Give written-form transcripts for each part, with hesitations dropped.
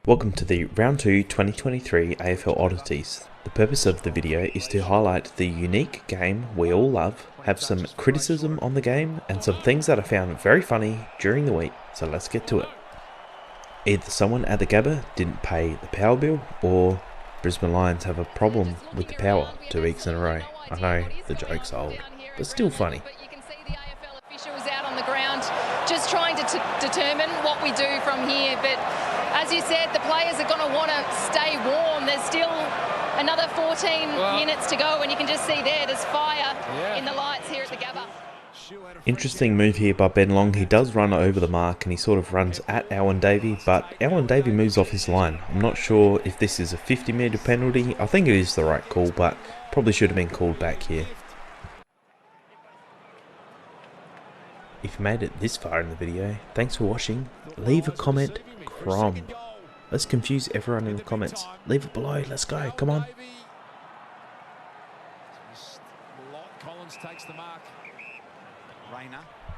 Welcome to the Round 2 2023 AFL Oddities. The purpose of the video is to highlight the unique game we all love, have some criticism on the game, and some things that I found very funny during the week, so let's get to it. Either someone at the Gabba didn't pay the power bill, or Brisbane Lions have a problem with the power 2 weeks in a row. I know, the joke's old, but still funny. But you can see the AFL officials out on the ground just trying to determine what we do from here, but as you said, the players are going to want to stay warm. There's still another 14 minutes to go, and you can just see there's fire in the lights here at the Gabba. Interesting move here by Ben Long. He does run over the mark and he sort of runs at Alwyn Davey, but Alwyn Davey moves off his line. I'm not sure if this is a 50-metre penalty. I think it is the right call, but probably should have been called back here. If you made it this far in the video, thanks for watching. Leave a comment, Crom. Let's confuse everyone in the comments. Leave it below, let's go, come on.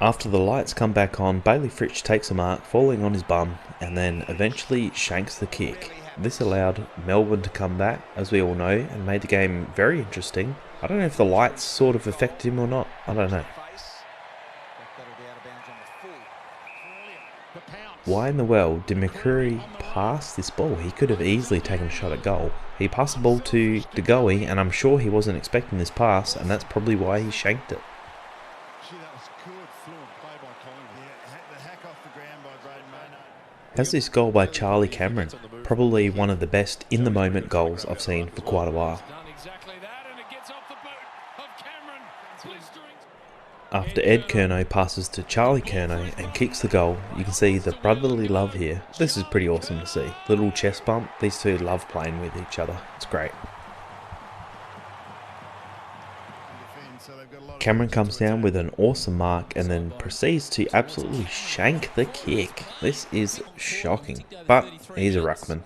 After the lights come back on, Bailey Fritsch takes a mark, falling on his bum, and then eventually shanks the kick. This allowed Melbourne to come back, as we all know, and made the game very interesting. I don't know if the lights sort of affected him or not, I don't know. Why in the world did McCreary pass this ball? He could have easily taken a shot at goal. He passed the ball to De Goey, and I'm sure he wasn't expecting this pass, and that's probably why he shanked it. How's this goal by Charlie Cameron? Probably one of the best in-the-moment goals I've seen for quite a while. After Ed Curnow passes to Charlie Curnow and kicks the goal, you can see the brotherly love here. This is pretty awesome to see. Little chest bump, these two love playing with each other. It's great. Cameron comes down with an awesome mark and then proceeds to absolutely shank the kick. This is shocking, but he's a ruckman.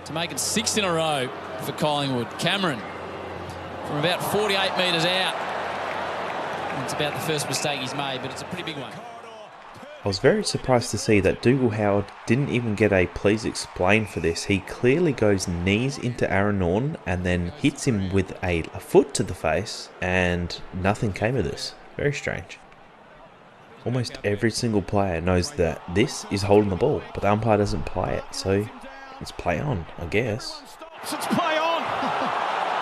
To make it 6 in a row for Collingwood. Cameron from about 48 metres out. It's about the first mistake he's made, but it's a pretty big one. I was very surprised to see that Dougal Howard didn't even get a please explain for this. He clearly goes knees into Aaron Norton and then hits him with a foot to the face, and nothing came of this. Very strange. Almost every single player knows that this is holding the ball, but the umpire doesn't play it, so it's play on, I guess. It's play on!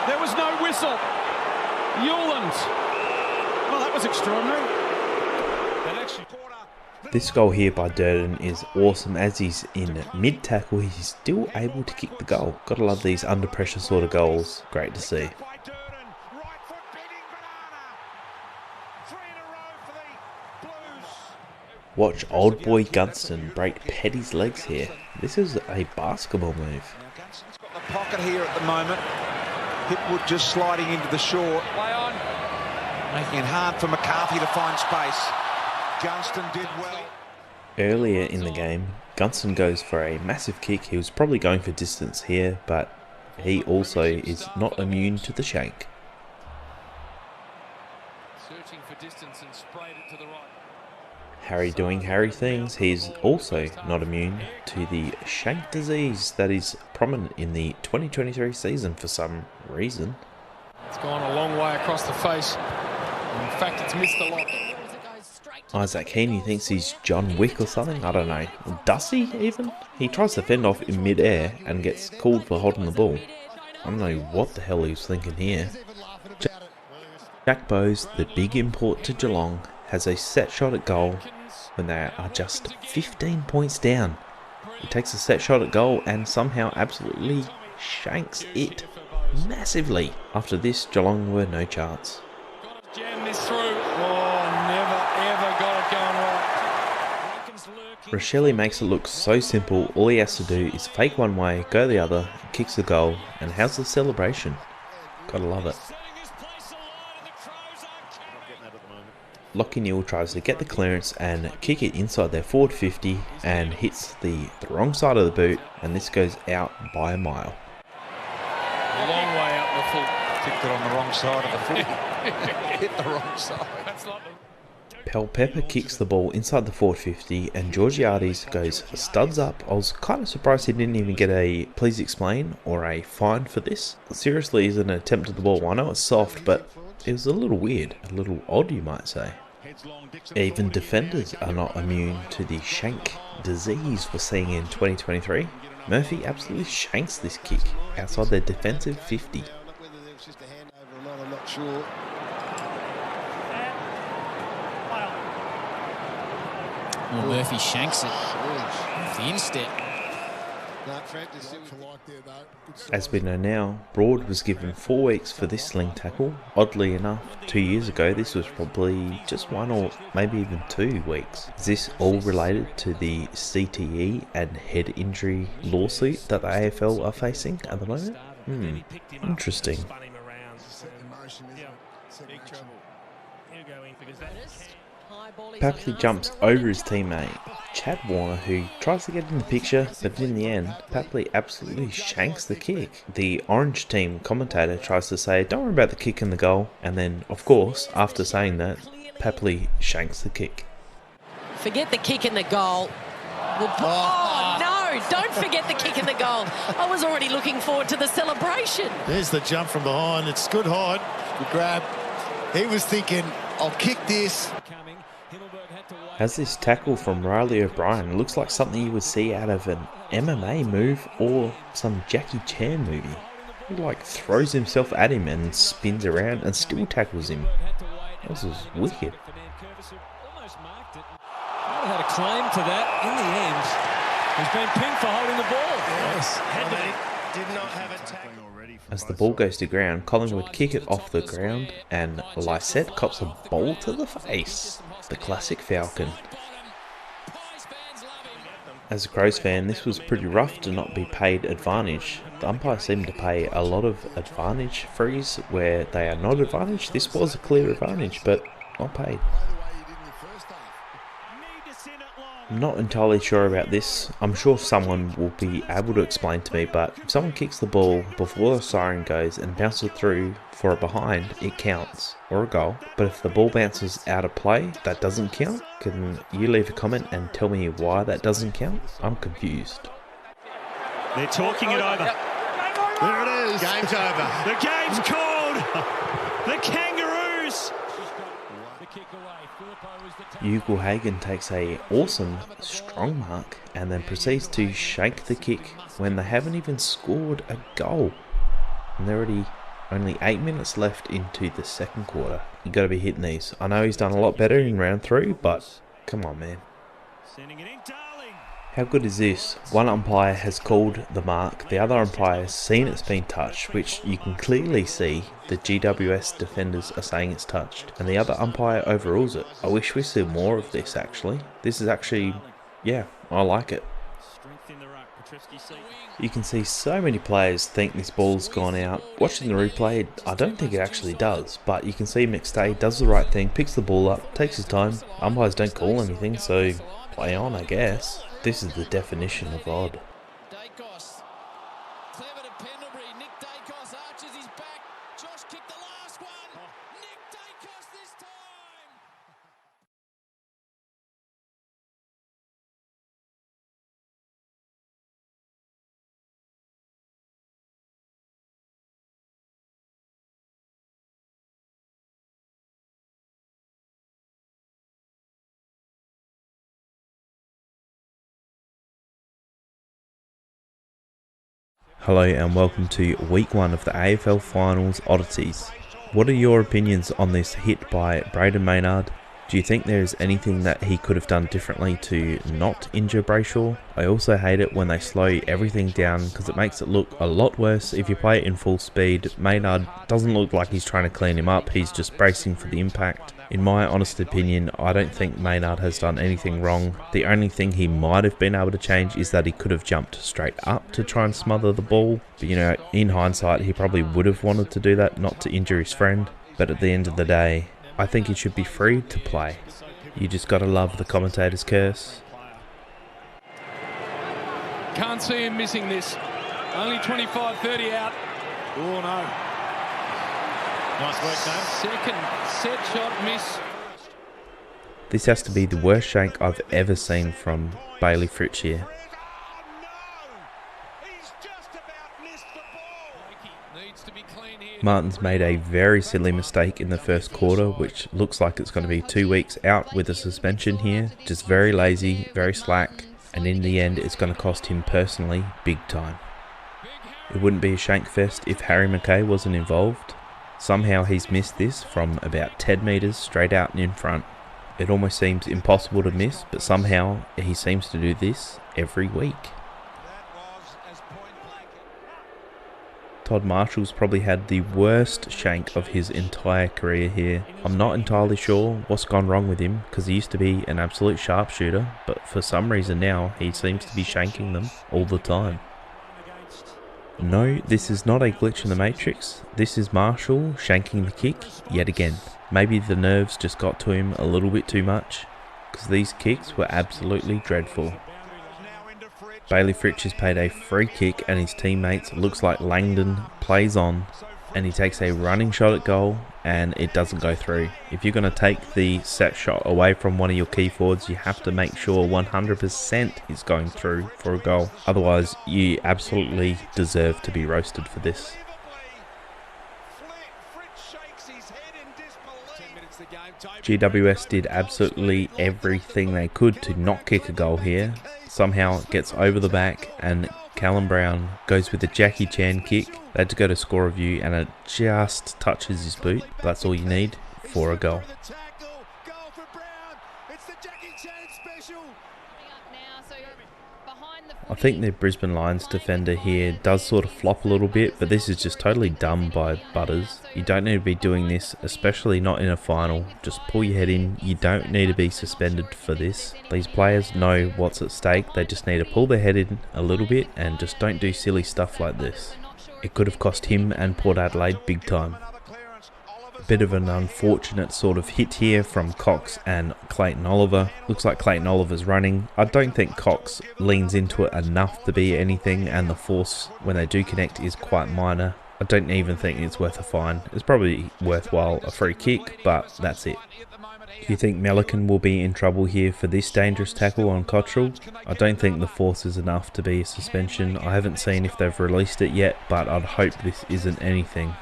There was no whistle. Yuland. Well, that was extraordinary. This goal here by Durden is awesome. As he's in mid-tackle, he's still able to kick the goal. Gotta love these under pressure sort of goals. Great to see. Watch old boy Gunston break Petty's legs here. This is a basketball move. Gunston's got the pocket here at the moment. Hipwood just sliding into the short. Play on. Making it hard for McCarthy to find space. Gunston did well. Earlier in the game, Gunston goes for a massive kick. He was probably going for distance here, but he also is not immune to the shank. Searching for distance and sprayed it to the right. Harry doing Harry things. He's also not immune to the shank disease that is prominent in the 2023 season for some reason. It's gone a long way across the face. In fact, it's missed a lot. Isaac Heaney thinks he's John Wick or something, I don't know. Does he even? He tries to fend off in mid-air and gets called for holding the ball. I don't know what the hell he was thinking here. Jack Bowes, the big import to Geelong, has a set shot at goal when they are just 15 points down. He takes a set shot at goal and somehow absolutely shanks it massively. After this, Geelong were no chance. Jam this through. Oh, never ever got it going right. Rochelle makes it look so simple. All he has to do is fake one way, go the other, and kicks the goal. And how's the celebration? Gotta love it. Lockie Neal tries to get the clearance and kick it inside their forward 50 and hits the wrong side of the boot, and this goes out by a mile. A long way up the foot. Kicked it on the wrong side of the foot. Hit the wrong side. Pepper kicks the ball inside the forward 50 and Georgiades goes studs up. I was kind of surprised he didn't even get a please explain or a fine for this. Seriously, is an attempt at the ball. I know it's soft, but it was a little weird, a little odd you might say. Even defenders are not immune to the shank disease we're seeing in 2023. Murphy absolutely shanks this kick outside their defensive 50. I'm not sure. Well, Murphy shanks it off the instep. As we know now, Broad was given 4 weeks for this sling tackle. Oddly enough, 2 years ago this was probably just 1 or maybe even 2 weeks. Is this all related to the CTE and head injury lawsuit that the AFL are facing at the moment? Interesting. Papley jumps over his teammate, Chad Warner, who tries to get in the picture, but in the end, Papley absolutely shanks the kick. The Orange team commentator tries to say, don't worry about the kick and the goal, and then, of course, after saying that, Papley shanks the kick. Forget the kick and the goal. Oh, no, don't forget the kick and the goal. I was already looking forward to the celebration. There's the jump from behind. It's good height, good grab. He was thinking, I'll kick this. As this tackle from Riley O'Brien looks like something you would see out of an MMA move or some Jackie Chan movie. He throws himself at him and spins around and still tackles him. This is wicked. Had a claim to that in the end. He's been pinned for holding the ball. Yes. Did not have a tackle. As the ball goes to ground, Collingwood kick it off the ground and Lysette cops a ball to the face. The classic Falcon. As a Crows fan, this was pretty rough to not be paid advantage. The umpire seemed to pay a lot of advantage frees where they are not advantaged. This was a clear advantage, but not paid. I'm not entirely sure about this. I'm sure someone will be able to explain to me, but if someone kicks the ball before the siren goes and bounces through for a behind, it counts, or a goal. But if the ball bounces out of play, that doesn't count. Can you leave a comment and tell me why that doesn't count? I'm confused. They're talking it over. There it is. Game's over. The game's called. The Kangaroos. Ugle Hagen takes a awesome strong mark and then proceeds to shank the kick when they haven't even scored a goal. And there already only 8 minutes left into the second quarter. You got to be hitting these. I know he's done a lot better in round 3, but come on, man. Sending it in, darling. How good is this? One umpire has called the mark, the other umpire has seen it's been touched, which you can clearly see the GWS defenders are saying it's touched, and the other umpire overrules it. I wish we see more of this actually. This is actually, yeah, I like it. You can see so many players think this ball's gone out. Watching the replay, I don't think it actually does, but you can see McStay does the right thing, picks the ball up, takes his time. Umpires don't call anything, so play on, I guess. This is the definition of odd. Dacos. Clever to Pendlebury. Nick Dacos arches his back. Josh kicked the last one. Nick Dacos this time. Hello and welcome to week 1 of the AFL Finals Oddities. What are your opinions on this hit by Brayden Maynard? Do you think there is anything that he could have done differently to not injure Brayshaw? I also hate it when they slow everything down because it makes it look a lot worse if you play it in full speed. Maynard doesn't look like he's trying to clean him up, he's just bracing for the impact. In my honest opinion, I don't think Maynard has done anything wrong. The only thing he might have been able to change is that he could have jumped straight up to try and smother the ball. But you know, in hindsight, he probably would have wanted to do that, not to injure his friend. But at the end of the day, I think he should be free to play. You just gotta love the commentator's curse. Can't see him missing this. Only 25-30 out. Oh, no. Nice work, Dave. Second set shot miss. This has to be the worst shank I've ever seen from Bailey Fritsch here. Martin's made a very silly mistake in the first quarter, which looks like it's going to be 2 weeks out with a suspension here. Just very lazy, very slack, and in the end it's going to cost him personally big time. It wouldn't be a shank fest if Harry McKay wasn't involved. Somehow he's missed this from about 10 metres straight out and in front. It almost seems impossible to miss, but somehow he seems to do this every week. Todd Marshall's probably had the worst shank of his entire career here. I'm not entirely sure what's gone wrong with him, because he used to be an absolute sharpshooter, but for some reason now he seems to be shanking them all the time. No, this is not a glitch in the Matrix. This is Marshall shanking the kick yet again. Maybe the nerves just got to him a little bit too much, because these kicks were absolutely dreadful. Bailey Fritsch has paid a free kick and his teammates, looks like Langdon, plays on and he takes a running shot at goal and it doesn't go through. If you're going to take the set shot away from one of your key forwards, you have to make sure 100% is going through for a goal. Otherwise, you absolutely deserve to be roasted for this. GWS did absolutely everything they could to not kick a goal here. Somehow it gets over the back and Callum Brown goes with a Jackie Chan kick. They had to go to score review and it just touches his boot. That's all you need for a goal. I think the Brisbane Lions defender here does sort of flop a little bit, but this is just totally dumb by Butters. You don't need to be doing this, especially not in a final. Just pull your head in. You don't need to be suspended for this. These players know what's at stake. They just need to pull their head in a little bit and just don't do silly stuff like this. It could have cost him and Port Adelaide big time. Bit of an unfortunate sort of hit here from Cox and Clayton Oliver. Looks like Clayton Oliver's running. I don't think Cox leans into it enough to be anything, and the force when they do connect is quite minor. I don't even think it's worth a fine. It's probably worthwhile a free kick, but that's it. Do you think Melican will be in trouble here for this dangerous tackle on Cottrell? I don't think the force is enough to be a suspension. I haven't seen if they've released it yet, but I'd hope this isn't anything.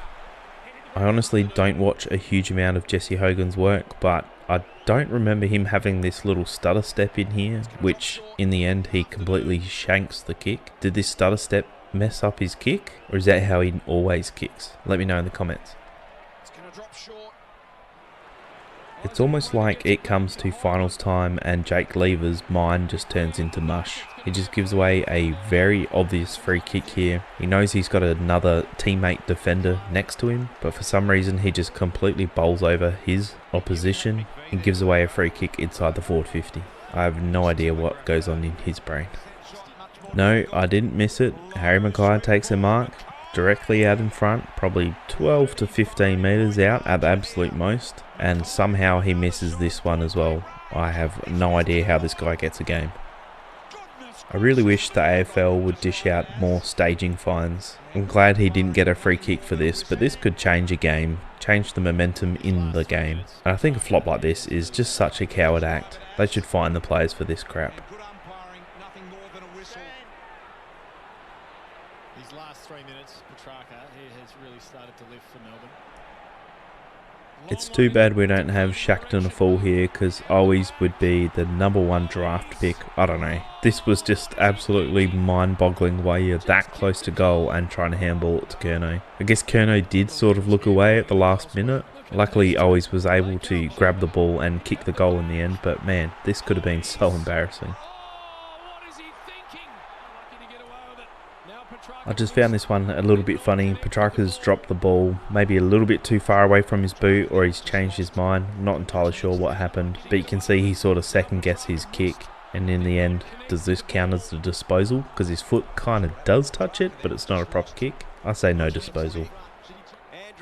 I honestly don't watch a huge amount of Jesse Hogan's work, but I don't remember him having this little stutter step in here, which in the end he completely shanks the kick. Did this stutter step mess up his kick, or is that how he always kicks? Let me know in the comments. It's almost like it comes to finals time and Jake Lever's mind just turns into mush. He just gives away a very obvious free kick here. He knows he's got another teammate defender next to him, but for some reason he just completely bowls over his opposition and gives away a free kick inside the forward 50. I have no idea what goes on in his brain. No, I didn't miss it. Harry McKay takes a mark directly out in front, probably 12 to 15 metres out at the absolute most, and somehow he misses this one as well. I have no idea how this guy gets a game. I really wish the AFL would dish out more staging fines. I'm glad he didn't get a free kick for this, but this could change a game, change the momentum in the game. And I think a flop like this is just such a coward act. They should fine the players for this crap. These last 3 minutes, Petrarca, he has really started to live for Melbourne. It's too bad we don't have Shackton a full here, because always would be the #1 draft pick. I don't know. This was just absolutely mind-boggling why you're that close to goal and trying to handball it to Curnow. I guess Curnow did sort of look away at the last minute. Luckily, Always was able to grab the ball and kick the goal in the end, but man, this could have been so embarrassing. I just found this one a little bit funny. Petrarca's dropped the ball, maybe a little bit too far away from his boot, or he's changed his mind. I'm not entirely sure what happened, but you can see he sort of second-guessed his kick. And in the end, does this count as a disposal? Because his foot kind of does touch it, but it's not a proper kick. I say no disposal.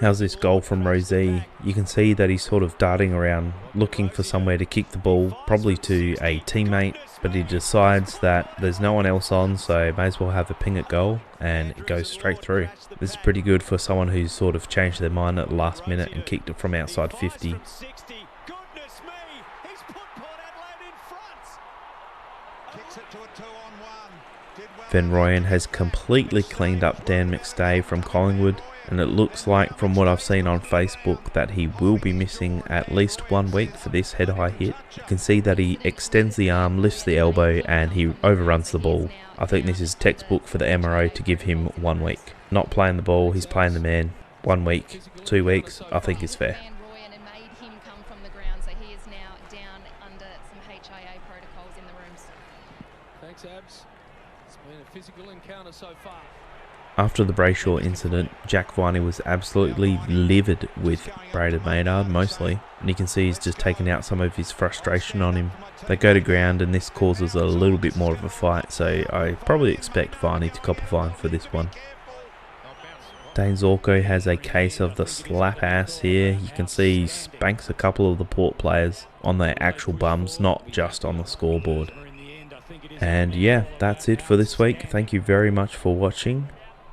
How's this goal from Rosé? You can see that he's sort of darting around, looking for somewhere to kick the ball, probably to a teammate, but he decides that there's no one else on, so may as well have a ping at goal, and it goes straight through. This is pretty good for someone who's sort of changed their mind at the last minute and kicked it from outside 50. Van Rooyen has completely cleaned up Dan McStay from Collingwood, and it looks like from what I've seen on Facebook that he will be missing at least 1 week for this head-high hit. You can see that he extends the arm, lifts the elbow, and he overruns the ball. I think this is textbook for the MRO to give him 1 week. Not playing the ball, he's playing the man. 1 week, 2 weeks, I think is fair. Thanks, Abs. It's been a physical encounter so far. After the Brayshaw incident, Jack Viney was absolutely livid with Braden Maynard mostly, and you can see he's just taken out some of his frustration on him. They go to ground and this causes a little bit more of a fight, so I probably expect Viney to cop a fine for this one. Dane Zorko has a case of the slap ass here. You can see he spanks a couple of the Port players on their actual bums, not just on the scoreboard. And yeah, that's it for this week. Thank you very much for watching.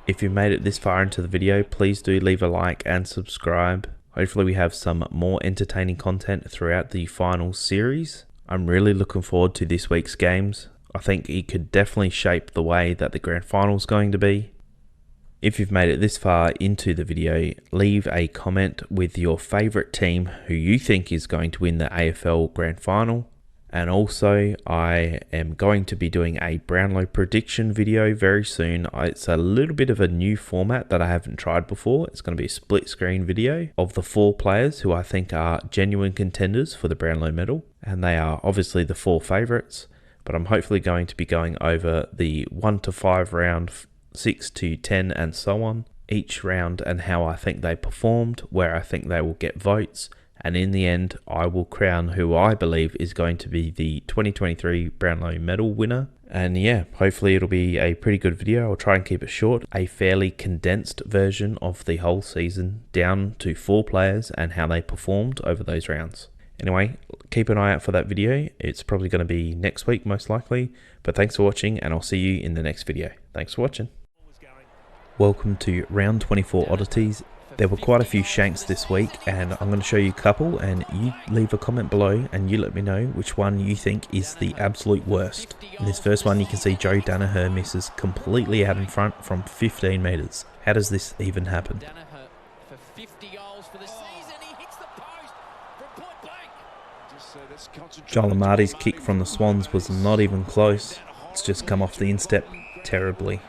If you made it this far into the video, please do leave a like and subscribe. Hopefully we have some more entertaining content throughout the final series. I'm really looking forward to this week's games. I think it could definitely shape the way that the grand final is going to be. If you've made it this far into the video, leave a comment with your favourite team who you think is going to win the AFL grand final. And also, I am going to be doing a Brownlow prediction video very soon. It's a little bit of a new format that I haven't tried before. It's going to be a split screen video of the 4 players who I think are genuine contenders for the Brownlow medal. And they are obviously the 4 favourites. But I'm hopefully going to be going over the 1 to 5 round, 6 to 10 and so on. Each round and how I think they performed, where I think they will get votes. And in the end, I will crown who I believe is going to be the 2023 Brownlow medal winner. And yeah, hopefully it'll be a pretty good video. I'll try and keep it short. A fairly condensed version of the whole season down to 4 players and how they performed over those rounds. Anyway, keep an eye out for that video. It's probably going to be next week most likely. But thanks for watching and I'll see you in the next video. Thanks for watching. Welcome to round 24 oddities. There were quite a few shanks this week and I'm going to show you a couple, and you leave a comment below and you let me know which one you think is the absolute worst. In this first one you can see Joe Danaher misses completely out in front from 15 metres. How does this even happen? Joel Amarty's kick from the Swans was not even close. It's just come off the instep terribly.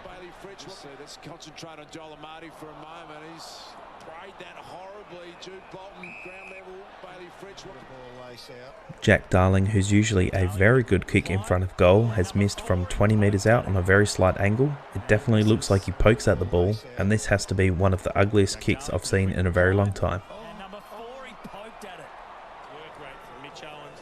Let's concentrate on Joel Amarty for a moment. He's sprayed that horribly. Jude Bolton, ground level, Bailey Fritsch. Jack Darling, who's usually a very good kick in front of goal, has missed from 20 metres out on a very slight angle. It definitely looks like he pokes at the ball, and this has to be one of the ugliest kicks I've seen in a very long time.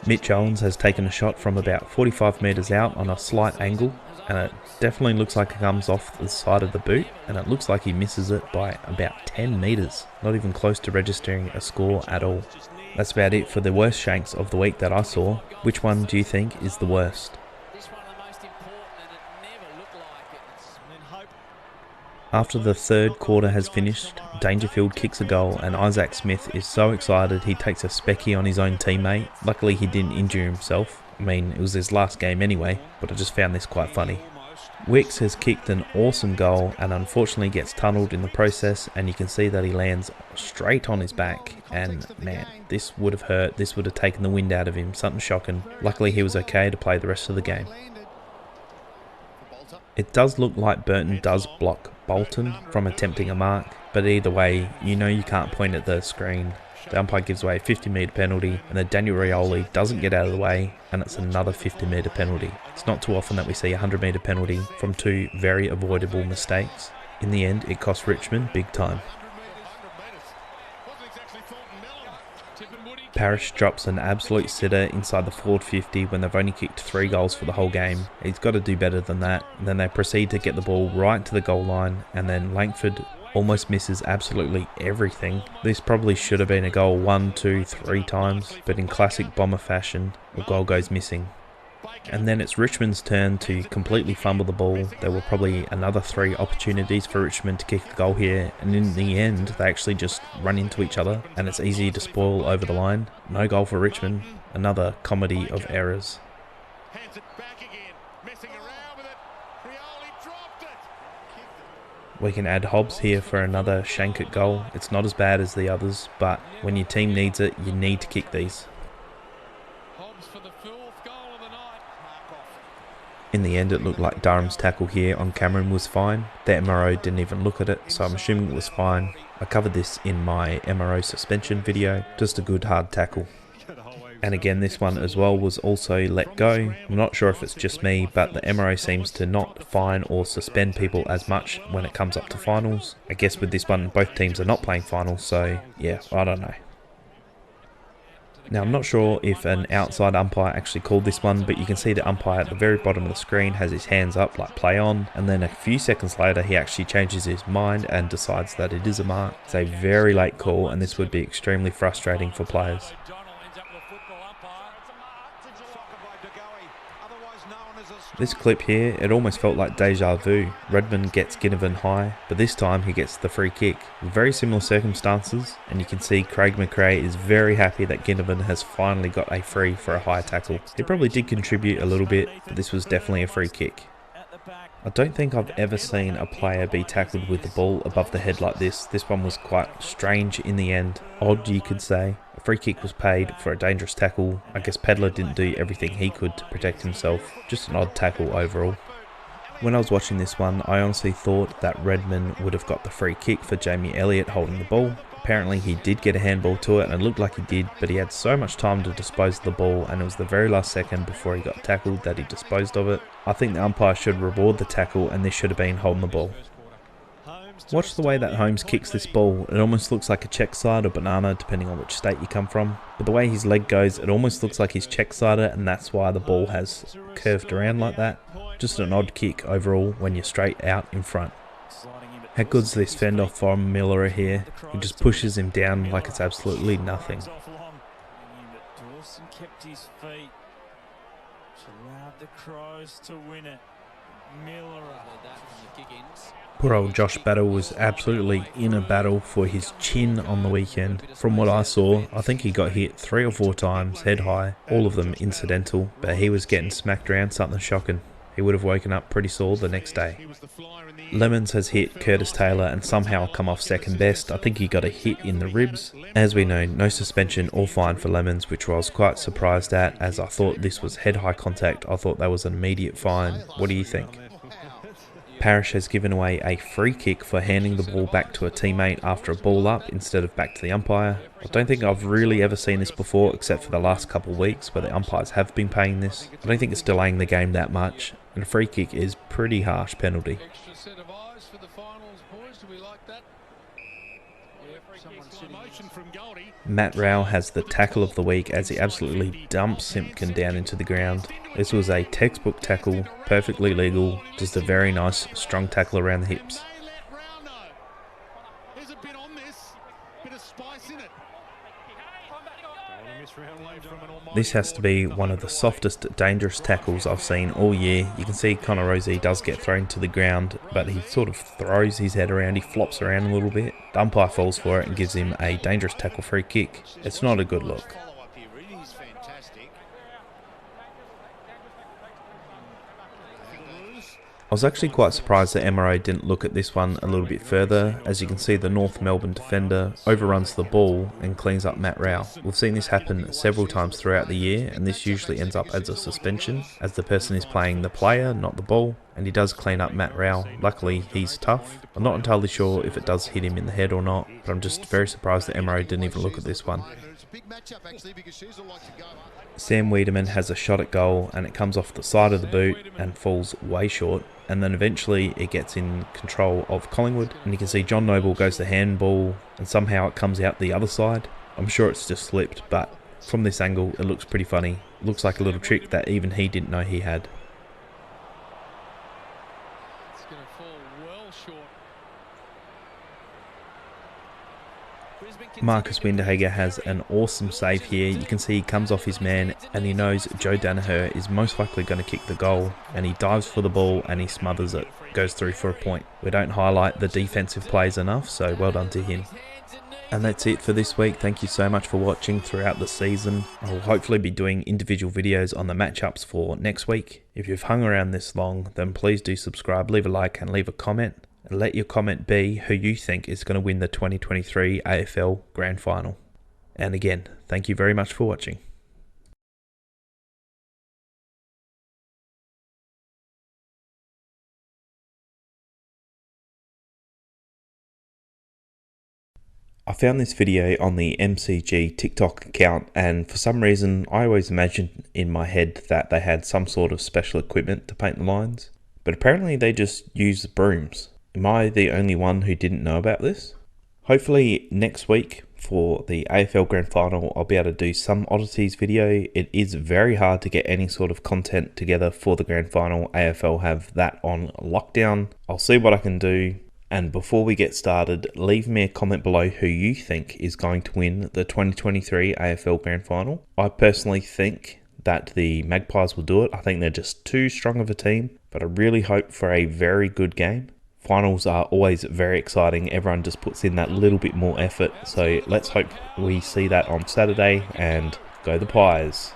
Mitch Owens has taken a shot from about 45 metres out on a slight angle, and it definitely looks like it comes off the side of the boot, and it looks like he misses it by about 10 metres, not even close to registering a score at all. That's about it for the worst shanks of the week that I saw. Which one do you think is the worst? After the third quarter has finished, Dangerfield kicks a goal and Isaac Smith is so excited he takes a specky on his own teammate. Luckily he didn't injure himself. I mean, it was his last game anyway, but I just found this quite funny. Wicks has kicked an awesome goal and unfortunately gets tunnelled in the process, and you can see that he lands straight on his back, and man, this would have hurt. This would have taken the wind out of him, something shocking. Luckily he was okay to play the rest of the game. It does look like Burton does block Bolton from attempting a mark, but either way, you know you can't point at the screen. The umpire gives away a 50-metre penalty, and then Daniel Rioli doesn't get out of the way, and it's another 50-metre penalty. It's not too often that we see a 100-metre penalty from 2 very avoidable mistakes. In the end, it cost Richmond big time. Parrish drops an absolute sitter inside the forward 50 when they've only kicked 3 goals for the whole game. He's got to do better than that. And then they proceed to get the ball right to the goal line, and then Langford almost misses absolutely everything. This probably should have been a goal 1, 2, 3 times, but in classic Bomber fashion, a goal goes missing. And then it's Richmond's turn to completely fumble the ball. There were probably another 3 opportunities for Richmond to kick the goal here, and in the end they actually just run into each other and it's easy to spoil over the line. No goal for Richmond, another comedy of errors. Hands it back again, messing around with it. Rioli drops We can add Hobbs here for another shank at goal. It's not as bad as the others, but when your team needs it, you need to kick these. In the end, it looked like Durham's tackle here on Cameron was fine. The MRO didn't even look at it, so I'm assuming it was fine. I covered this in my MRO suspension video, just a good hard tackle. And again, this one as well was also let go. I'm not sure if it's just me, but the MRO seems to not fine or suspend people as much when it comes up to finals. I guess with this one, both teams are not playing finals, so yeah, I don't know. Now, I'm not sure if an outside umpire actually called this one, but you can see the umpire at the very bottom of the screen has his hands up like play on, and then a few seconds later he actually changes his mind and decides that it is a mark. It's a very late call, and this would be extremely frustrating for players. This clip here, it almost felt like deja vu. Redmond gets Ginnivan high, but this time he gets the free kick. Very similar circumstances, and you can see Craig McRae is very happy that Ginnivan has finally got a free for a high tackle. He probably did contribute a little bit, but this was definitely a free kick. I don't think I've ever seen a player be tackled with the ball above the head like this. This one was quite strange in the end. Odd, you could say. A free kick was paid for a dangerous tackle. I guess Pedler didn't do everything he could to protect himself. Just an odd tackle overall. When I was watching this one, I honestly thought that Redmond would have got the free kick for Jamie Elliott holding the ball. Apparently he did get a handball to it, and it looked like he did, but he had so much time to dispose of the ball, and it was the very last second before he got tackled that he disposed of it. I think the umpire should reward the tackle, and this should have been holding the ball. Watch the way that Holmes kicks this ball. It almost looks like a check side or banana depending on which state you come from. But the way his leg goes, it almost looks like he's check sided, and that's why the ball has curved around like that. Just an odd kick overall when you're straight out in front. How good's this fend off from Miller here? He just pushes him down like it's absolutely nothing. Dawson kept his feet. Allowed the Crows to win it. Miller. Poor old Josh Battle was absolutely in a battle for his chin on the weekend. From what I saw, I think he got hit 3 or 4 times, head high, all of them incidental, but he was getting smacked around something shocking. He would have woken up pretty sore the next day. Lemons has hit Curtis Taylor and somehow come off second best. I think he got a hit in the ribs. As we know, no suspension or fine for Lemons, which I was quite surprised at, as I thought this was head-high contact. I thought that was an immediate fine. What do you think? Parrish has given away a free kick for handing the ball back to a teammate after a ball up instead of back to the umpire. I don't think I've really ever seen this before, except for the last couple of weeks where the umpires have been paying this. I don't think it's delaying the game that much, and a free kick is pretty harsh penalty. Matt Rowell has the tackle of the week as he absolutely dumps Simpkin down into the ground. This was a textbook tackle, perfectly legal, just a very nice strong tackle around the hips. This has to be one of the softest, dangerous tackles I've seen all year. You can see Connor Rosie does get thrown to the ground, but he sort of throws his head around, he flops around a little bit. The umpire falls for it and gives him a dangerous tackle free kick. It's not a good look. I was actually quite surprised that MRA didn't look at this one a little bit further. As you can see, the North Melbourne defender overruns the ball and cleans up Matt Rowell. We've seen this happen several times throughout the year, and this usually ends up as a suspension, as the person is playing the player, not the ball, and he does clean up Matt Rowell. Luckily, he's tough. I'm not entirely sure if it does hit him in the head or not, but I'm just very surprised that MRA didn't even look at this one. Sam Wiedemann has a shot at goal, and it comes off the side of the boot and falls way short. And then eventually it gets in control of Collingwood, and you can see John Noble goes to handball and somehow it comes out the other side. I'm sure it's just slipped, but from this angle it looks pretty funny. It looks like a little trick that even he didn't know he had. It's going to fall well short. Marcus Winderhager has an awesome save here. You can see he comes off his man and he knows Joe Danaher is most likely going to kick the goal, and he dives for the ball and he smothers it. Goes through for a point. We don't highlight the defensive plays enough, so well done to him. And that's it for this week. Thank you so much for watching throughout the season. I will hopefully be doing individual videos on the matchups for next week. If you've hung around this long, then please do subscribe, leave a like and leave a comment. and let your comment be who you think is going to win the 2023 AFL Grand Final. And again, thank you very much for watching. I found this video on the MCG TikTok account, and for some reason I always imagined in my head that they had some sort of special equipment to paint the lines, but apparently they just use brooms. Am I the only one who didn't know about this? Hopefully next week for the AFL Grand Final I'll be able to do some oddities video. It is very hard to get any sort of content together for the Grand Final. AFL have that on lockdown. I'll see what I can do. And before we get started, leave me a comment below who you think is going to win the 2023 AFL Grand Final. I personally think that the Magpies will do it. I think they're just too strong of a team, but I really hope for a very good game. Finals are always very exciting. Everyone just puts in that little bit more effort. So let's hope we see that on Saturday, and go the Pies.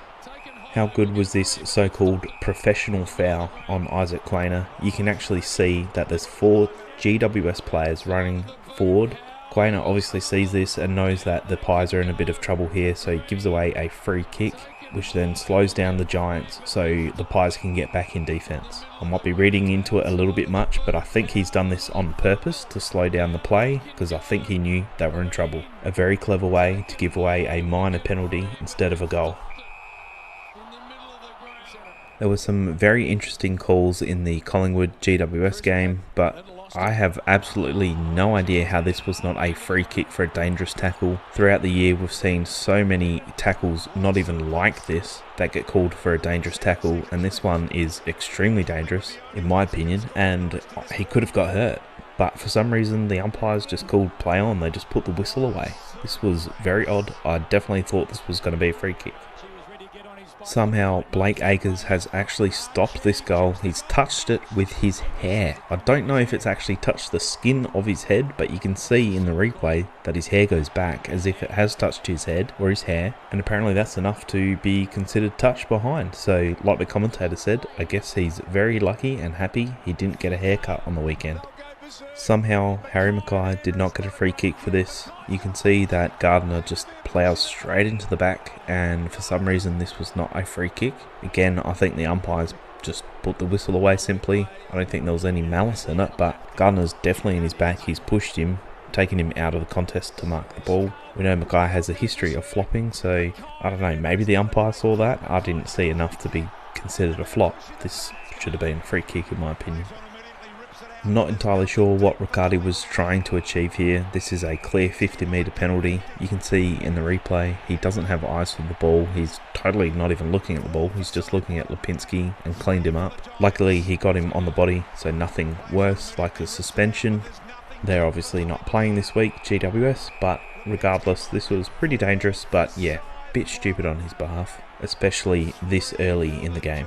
How good was this so-called professional foul on Isaac Quainer? You can actually see that there's 4 GWS players running forward. Quainer obviously sees this and knows that the Pies are in a bit of trouble here, so he gives away a free kick, which then slows down the Giants so the Pies can get back in defence. I might be reading into it a little bit much, but I think he's done this on purpose to slow down the play, because I think he knew they were in trouble. A very clever way to give away a minor penalty instead of a goal. There were some very interesting calls in the Collingwood GWS game, but I have absolutely no idea how this was not a free kick for a dangerous tackle. Throughout the year we've seen so many tackles not even like this that get called for a dangerous tackle, and this one is extremely dangerous in my opinion, and he could have got hurt. But for some reason the umpires just called play on. They just put the whistle away. This was very odd. I definitely thought this was going to be a free kick. Somehow Blake Acres has actually stopped this goal. He's touched it with his hair. I don't know if it's actually touched the skin of his head, but you can see in the replay that his hair goes back as if it has touched his head or his hair, and apparently that's enough to be considered touch behind. So like the commentator said, I guess he's very lucky and happy he didn't get a haircut on the weekend. Somehow Harry Mackay did not get a free kick for this. You can see that Gardner just plows straight into the back, and for some reason this was not a free kick. Again, I think the umpires just put the whistle away simply. I don't think there was any malice in it, but Gardner's definitely in his back. He's pushed him, taken him out of the contest to mark the ball. We know Mackay has a history of flopping, so I don't know, maybe the umpire saw that. I didn't see enough to be considered a flop. This should have been a free kick in my opinion. I'm not entirely sure what Riccardi was trying to achieve here. This is a clear 50-metre penalty. You can see in the replay he doesn't have eyes for the ball. He's totally not even looking at the ball. He's just looking at Lipinski and cleaned him up. Luckily he got him on the body, so nothing worse like a suspension. They're obviously not playing this week, GWS, but regardless this was pretty dangerous, but yeah, a bit stupid on his behalf, especially this early in the game.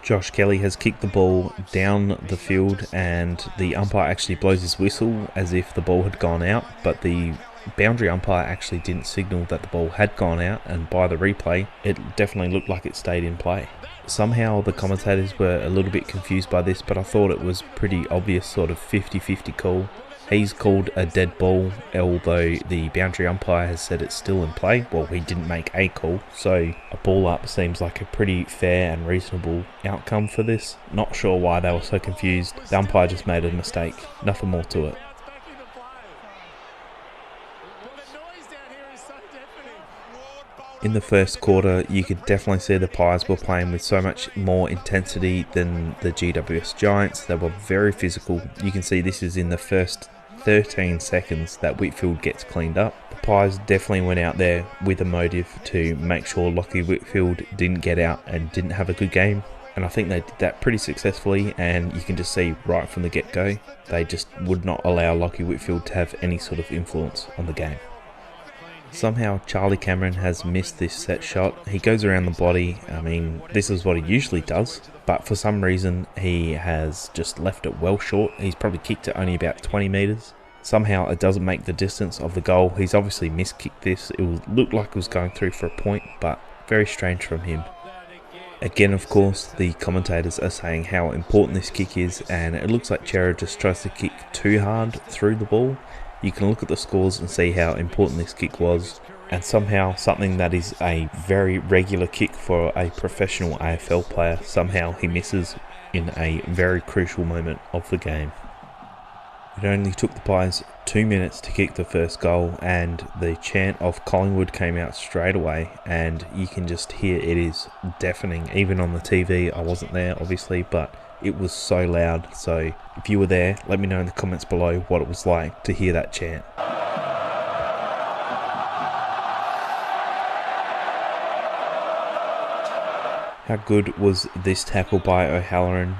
Josh Kelly has kicked the ball down the field, and the umpire actually blows his whistle as if the ball had gone out, but the boundary umpire actually didn't signal that the ball had gone out, and by the replay it definitely looked like it stayed in play. Somehow the commentators were a little bit confused by this, but I thought it was pretty obvious sort of 50-50 call. He's called a dead ball, although the boundary umpire has said it's still in play. Well, he didn't make a call, so a ball up seems like a pretty fair and reasonable outcome for this. Not sure why they were so confused. The umpire just made a mistake. Nothing more to it. In the first quarter, you could definitely see the Pies were playing with so much more intensity than the GWS Giants. They were very physical. You can see this is in the first 13 seconds that Whitfield gets cleaned up. The Pies definitely went out there with a motive to make sure Lachie Whitfield didn't get out and didn't have a good game. And I think they did that pretty successfully, and you can just see right from the get-go, they just would not allow Lachie Whitfield to have any sort of influence on the game. Somehow Charlie Cameron has missed this set shot. He goes around the body. I mean, this is what he usually does, but for some reason he has just left it well short. He's probably kicked it only about 20 metres. Somehow it doesn't make the distance of the goal. He's obviously miskicked this. It looked like it was going through for a point, but very strange from him. Again, of course, the commentators are saying how important this kick is, and it looks like Chera just tries to kick too hard through the ball. You can look at the scores and see how important this kick was, and somehow something that is a very regular kick for a professional AFL player, somehow he misses in a very crucial moment of the game. It only took the Pies 2 minutes to kick the first goal, and the chant of Collingwood came out straight away, and you can just hear it is deafening. Even on the TV, I wasn't there obviously, but it was so loud. So if you were there, let me know in the comments below what it was like to hear that chant. How good was this tackle by O'Halloran?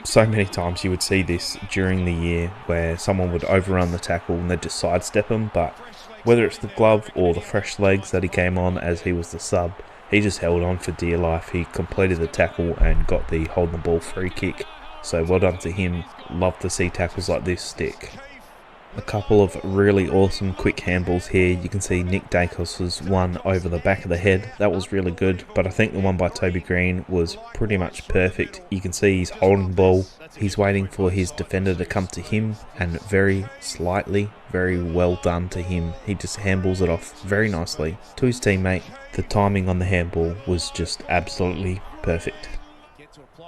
So many times you would see this during the year where someone would overrun the tackle and they'd just sidestep him, but whether it's the glove or the fresh legs that he came on as he was the sub, he just held on for dear life. He completed the tackle and got the holding the ball free kick, so well done to him. Love to see tackles like this stick. A couple of really awesome quick handballs here. You can see Nick Dacos's one over the back of the head. That was really good, but I think the one by Toby Green was pretty much perfect. You can see he's holding the ball. He's waiting for his defender to come to him, and very slightly, very well done to him. He just handballs it off very nicely to his teammate. The timing on the handball was just absolutely perfect.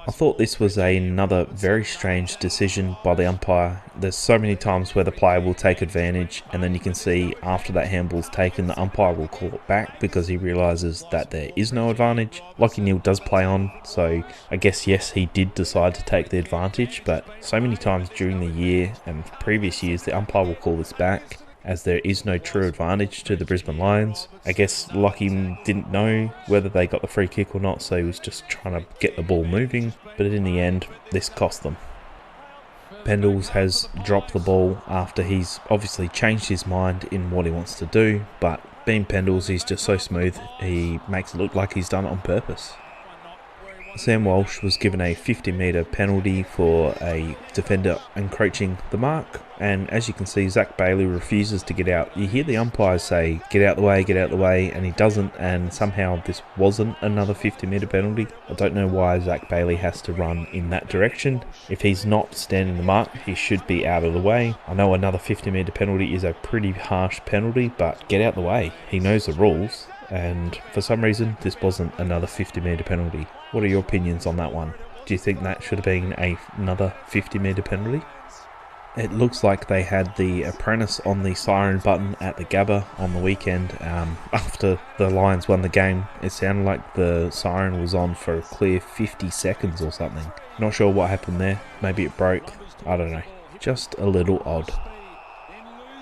I thought this was another very strange decision by the umpire. There's so many times where the player will take advantage, and then you can see after that handball's taken, the umpire will call it back because he realises that there is no advantage. Lachie Neale does play on, so I guess yes, he did decide to take the advantage, but so many times during the year and previous years, the umpire will call this back, as there is no true advantage to the Brisbane Lions. I guess Lachie didn't know whether they got the free kick or not, so he was just trying to get the ball moving, but in the end, this cost them. Pendles has dropped the ball after he's obviously changed his mind in what he wants to do, but being Pendles, he's just so smooth, he makes it look like he's done it on purpose. Sam Walsh was given a 50-metre penalty for a defender encroaching the mark, and as you can see, Zach Bailey refuses to get out. You hear the umpires say, get out the way, and he doesn't, and somehow this wasn't another 50-metre penalty. I don't know why Zach Bailey has to run in that direction. If he's not standing the mark, he should be out of the way. I know another 50-metre penalty is a pretty harsh penalty, but get out the way. He knows the rules. And for some reason, this wasn't another 50-metre penalty. What are your opinions on that one? Do you think that should have been another 50-metre penalty? It looks like they had the apprentice on the siren button at the Gabba on the weekend. After the Lions won the game, it sounded like the siren was on for a clear 50 seconds or something. Not sure what happened there. Maybe it broke. I don't know. Just a little odd.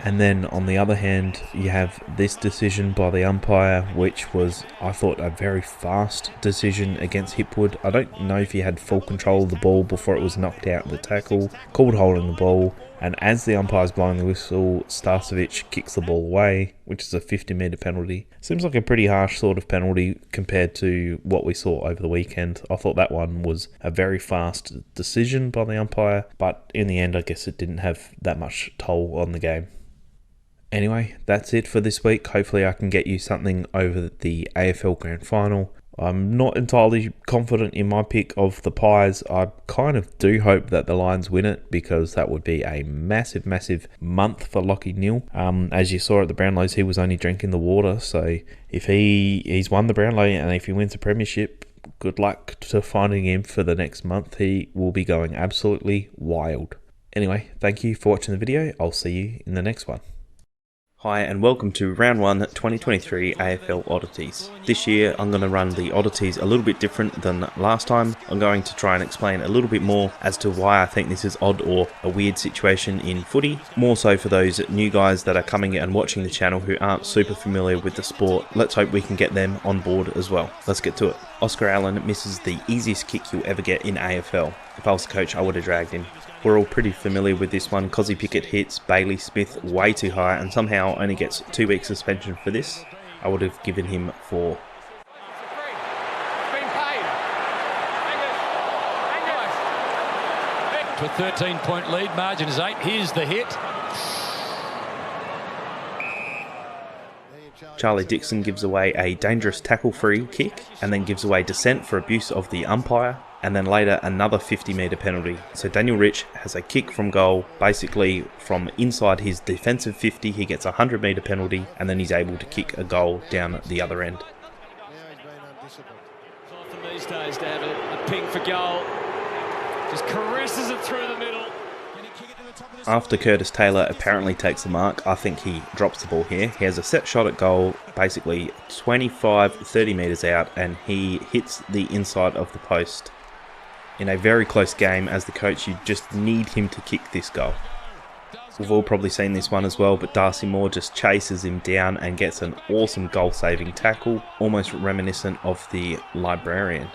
And then on the other hand, you have this decision by the umpire, which was, I thought, a very fast decision against Hipwood. I don't know if he had full control of the ball before it was knocked out in the tackle, called holding the ball, and as the umpire's blowing the whistle, Starcevic kicks the ball away, which is a 50-metre penalty. Seems like a pretty harsh sort of penalty compared to what we saw over the weekend. I thought that one was a very fast decision by the umpire, but in the end, I guess it didn't have that much toll on the game. Anyway, that's it for this week. Hopefully I can get you something over the AFL Grand Final. I'm not entirely confident in my pick of the Pies. I kind of do hope that the Lions win it, because that would be a massive, massive month for Lachie Neale. As you saw at the Brownlows, he was only drinking the water. So if he's won the Brownlow, and if he wins the premiership, good luck to finding him for the next month. He will be going absolutely wild. Anyway, thank you for watching the video. I'll see you in the next one. Hi and welcome to Round 1 2023 AFL Oddities. This year I'm going to run the Oddities a little bit different than last time. I'm going to try and explain a little bit more as to why I think this is odd or a weird situation in footy. More so for those new guys that are coming and watching the channel who aren't super familiar with the sport. Let's hope we can get them on board as well. Let's get to it. Oscar Allen misses the easiest kick you'll ever get in AFL. If I was the coach, I would have dragged him. We're all pretty familiar with this one. Cozzy Pickett hits Bailey Smith way too high and somehow only gets 2 weeks suspension for this. I would have given him 4. To a 13-point lead, margin is 8. Here's the hit. Charlie Dixon gives away a dangerous tackle-free kick and then gives away dissent for abuse of the umpire, and then later another 50-metre penalty. So Daniel Rich has a kick from goal, basically from inside his defensive 50, he gets a 100-metre penalty, and then he's able to kick a goal down the other end. It's often these days to have a ping for goal. Just caresses it through the middle. After Curtis Taylor apparently takes the mark, I think he drops the ball here. He has a set shot at goal, basically 25-30 metres out, and he hits the inside of the post. In a very close game, as the coach, you just need him to kick this goal. We've all probably seen this one as well, but Darcy Moore just chases him down and gets an awesome goal-saving tackle, almost reminiscent of the Librarian.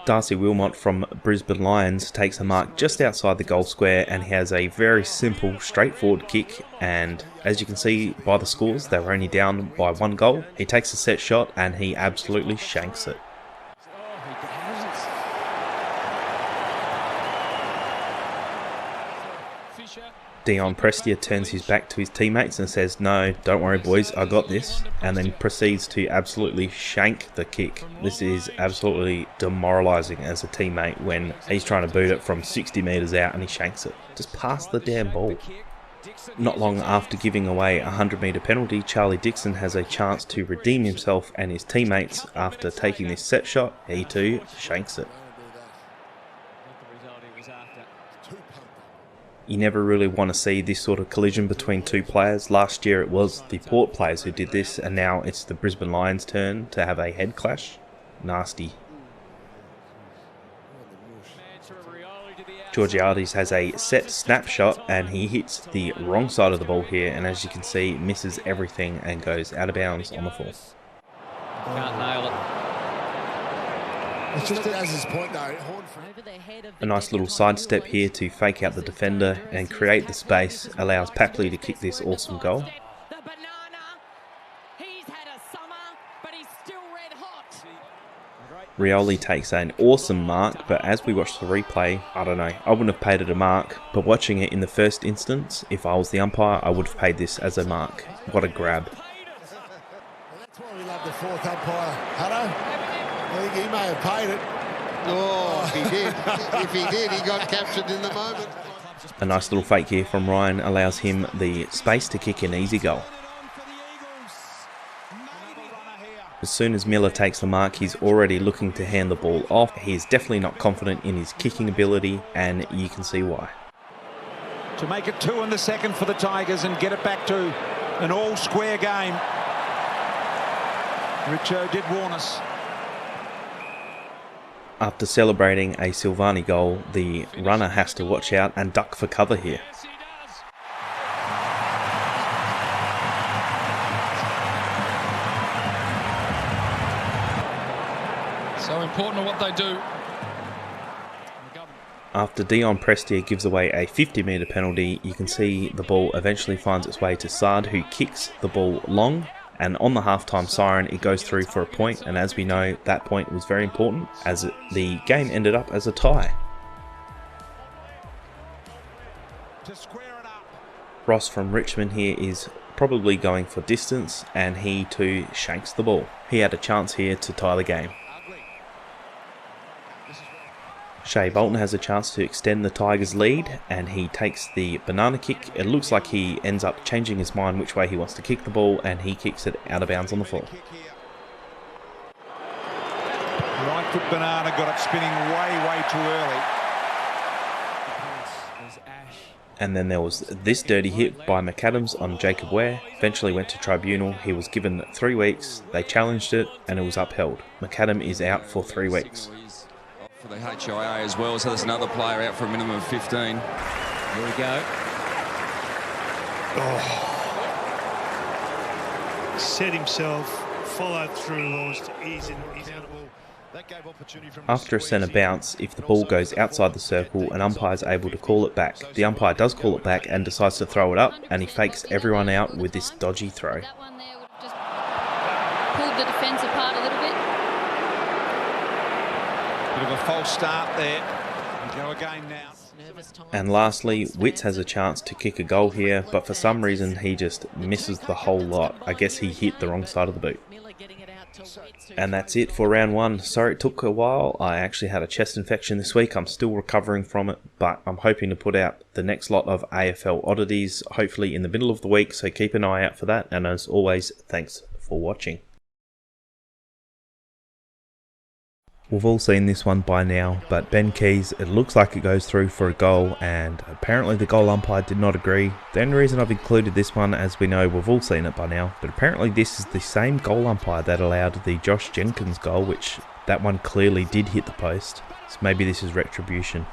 Darcy Wilmot from Brisbane Lions takes a mark just outside the goal square, and he has a very simple, straightforward kick, and as you can see by the scores, they were only down by 1 goal. He takes a set shot and he absolutely shanks it. Dion Prestia turns his back to his teammates and says, "No, don't worry boys, I got this," and then proceeds to absolutely shank the kick. This is absolutely demoralising as a teammate when he's trying to boot it from 60 metres out and he shanks it. Just pass the damn ball. Not long after giving away a 100-metre penalty, Charlie Dixon has a chance to redeem himself and his teammates after taking this set shot. He too shanks it. You never really want to see this sort of collision between two players. Last year it was the Port players who did this, and now it's the Brisbane Lions' turn to have a head clash. Nasty. Georgiades has a set snapshot and he hits the wrong side of the ball here, and as you can see, misses everything and goes out of bounds on the full. Can't nail it. It's just as his point though. A nice little sidestep here to fake out the defender and create the space allows Papley to kick this awesome goal. Rioli takes an awesome mark, but as we watch the replay, I don't know, I wouldn't have paid it a mark, but watching it in the first instance, if I was the umpire, I would have paid this as a mark. What a grab. That's why we love the fourth umpire. Hutto, I think he may have paid it. Oh, if he did. If he did, he got captured in the moment. A nice little fake here from Ryan allows him the space to kick an easy goal. As soon as Miller takes the mark, he's already looking to hand the ball off. He's definitely not confident in his kicking ability, and you can see why. To make it 2 in the second for the Tigers and get it back to an all-square game. Richo did warn us. After celebrating a Silvani goal, the runner has to watch out and duck for cover here. So important to what they do. After Dion Prestia gives away a 50-metre penalty, you can see the ball eventually finds its way to Saad, who kicks the ball long, and on the halftime siren it goes through for a point, and as we know, that point was very important as the game ended up as a tie. Ross from Richmond here is probably going for distance, and he too shanks the ball. He had a chance here to tie the game. Shea Bolton has a chance to extend the Tigers' lead, and he takes the banana kick. It looks like he ends up changing his mind which way he wants to kick the ball, and he kicks it out of bounds on the floor. Right foot banana got it spinning way too early. And then there was this dirty hit by McAdams on Jacob Ware. Eventually went to tribunal. He was given 3 weeks. They challenged it and it was upheld. McAdam is out for 3 weeks. For the HIA as well, so there's another player out for a minimum of 15. Here we go. Set himself, followed through, lost, he's out of ball. That gave opportunity from After a centre bounce, if the ball goes outside the circle, an umpire is able to call it back. The umpire does call it back and decides to throw it up, and he fakes everyone out with this dodgy throw. That one there would have just pulled the defence apart a little bit. Bit of a false start there. Go again now. And lastly, Witts has a chance to kick a goal here, but for some reason he just misses the whole lot. I guess he hit the wrong side of the boot. And that's it for round one. Sorry it took a while. I actually had a chest infection this week. I'm still recovering from it, but I'm hoping to put out the next lot of AFL oddities, hopefully in the middle of the week, so keep an eye out for that. And as always, thanks for watching. We've all seen this one by now, but Ben Keys, it looks like it goes through for a goal, and apparently the goal umpire did not agree. The only reason I've included this one, as we know, we've all seen it by now, but apparently this is the same goal umpire that allowed the Josh Jenkins goal, which that one clearly did hit the post. So maybe this is retribution.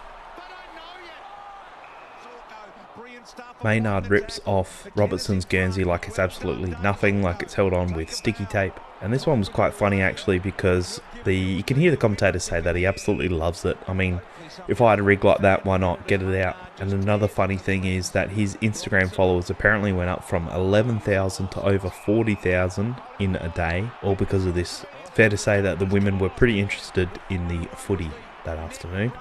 Maynard rips off Robertson's Guernsey like it's absolutely nothing, like it's held on with sticky tape. And this one was quite funny actually, because you can hear the commentators say that he absolutely loves it. I mean, if I had a rig like that, why not get it out? And another funny thing is that his Instagram followers apparently went up from 11,000 to over 40,000 in a day, all because of this. Fair to say that the women were pretty interested in the footy that afternoon.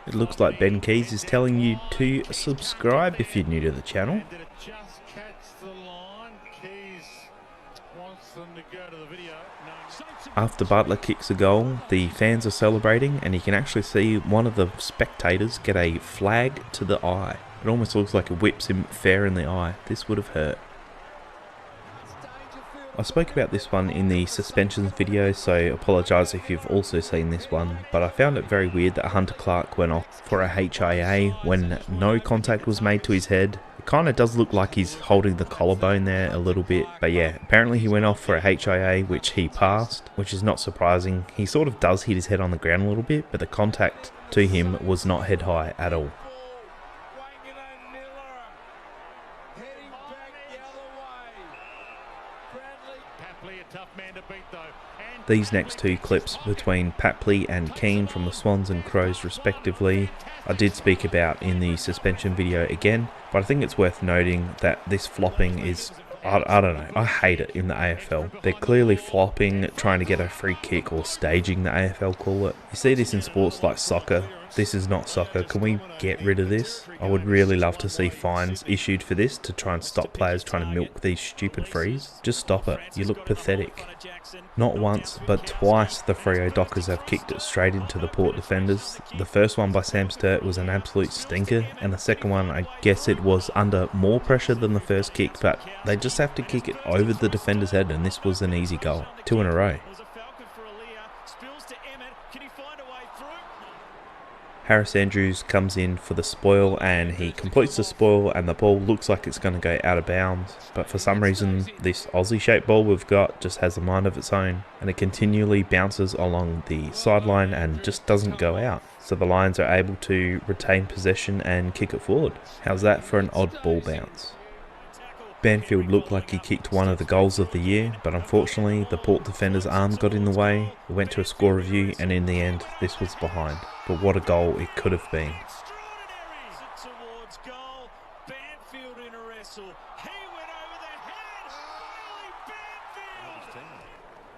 It looks like Ben Keys is telling you to subscribe if you're new to the channel. After Butler kicks a goal, the fans are celebrating, and you can actually see one of the spectators get a flag to the eye. It almost looks like it whips him fair in the eye. This would have hurt. I spoke about this one in the suspensions video, so apologise if you've also seen this one, but I found it very weird that Hunter Clark went off for a HIA when no contact was made to his head. It kind of does look like he's holding the collarbone there a little bit, but yeah, apparently he went off for a HIA, which he passed, which is not surprising. He sort of does hit his head on the ground a little bit, but the contact to him was not head high at all. These next two clips between Papley and Keane from the Swans and Crows respectively, I did speak about in the suspension video again, but I think it's worth noting that this flopping is, I don't know, I hate it in the AFL. They're clearly flopping, trying to get a free kick, or staging, the AFL call it. You see this in sports like soccer. This is not soccer. Can we get rid of this? I would really love to see fines issued for this to try and stop players trying to milk these stupid frees. Just stop it. You look pathetic. Not once, but twice the Freo Dockers have kicked it straight into the Port defenders. The first one by Sam Sturt was an absolute stinker, and the second one, I guess it was under more pressure than the first kick, but they just have to kick it over the defender's head, and this was an easy goal. 2 in a row. Harris Andrews comes in for the spoil, and he completes the spoil, and the ball looks like it's going to go out of bounds, but for some reason this Aussie shaped ball we've got just has a mind of its own, and it continually bounces along the sideline and just doesn't go out, so the Lions are able to retain possession and kick it forward. How's that for an odd ball bounce? Banfield looked like he kicked one of the goals of the year, but unfortunately the Port defender's arm got in the way. We went to a score review, and in the end this was behind. But what a goal it could have been.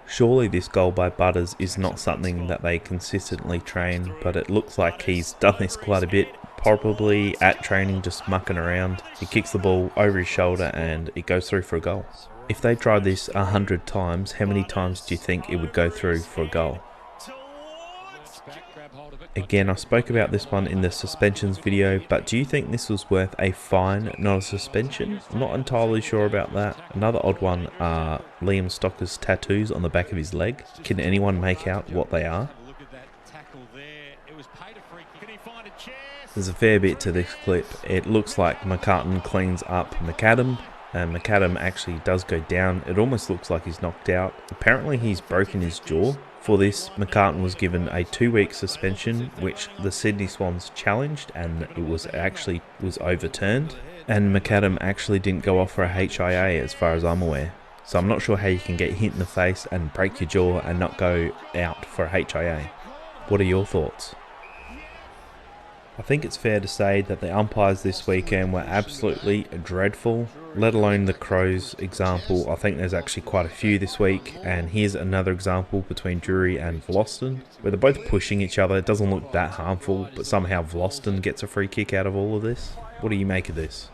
Surely this goal by Butters is not something that they consistently train, but it looks like he's done this quite a bit, probably at training, just mucking around. He kicks the ball over his shoulder and it goes through for a goal. If they tried this 100 times, how many times do you think it would go through for a goal? Again, I spoke about this one in the suspensions video, but do you think this was worth a fine, not a suspension? I'm not entirely sure about that. Another odd one are Liam Stocker's tattoos on the back of his leg. Can anyone make out what they are? There's a fair bit to this clip. It looks like McCartan cleans up McAdam, and McAdam actually does go down. It almost looks like he's knocked out. Apparently he's broken his jaw. For this, McCartan was given a 2-week suspension, which the Sydney Swans challenged, and it was overturned. And McAdam actually didn't go off for a HIA as far as I'm aware. So I'm not sure how you can get hit in the face and break your jaw and not go out for a HIA. What are your thoughts? I think it's fair to say that the umpires this weekend were absolutely dreadful, let alone the Crows example. I think there's actually quite a few this week, and here's another example between Drury and Vlosten, where they're both pushing each other. It doesn't look that harmful, but somehow Vlosten gets a free kick out of all of this. What do you make of this?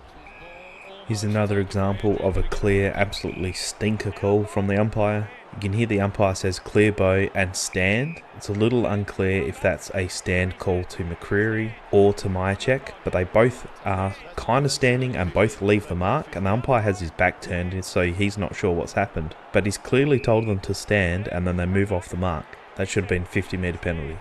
Here's another example of a clear, absolutely stinker call from the umpire. You can hear the umpire says clear bow and stand. It's a little unclear if that's a stand call to McCreary or to Myercheck, but they both are kind of standing and both leave the mark, and the umpire has his back turned so he's not sure what's happened. But he's clearly told them to stand and then they move off the mark. That should have been 50-metre penalty.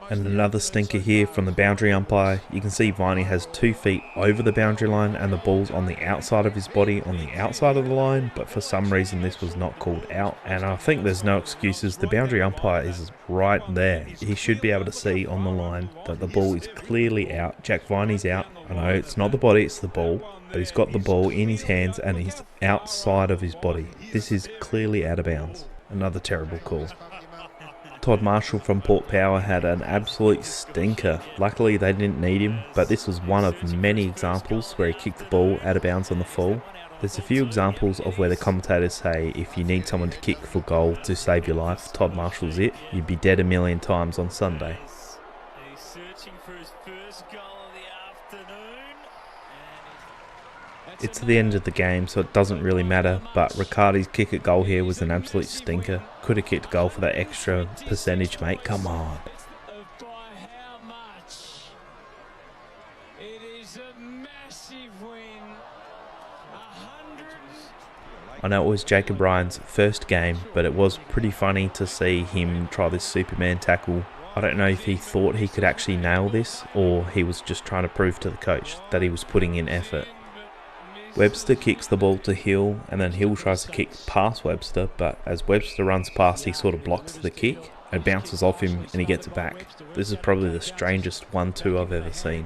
And another stinker here from the boundary umpire. You can see Viney has 2 feet over the boundary line and the ball's on the outside of his body on the outside of the line, but for some reason this was not called out, and I think there's no excuses. The boundary umpire is right there. He should be able to see on the line that the ball is clearly out. Jack Viney's out. I know it's not the body, it's the ball, but he's got the ball in his hands and he's outside of his body. This is clearly out of bounds. Another terrible call. Todd Marshall from Port Power had an absolute stinker. Luckily they didn't need him, but this was one of many examples where he kicked the ball out of bounds on the fall. There's a few examples of where the commentators say if you need someone to kick for goal to save your life, Todd Marshall's it. You'd be dead a million times on Sunday. He's searching for his first goal of the afternoon. It's the end of the game, so it doesn't really matter, but Riccardi's kick at goal here was an absolute stinker. Could have kicked goal for that extra percentage, mate. Come on. By how much? It is a massive win. 100. I know it was Jacob Ryan's first game, but it was pretty funny to see him try this Superman tackle. I don't know if he thought he could actually nail this, or he was just trying to prove to the coach that he was putting in effort. Webster kicks the ball to Hill, and then Hill tries to kick past Webster, but as Webster runs past, he sort of blocks the kick and bounces off him and he gets it back. This is probably the strangest 1-2 I've ever seen.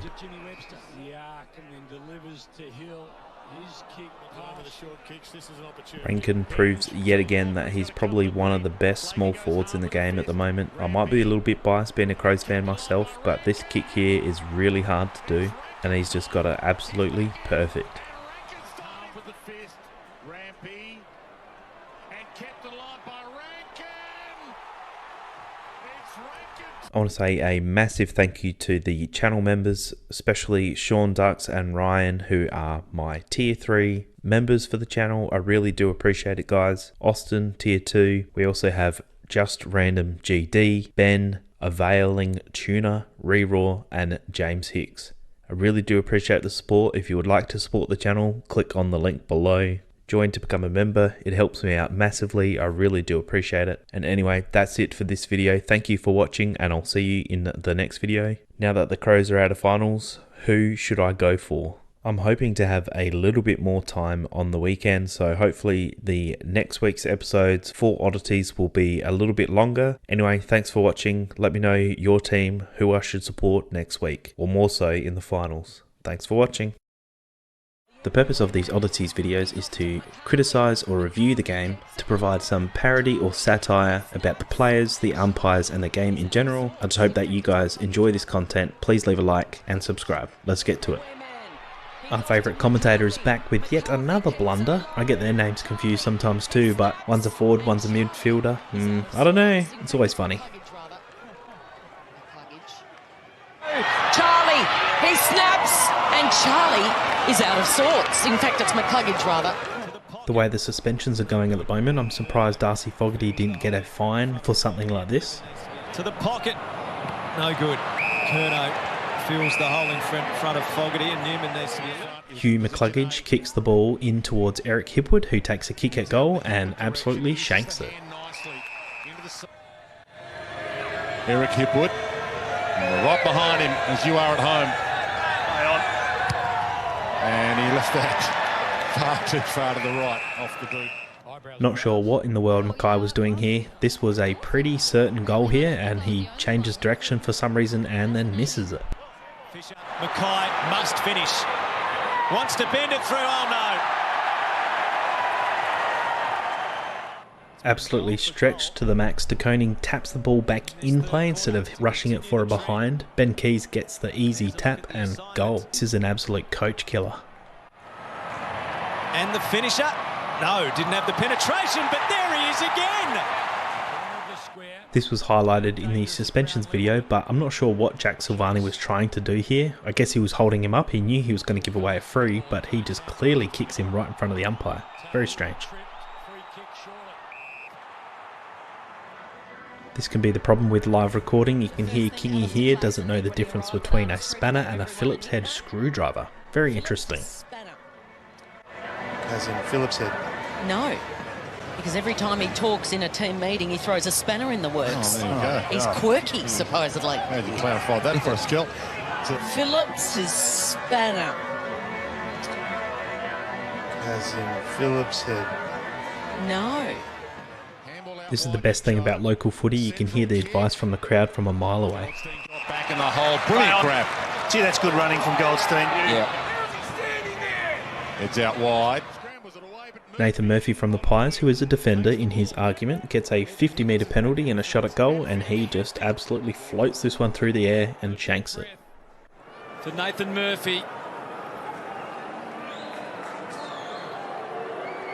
Rankin proves yet again that he's probably one of the best small forwards in the game at the moment. I might be a little bit biased being a Crows fan myself, but this kick here is really hard to do, and he's just got it absolutely perfect. I want to say a massive thank you to the channel members, especially Sean Dux and Ryan, who are my tier 3 members for the channel. I really do appreciate it, guys. Austin, tier 2. We also have Just Random GD, Ben, Availing Tuner, Reroar, and James Hicks. I really do appreciate the support. If you would like to support the channel, click on the link below. Join to become a member. It helps me out massively. I really do appreciate it. And anyway, that's it for this video. Thank you for watching, and I'll see you in the next video. Now that the Crows are out of finals, who should I go for? I'm hoping to have a little bit more time on the weekend, so hopefully the next week's episodes for Oddities will be a little bit longer. Anyway, thanks for watching. Let me know your team, who I should support next week, or more so in the finals. Thanks for watching. The purpose of these Oddities videos is to criticise or review the game, to provide some parody or satire about the players, the umpires and the game in general. I just hope that you guys enjoy this content. Please leave a like and subscribe. Let's get to it. Our favourite commentator is back with yet another blunder. I get their names confused sometimes too, but one's a forward, one's a midfielder. I don't know, it's always funny. Charlie, he snaps, and Charlie is out of sorts. In fact, it's McCluggage, rather. The way the suspensions are going at the moment, I'm surprised Darcy Fogarty didn't get a fine for something like this. To the pocket, no good. Curnow fills the hole in front of Fogarty, and Newman needs to be... Hugh McCluggage kicks the ball in towards Eric Hipwood, who takes a kick at goal and absolutely shanks it. Eric Hipwood. And we're right behind him as you are at home. And he left that far too far to the right off the boot. Not sure what in the world Mackay was doing here. This was a pretty certain goal here, and he changes direction for some reason and then misses it. Mackay must finish. Wants to bend it through. Oh no. Absolutely stretched to the max, De Koning taps the ball back in play instead of rushing it for a behind. Ben Keys gets the easy tap and goal. This is an absolute coach killer. And the finisher? No, didn't have the penetration, but there he is again! This was highlighted in the suspensions video, but I'm not sure what Jack Silvani was trying to do here. I guess he was holding him up, he knew he was going to give away a free, but he just clearly kicks him right in front of the umpire. Very strange. This can be the problem with live recording. You can hear Kingy here doesn't know the difference between a spanner and a Phillips head screwdriver. Very interesting. As in Phillips head? No, because every time he talks in a team meeting, he throws a spanner in the works. Oh, there you go. He's quirky, supposedly. Had you clarified that for a skill. Phillips is spanner. As in Phillips head? No. This is the best thing about local footy. You can hear the advice from the crowd from a mile away. Back in the hole. Brilliant grab. Gee, that's good running from Goldstein. Yeah. It's out wide. Nathan Murphy from the Pies, who is a defender in his argument, gets a 50-metre penalty and a shot at goal, and he just absolutely floats this one through the air and shanks it. To Nathan Murphy.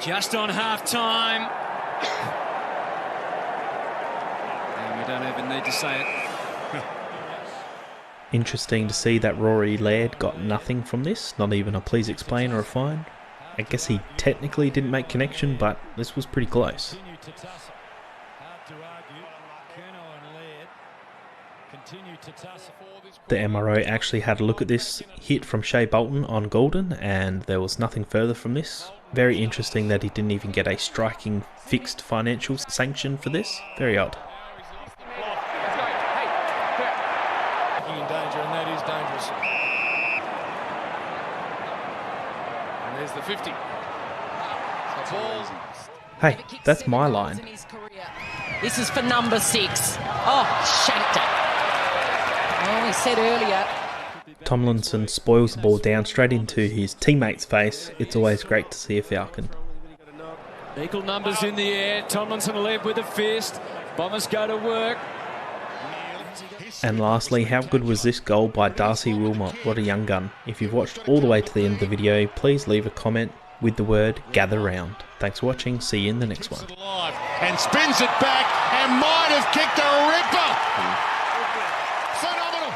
Just on half-time. And we don't even need to say it. Interesting to see that Rory Laird got nothing from this, not even a please explain or a fine. I guess he technically didn't make connection, but this was pretty close. The MRO actually had a look at this hit from Shea Bolton on Golden, and there was nothing further from this. Very interesting that he didn't even get a striking fixed financial sanction for this. Very odd. In danger, and that is dangerous. And there's the 50. Hey, that's my line. This is for number 6. Oh, shanked it. Oh, he said earlier. Tomlinson spoils the ball down straight into his teammate's face. It's always great to see a Falcon. Equal numbers in the air. Tomlinson led with a fist. Bombers go to work. And lastly, how good was this goal by Darcy Wilmot? What a young gun. If you've watched all the way to the end of the video, please leave a comment with the word gather round. Thanks for watching, see you in the next one. And spins it back and might have kicked a ripper. Phenomenal.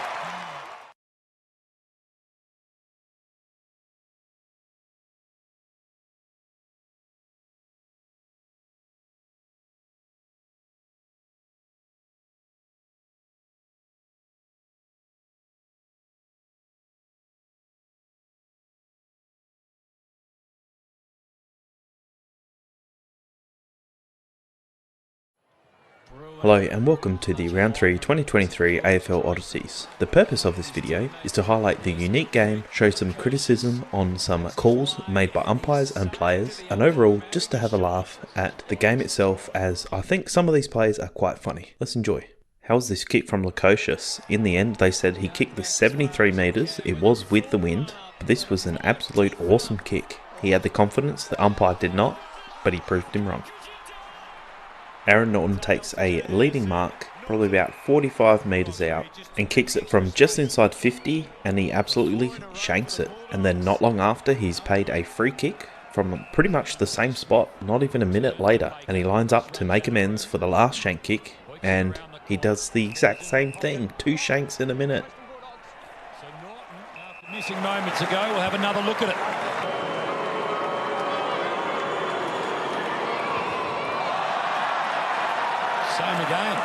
Hello and welcome to the Round 3 2023 AFL Oddities. The purpose of this video is to highlight the unique game, show some criticism on some calls made by umpires and players, and overall just to have a laugh at the game itself, as I think some of these plays are quite funny. Let's enjoy. How was this kick from Lukosius? In the end they said he kicked this 73 metres, it was with the wind, but this was an absolute awesome kick. He had the confidence, the umpire did not, but he proved him wrong. Aaron Norton takes a leading mark, probably about 45 metres out, and kicks it from just inside 50, and he absolutely shanks it. And then not long after, he's paid a free kick from pretty much the same spot, not even a minute later, and he lines up to make amends for the last shank kick, and he does the exact same thing, 2 shanks in a minute. So Norton, after missing moments ago, we'll have another look at it. Same again.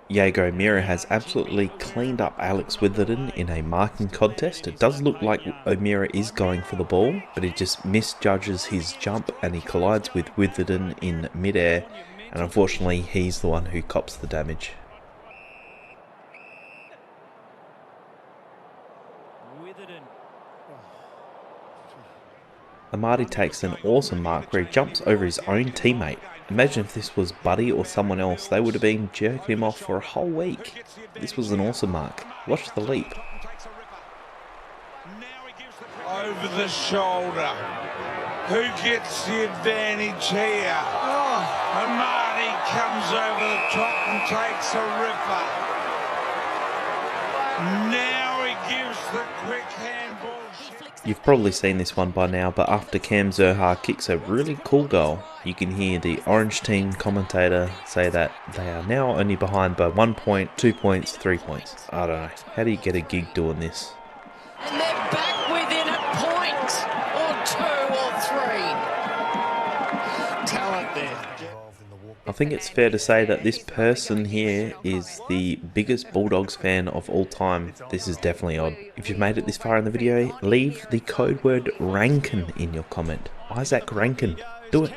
Jago O'Meara has absolutely cleaned up Alex Witherden in a marking contest. It does look like O'Meara is going for the ball, but he just misjudges his jump and he collides with Witherden in midair, and unfortunately he's the one who cops the damage. Amadi takes an awesome mark where he jumps over his own teammate. Imagine if this was Buddy or someone else, they would have been jerking him off for a whole week. This was an awesome mark. Watch the leap. over the shoulder. Who gets the advantage here? Amadi comes over the top and takes a ripper. Now he gives the quick handball. You've probably seen this one by now, but after Cam Zurhaar kicks a really cool goal, you can hear the Orange team commentator say that they are now only behind by 1 point, 2 points, 3 points. I don't know. How do you get a gig doing this? And they're back within a point or 2 or 3. Talent there. I think it's fair to say that this person here is the biggest Bulldogs fan of all time. This is definitely odd. If you've made it this far in the video, leave the code word Rankin in your comment. Isaac Rankin. Do it.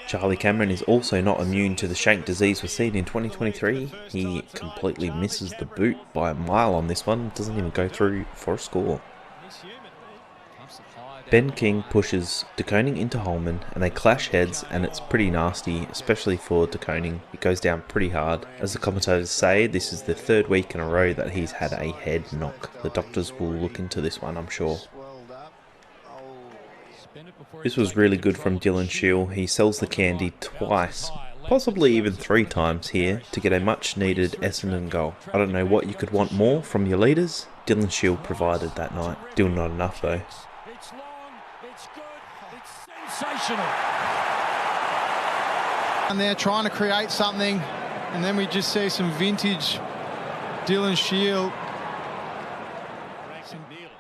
Charlie Cameron is also not immune to the shank disease we've seen in 2023. He completely misses the boot by a mile on this one. Doesn't even go through for a score. Ben King pushes De Koning into Holman and they clash heads, and it's pretty nasty, especially for De Koning. It goes down pretty hard. As the commentators say, this is the 3rd week in a row that he's had a head knock. The doctors will look into this one, I'm sure. This was really good from Dylan Shiel. He sells the candy twice, possibly even 3 times here, to get a much needed Essendon goal. I don't know what you could want more from your leaders. Dylan Shiel provided that night. Still not enough though. Sensational. And they're trying to create something, and then we just see some vintage Dylan Shiel.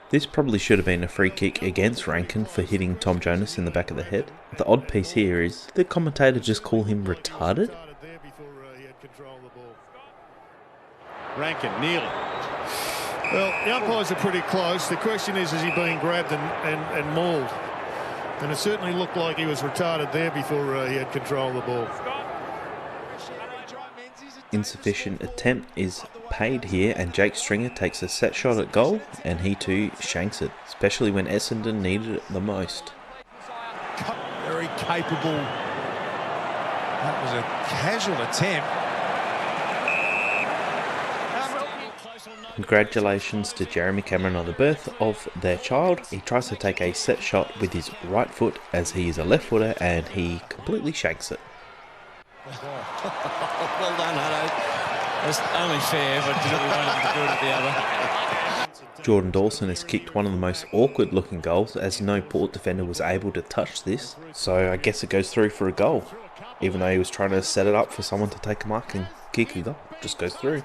This probably should have been a free kick against Rankin for hitting Tom Jonas in the back of the head. The odd piece here is the commentator just call him retarded. Rankin kneeling. Well, the umpires are pretty close. The question is he being grabbed and mauled? And it certainly looked like he was retarded there before he had control of the ball. Insufficient attempt is paid here, and Jake Stringer takes a set shot at goal, and he too shanks it, especially when Essendon needed it the most. Very capable. That was a casual attempt. Congratulations to Jeremy Cameron on the birth of their child. He tries to take a set shot with his right foot as he is a left footer, and he completely shanks it. Well done, Hutto. That's only fair, but we wanted to do it at the other. Jordan Dawson has kicked one of the most awkward looking goals, as no Port defender was able to touch this, so I guess it goes through for a goal. Even though he was trying to set it up for someone to take a mark and kick a goal, it just goes through.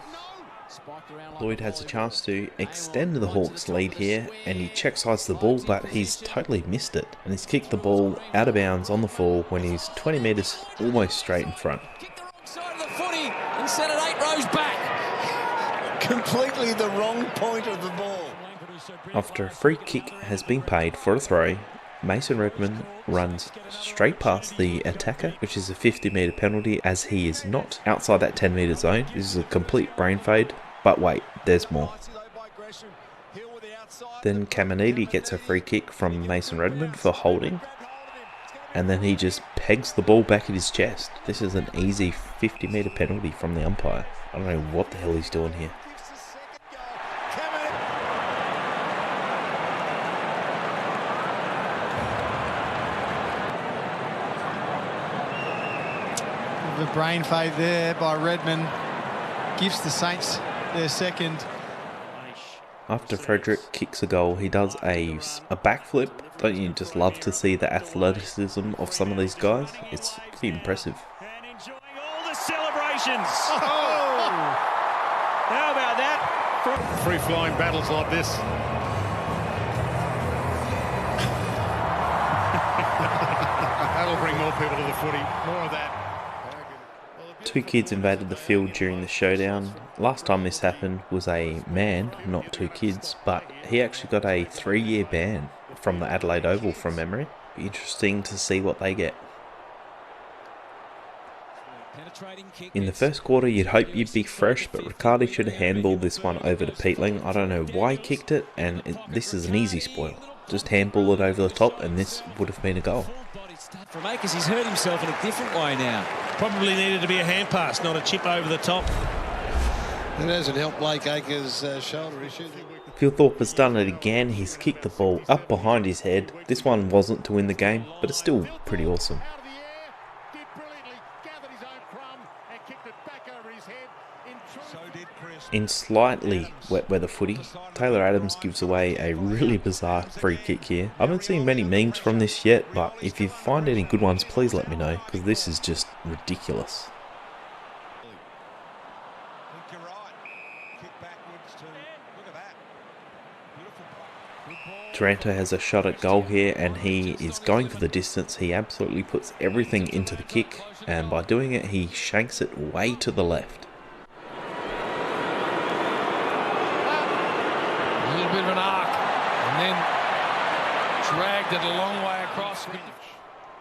Lloyd has a chance to extend the Hawks' lead here, and he check-sides the ball, but he's totally missed it. And he's kicked the ball out of bounds on the full when he's 20 metres almost straight in front. Kick the wrong side of the footy and set it 8 rows back. Completely the wrong point of the ball. After a free kick has been paid for a throw, Mason Redman runs straight past the attacker, which is a 50-metre penalty, as he is not outside that 10-metre zone. This is a complete brain fade. But wait, there's more. Then Caminiti gets a free kick from Mason Redmond for holding, and then he just pegs the ball back at his chest. This is an easy 50-metre penalty from the umpire. I don't know what the hell he's doing here. The brain fade there by Redmond gives the Saints their second. After Frederick kicks a goal, he does a backflip. Don't you just love to see the athleticism of some of these guys? It's pretty impressive. And enjoying all the celebrations. Oh! How about that? Free-flowing battles like this. That'll bring more people to the footy. More of that. 2 kids invaded the field during the showdown. Last time this happened was a man, not 2 kids, but he actually got a 3-year ban from the Adelaide Oval from memory. Be interesting to see what they get. In the first quarter, you'd hope you'd be fresh, but Riccardi should have handballed this one over to Peatling. I don't know why he kicked it, and this is an easy spoil. Just handball it over the top, and this would have been a goal. From Akers, he's hurt himself in a different way now. Probably needed to be a hand pass, not a chip over the top. It hasn't helped Blake Acres' shoulder issues. Gilthorpe has done it again. He's kicked the ball up behind his head. This one wasn't to win the game, but it's still pretty awesome. In slightly wet weather footy, Taylor Adams gives away a really bizarre free kick here. I haven't seen many memes from this yet, but if you find any good ones, please let me know, because this is just ridiculous. Taranto has a shot at goal here, and he is going for the distance. He absolutely puts everything into the kick, and by doing it, he shanks it way to the left. A little bit of an arc, and then dragged it a long way across.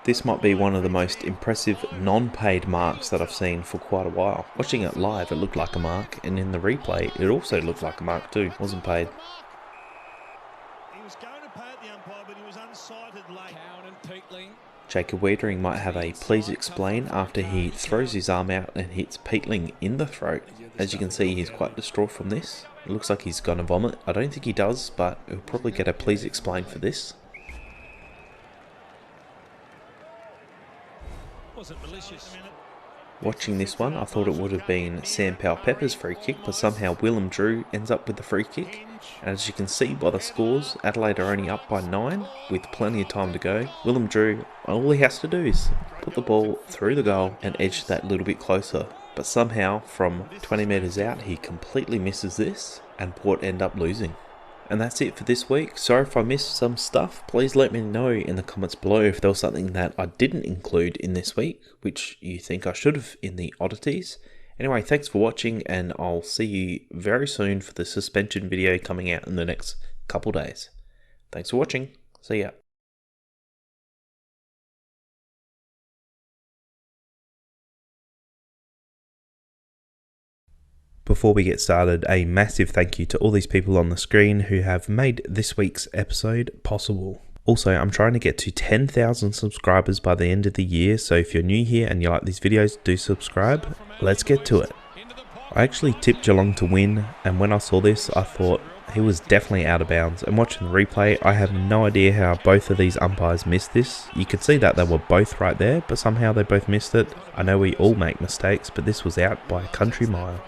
This might be one of the most impressive non-paid marks that I've seen for quite a while. Watching it live, it looked like a mark, and in the replay, it also looked like a mark too. Wasn't paid. Jacob Wiedering might have a please explain after he throws his arm out and hits Peatling in the throat. As you can see, he's quite distraught from this. It looks like he's gonna vomit. I don't think he does, but he'll probably get a please explain for this. Wasn't malicious. Watching this one, I thought it would have been Sam Powell-Pepper's free kick, but somehow Willem Drew ends up with the free kick. And as you can see by the scores, Adelaide are only up by 9 with plenty of time to go. Willem Drew, all he has to do is put the ball through the goal and edge that little bit closer. But somehow, from 20 metres out, he completely misses this, and Port end up losing. And that's it for this week. Sorry if I missed some stuff. Please let me know in the comments below if there was something that I didn't include in this week, which you think I should have in the oddities. Anyway, thanks for watching, and I'll see you very soon for the suspension video coming out in the next couple days. Thanks for watching. See ya. Before we get started, a massive thank you to all these people on the screen who have made this week's episode possible. Also, I'm trying to get to 10,000 subscribers by the end of the year, so if you're new here and you like these videos, do subscribe. Let's get to it. I actually tipped Geelong to win, and when I saw this, I thought he was definitely out of bounds. And watching the replay, I have no idea how both of these umpires missed this. You could see that they were both right there, but somehow they both missed it. I know we all make mistakes, but this was out by a country mile.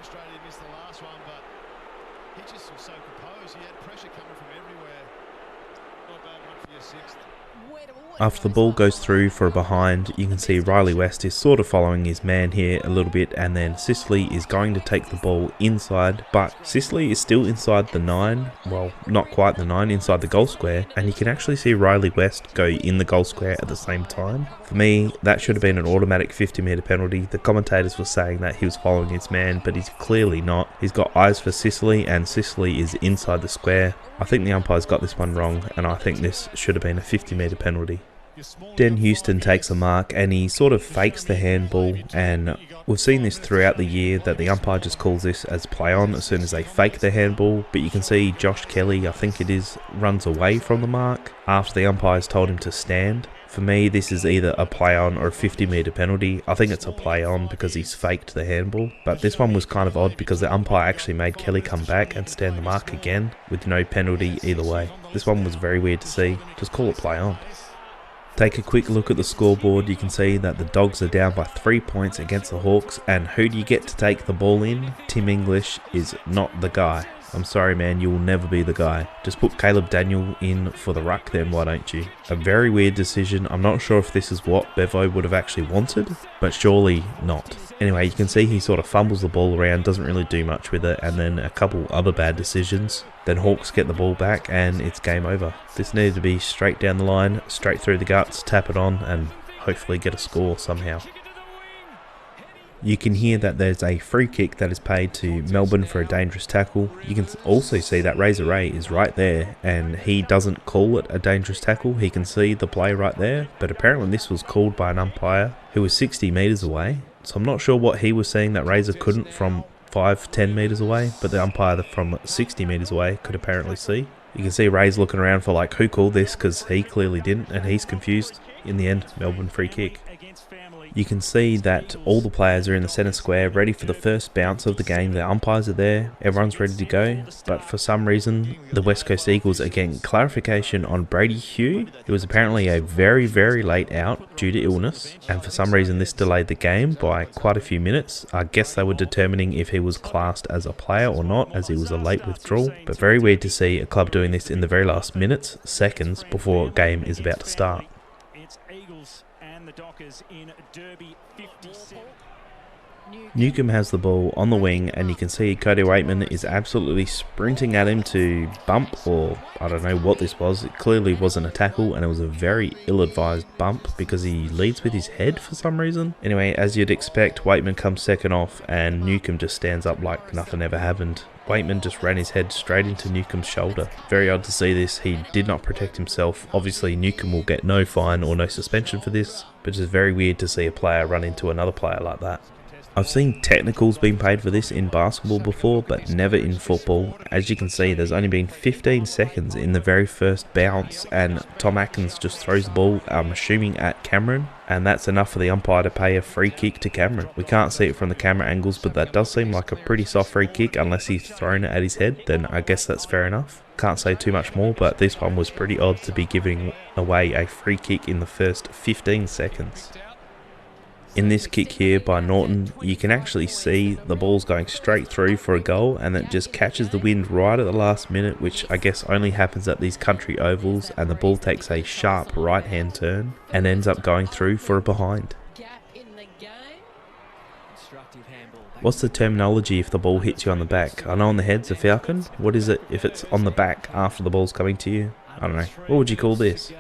After the ball goes through for a behind, you can see Riley West is sort of following his man here a little bit, and then Sicily is going to take the ball inside, but Sicily is still inside the 9, well, not quite the 9, inside the goal square, and you can actually see Riley West go in the goal square at the same time. For me, that should have been an automatic 50-metre penalty. The commentators were saying that he was following his man, but he's clearly not. He's got eyes for Sicily, and Sicily is inside the square. I think the umpire's got this one wrong, and I think this should have been a 50-metre penalty. Den Houston takes a mark, and he sort of fakes the handball, and we've seen this throughout the year that the umpire just calls this as play on as soon as they fake the handball. But you can see Josh Kelly, I think it is, runs away from the mark after the umpire's told him to stand. For me, this is either a play on or a 50-metre penalty. I think it's a play on because he's faked the handball, but this one was kind of odd because the umpire actually made Kelly come back and stand the mark again with no penalty either way. This one was very weird to see. Just call it play on. Take a quick look at the scoreboard. You can see that the Dogs are down by 3 points against the Hawks, and who do you get to take the ball in? Tim English is not the guy. I'm sorry, man, you will never be the guy. Just put Caleb Daniel in for the ruck then, why don't you? A very weird decision. I'm not sure if this is what Bevo would have actually wanted, but surely not. Anyway, you can see he sort of fumbles the ball around, doesn't really do much with it, and then a couple other bad decisions. Then Hawks get the ball back, and it's game over. This needed to be straight down the line, straight through the guts, tap it on, and hopefully get a score somehow. You can hear that there's a free kick that is paid to Melbourne for a dangerous tackle. You can also see that Razor Ray is right there, and he doesn't call it a dangerous tackle. He can see the play right there, but apparently this was called by an umpire who was 60 metres away. So I'm not sure what he was seeing that Razor couldn't from 5-10 metres away, but the umpire from 60 metres away could apparently see. You can see Ray's looking around for like who called this, because he clearly didn't, and he's confused. In the end, Melbourne free kick. You can see that all the players are in the centre square ready for the first bounce of the game. The umpires are there, everyone's ready to go, but for some reason the West Coast Eagles are getting clarification on Brady Hugh. It was apparently a very late out due to illness, and for some reason this delayed the game by quite a few minutes. I guess they were determining if he was classed as a player or not, as he was a late withdrawal, but very weird to see a club doing this in the very last minutes, seconds before a game is about to start. Newcombe has the ball on the wing, and you can see Cody Waitman is absolutely sprinting at him to bump, or I don't know what this was. It clearly wasn't a tackle, and it was a very ill-advised bump because he leads with his head for some reason. Anyway, as you'd expect, Waitman comes second off and Newcombe just stands up like nothing ever happened. Waitman just ran his head straight into Newcombe's shoulder. Very odd to see this. He did not protect himself. Obviously Newcombe will get no fine or no suspension for this, but it's very weird to see a player run into another player like that. I've seen technicals being paid for this in basketball before, but never in football. As you can see, there's only been 15 seconds in the very first bounce, and Tom Atkins just throws the ball, I'm assuming at Cameron, and that's enough for the umpire to pay a free kick to Cameron. We can't see it from the camera angles, but that does seem like a pretty soft free kick. Unless he's thrown it at his head, then I guess that's fair enough. Can't say too much more, but this one was pretty odd to be giving away a free kick in the first 15 seconds. In this kick here by Norton, you can actually see the ball's going straight through for a goal, and it just catches the wind right at the last minute, which I guess only happens at these country ovals, and the ball takes a sharp right hand turn and ends up going through for a behind. What's the terminology if the ball hits you on the back? I know on the head's a falcon. What is it if it's on the back after the ball's coming to you? I don't know. What would you call this?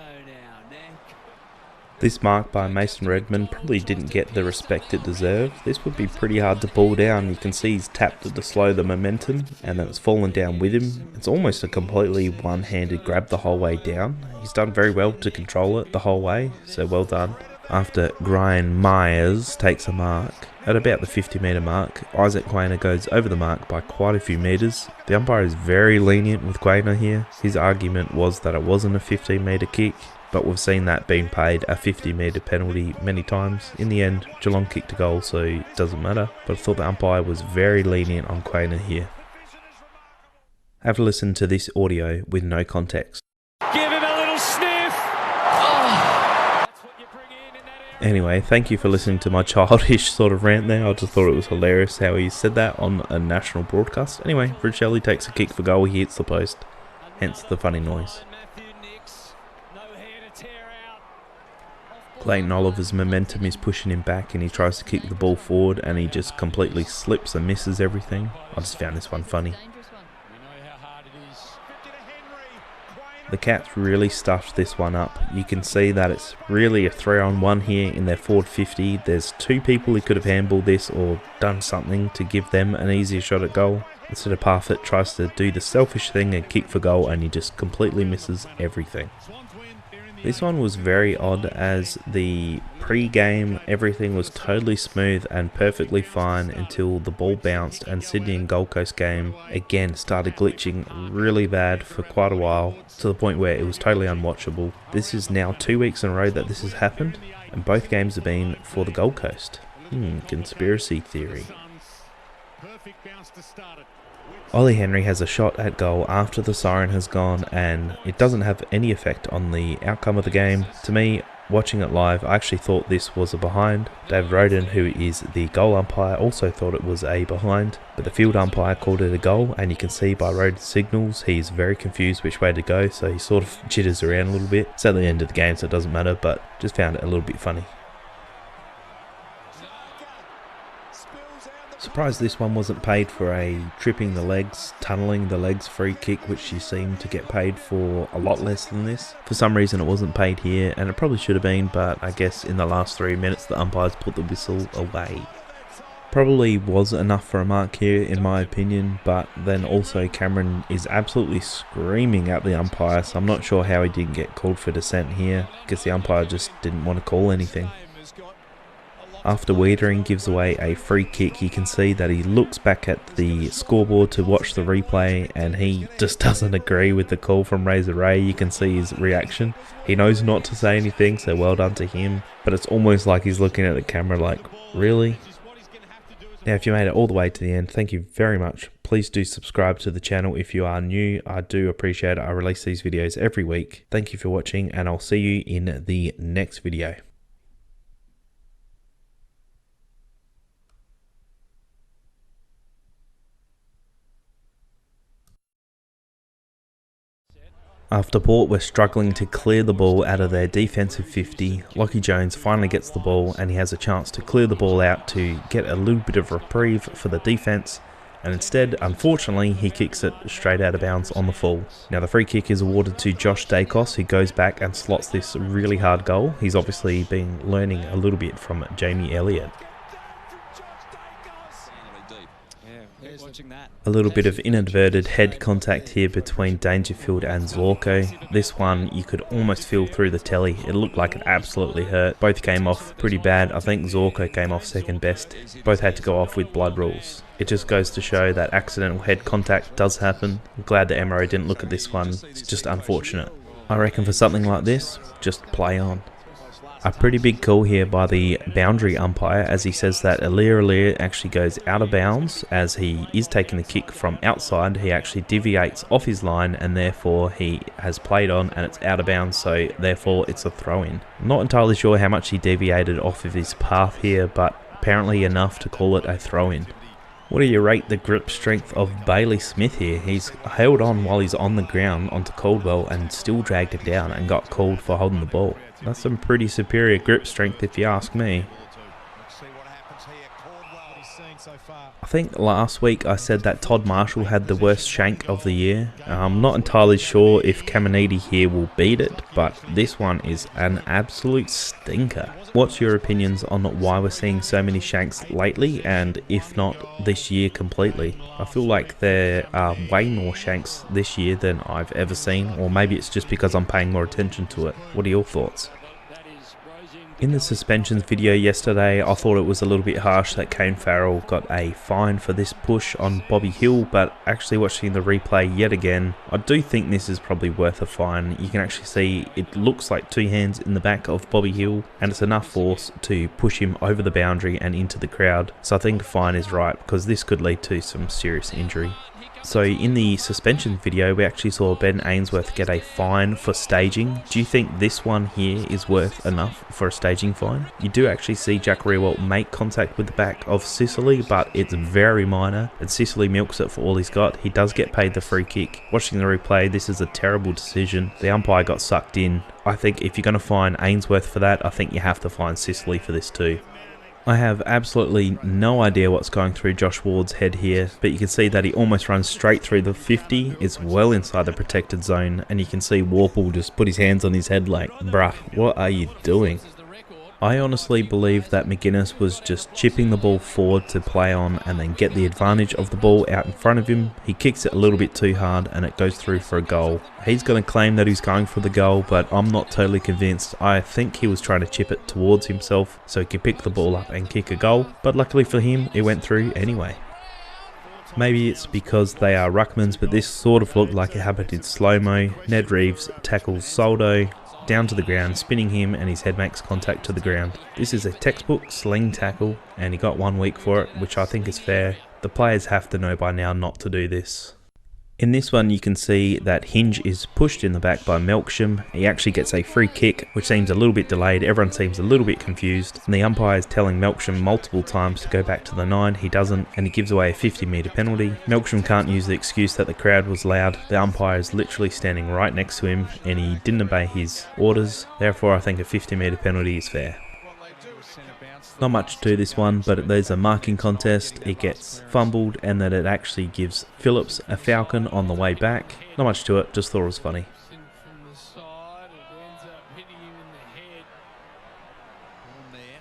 This mark by Mason Redmond probably didn't get the respect it deserved. This would be pretty hard to pull down. You can see he's tapped it to slow the momentum, and then it's fallen down with him. It's almost a completely one-handed grab the whole way down. He's done very well to control it the whole way, so well done. After Brian Myers takes a mark, at about the 50-metre mark, Isaac Quainer goes over the mark by quite a few metres. The umpire is very lenient with Quainer here. His argument was that it wasn't a 15-metre kick, but we've seen that being paid a 50-metre penalty many times. In the end, Geelong kicked a goal, so it doesn't matter. But I thought the umpire was very lenient on Quainer here. Have a listen to this audio with no context. Give him a little sniff! Anyway, thank you for listening to my childish sort of rant there. I just thought it was hilarious how he said that on a national broadcast. Anyway, Richelli takes a kick for goal, he hits the post, hence the funny noise. Clayton Oliver's momentum is pushing him back, and he tries to kick the ball forward and he just completely slips and misses everything. I just found this one funny. The Cats really stuffed this one up. You can see that it's really a 3-on-1 here in their forward 50. There's two people who could have handballed this or done something to give them an easier shot at goal. Instead of Parfitt tries to do the selfish thing and kick for goal, and he just completely misses everything. This one was very odd, as the pre-game everything was totally smooth and perfectly fine until the ball bounced, and Sydney and Gold Coast game again started glitching really bad for quite a while, to the point where it was totally unwatchable. This is now 2 weeks in a row that this has happened, and both games have been for the Gold Coast. Conspiracy theory. Ollie Henry has a shot at goal after the siren has gone, and it doesn't have any effect on the outcome of the game. To me, watching it live, I actually thought this was a behind. David Roden, who is the goal umpire, also thought it was a behind, but the field umpire called it a goal, and you can see by Roden's signals he's very confused which way to go, so he sort of jitters around a little bit. It's at the end of the game, so it doesn't matter, but just found it a little bit funny. Surprised this one wasn't paid for a tripping the legs, tunnelling the legs free kick, which you seem to get paid for a lot less than this. For some reason it wasn't paid here, and it probably should have been, but I guess in the last 3 minutes the umpires put the whistle away. Probably was enough for a mark here in my opinion, but then also Cameron is absolutely screaming at the umpire, so I'm not sure how he didn't get called for dissent here. I guess the umpire just didn't want to call anything. After Wiedering gives away a free kick, you can see that he looks back at the scoreboard to watch the replay and he just doesn't agree with the call from Razor Ray. You can see his reaction. He knows not to say anything, so well done to him. But it's almost like he's looking at the camera like, really? Now, if you made it all the way to the end, thank you very much. Please do subscribe to the channel if you are new. I do appreciate it. I release these videos every week. Thank you for watching, and I'll see you in the next video. After Port were struggling to clear the ball out of their defensive 50, Lachie Jones finally gets the ball and he has a chance to clear the ball out to get a little bit of reprieve for the defense, and instead, unfortunately, he kicks it straight out of bounds on the full. Now the free kick is awarded to Josh Dacos, who goes back and slots this really hard goal. He's obviously been learning a little bit from Jamie Elliott. A little bit of inadverted head contact here between Dangerfield and Zorko. This one you could almost feel through the telly. It looked like it absolutely hurt. Both came off pretty bad. I think Zorko came off second best. Both had to go off with blood rules. It just goes to show that accidental head contact does happen. I'm glad the MRO didn't look at this one. It's just unfortunate. I reckon for something like this, just play on. A pretty big call here by the boundary umpire, as he says that Alir actually goes out of bounds as he is taking the kick from outside. He actually deviates off his line and therefore he has played on and it's out of bounds, so therefore it's a throw-in. Not entirely sure how much he deviated off of his path here, but apparently enough to call it a throw-in. What do you rate the grip strength of Bailey Smith here? He's held on while he's on the ground onto Caldwell and still dragged him down and got called for holding the ball. That's some pretty superior grip strength if you ask me. I think last week I said that Todd Marshall had the worst shank of the year. I'm not entirely sure if Caminiti here will beat it, but this one is an absolute stinker. What's your opinions on why we're seeing so many shanks lately, and if not this year completely? I feel like there are way more shanks this year than I've ever seen, or maybe it's just because I'm paying more attention to it. What are your thoughts? In the suspensions video yesterday, I thought it was a little bit harsh that Kane Farrell got a fine for this push on Bobby Hill, but actually watching the replay yet again, I do think this is probably worth a fine. You can actually see it looks like two hands in the back of Bobby Hill, and it's enough force to push him over the boundary and into the crowd. So I think a fine is right, because this could lead to some serious injury. So in the suspension video, we actually saw Ben Ainsworth get a fine for staging. Do you think this one here is worth enough for a staging fine? You do actually see Jack Riewoldt make contact with the back of Sicily, but it's very minor, and Sicily milks it for all he's got. He does get paid the free kick. Watching the replay, this is a terrible decision. The umpire got sucked in. I think if you're going to fine Ainsworth for that, I think you have to fine Sicily for this too. I have absolutely no idea what's going through Josh Ward's head here, but you can see that he almost runs straight through the 50, it's well inside the protected zone, and you can see Warple just put his hands on his head like, bruh, what are you doing? I honestly believe that McGuinness was just chipping the ball forward to play on and then get the advantage of the ball out in front of him. He kicks it a little bit too hard and it goes through for a goal. He's going to claim that he's going for the goal, but I'm not totally convinced. I think he was trying to chip it towards himself so he could pick the ball up and kick a goal, but luckily for him, it went through anyway. Maybe it's because they are ruckmans, but this sort of looked like it happened in slow-mo. Ned Reeves tackles Soldo down to the ground, spinning him, and his head makes contact to the ground. This is a textbook sling tackle, and he got 1 week for it, which I think is fair. The players have to know by now not to do this. In this one, you can see that Hinge is pushed in the back by Melksham. He actually gets a free kick, which seems a little bit delayed. Everyone seems a little bit confused. And the umpire is telling Melksham multiple times to go back to the 9. He doesn't, and he gives away a 50-metre penalty. Melksham can't use the excuse that the crowd was loud. The umpire is literally standing right next to him, and he didn't obey his orders. Therefore, I think a 50-metre penalty is fair. Not much to this one, but there's a marking contest. It gets fumbled, and then it actually gives Phillips a falcon on the way back. Not much to it, just thought it was funny.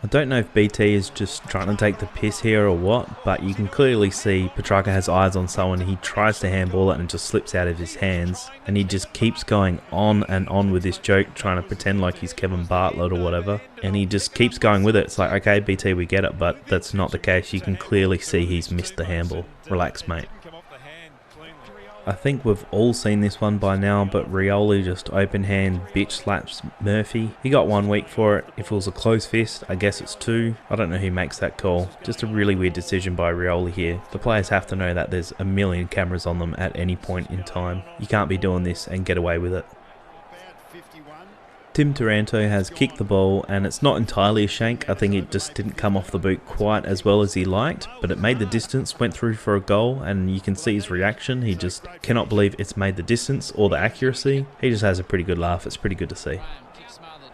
I don't know if BT is just trying to take the piss here or what, but you can clearly see Petrarca has eyes on someone. He tries to handball it and it just slips out of his hands, and he just keeps going on and on with this joke, trying to pretend like he's Kevin Bartlett or whatever, and he just keeps going with it. It's like, okay, BT, we get it, but that's not the case. You can clearly see he's missed the handball. Relax, mate. I think we've all seen this one by now, but Rioli just open hand bitch slaps Murphy. He got 1 week for it. If it was a close fist, I guess it's 2. I don't know who makes that call. Just a really weird decision by Rioli here. The players have to know that there's a million cameras on them at any point in time. You can't be doing this and get away with it. Tim Taranto has kicked the ball, and it's not entirely a shank. I think it just didn't come off the boot quite as well as he liked, but it made the distance, went through for a goal, and you can see his reaction. He just cannot believe it's made the distance or the accuracy. He just has a pretty good laugh. It's pretty good to see.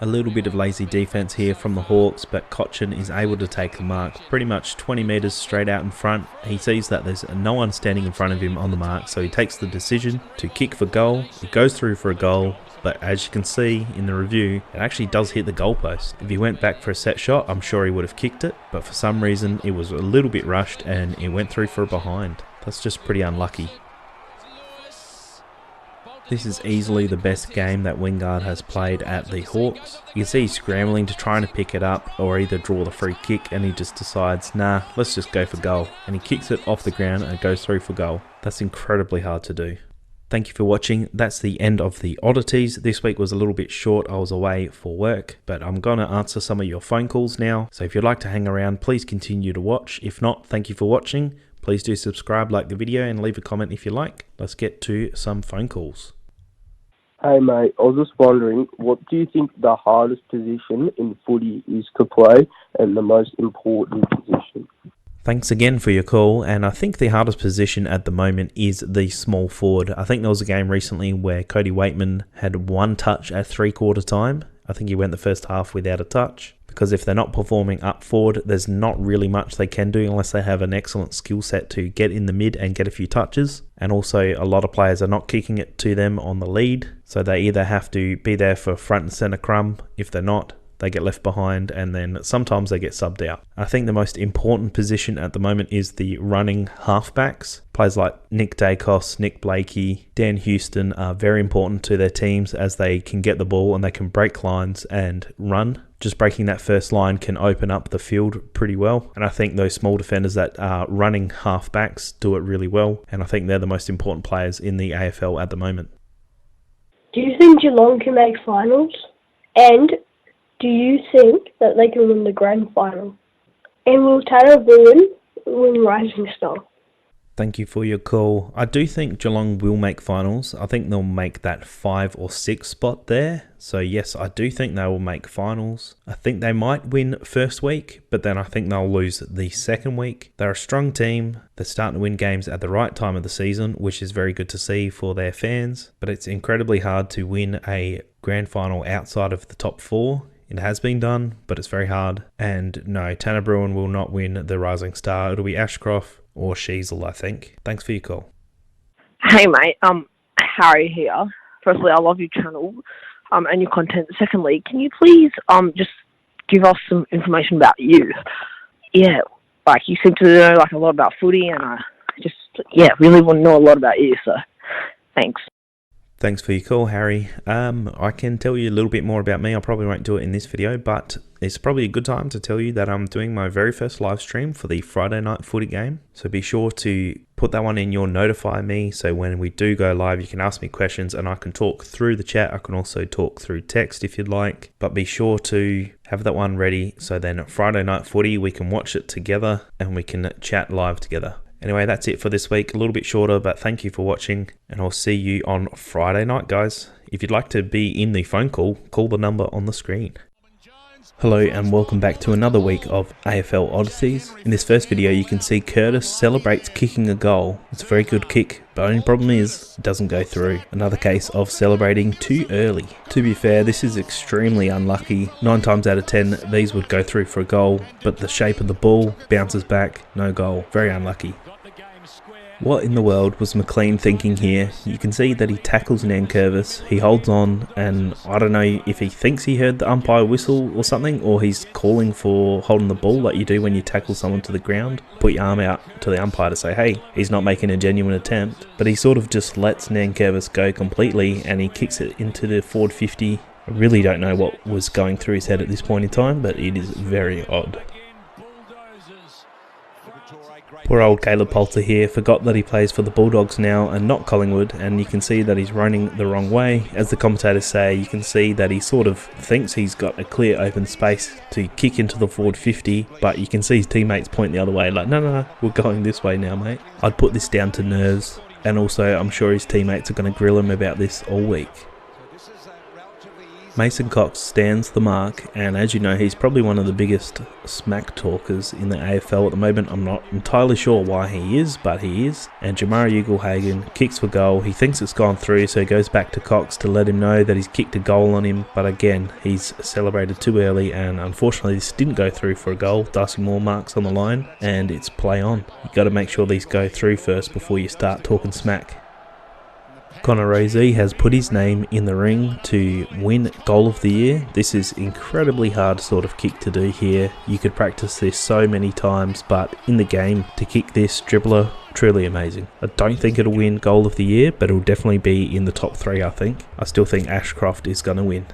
A little bit of lazy defense here from the Hawks, but Cochin is able to take the mark pretty much 20 metres straight out in front. He sees that there's no one standing in front of him on the mark, so he takes the decision to kick for goal. It goes through for a goal, but as you can see in the review, it actually does hit the goalpost. If he went back for a set shot, I'm sure he would have kicked it, but for some reason it was a little bit rushed and it went through for a behind. That's just pretty unlucky. This is easily the best game that Wingard has played at the Hawks. You can see he's scrambling to try and pick it up or either draw the free kick, and he just decides, nah, let's just go for goal. And he kicks it off the ground and it goes through for goal. That's incredibly hard to do. Thank you for watching. That's the end of the oddities. This week was a little bit short. I was away for work, but I'm going to answer some of your phone calls now. So if you'd like to hang around, please continue to watch. If not, thank you for watching. Please do subscribe, like the video, and leave a comment if you like. Let's get to some phone calls. Hey mate, I was just wondering, what do you think the hardest position in footy is to play and the most important position? Thanks again for your call, and I think the hardest position at the moment is the small forward. I think there was a game recently where Cody Waitman had 1 touch at 3/4 time. I think he went the first half without a touch, because if they're not performing up forward, there's not really much they can do unless they have an excellent skill set to get in the mid and get a few touches. And also a lot of players are not kicking it to them on the lead, so they either have to be there for front and centre crumb. If they're not, they get left behind, and then sometimes they get subbed out. I think the most important position at the moment is the running halfbacks. Players like Nick Dacos, Nick Blakey, Dan Houston are very important to their teams as they can get the ball and they can break lines and run. Just breaking that first line can open up the field pretty well, and I think those small defenders that are running halfbacks do it really well, and I think they're the most important players in the AFL at the moment. Do you think Geelong can make finals? And do you think that they can win the grand final? And will Tanner Bruin win Rising Star? Thank you for your call. I do think Geelong will make finals. I think they'll make that 5 or 6 spot there. So yes, I do think they will make finals. I think they might win first week, but then I think they'll lose the second week. They're a strong team. They're starting to win games at the right time of the season, which is very good to see for their fans. But it's incredibly hard to win a grand final outside of the top 4. It has been done, but it's very hard. And no, Tanner Bruin will not win the Rising Star. It'll be Ashcroft or Sheasel, I think. Thanks for your call. Hey mate, Harry here. Firstly, I love your channel and your content. Secondly, can you please just give us some information about you? Yeah, like you seem to know like a lot about footy, and I just really want to know a lot about you. So, thanks. Thanks for your call, Harry. I can tell you a little bit more about me. I probably won't do it in this video, but it's probably a good time to tell you that I'm doing my very first live stream for the Friday night footy game. So be sure to put that one in your notify me, so when we do go live, you can ask me questions and I can talk through the chat. I can also talk through text if you'd like, but be sure to have that one ready, so then at Friday night footy, we can watch it together and we can chat live together. Anyway, that's it for this week. A little bit shorter, but thank you for watching, and I'll see you on Friday night, guys. If you'd like to be in the phone call, call the number on the screen. Hello and welcome back to another week of AFL Oddities. In this first video, you can see Curtis celebrates kicking a goal. It's a very good kick, but only problem is, it doesn't go through. Another case of celebrating too early. To be fair, this is extremely unlucky. 9 times out of 10, these would go through for a goal, but the shape of the ball bounces back, no goal. Very unlucky. What in the world was McLean thinking here? You can see that he tackles Nankervis, he holds on, and I don't know if he thinks he heard the umpire whistle or something, or he's calling for holding the ball like you do when you tackle someone to the ground. Put your arm out to the umpire to say, hey, he's not making a genuine attempt. But he sort of just lets Nankervis go completely, and he kicks it into the forward 50. I really don't know what was going through his head at this point in time, but it is very odd. Poor old Caleb Poulter here forgot that he plays for the Bulldogs now and not Collingwood, and you can see that he's running the wrong way. As the commentators say, you can see that he sort of thinks he's got a clear open space to kick into the forward 50, but you can see his teammates point the other way like, no, we're going this way now, mate. I'd put this down to nerves, and also I'm sure his teammates are going to grill him about this all week. Mason Cox stands the mark, and as you know, he's probably one of the biggest smack talkers in the AFL at the moment. I'm not entirely sure why he is, but he is. And Jamari Ugle-Hagan kicks for goal. He thinks it's gone through, so he goes back to Cox to let him know that he's kicked a goal on him. But again, he's celebrated too early, and unfortunately this didn't go through for a goal. Darcy Moore marks on the line, and it's play on. You've got to make sure these go through first before you start talking smack. Connor Rozee has put his name in the ring to win Goal of the Year. This is incredibly hard sort of kick to do here. You could practice this so many times, but in the game, to kick this dribbler, truly amazing. I don't think it'll win Goal of the Year, but it'll definitely be in the top 3, I think. I still think Ashcroft is going to win.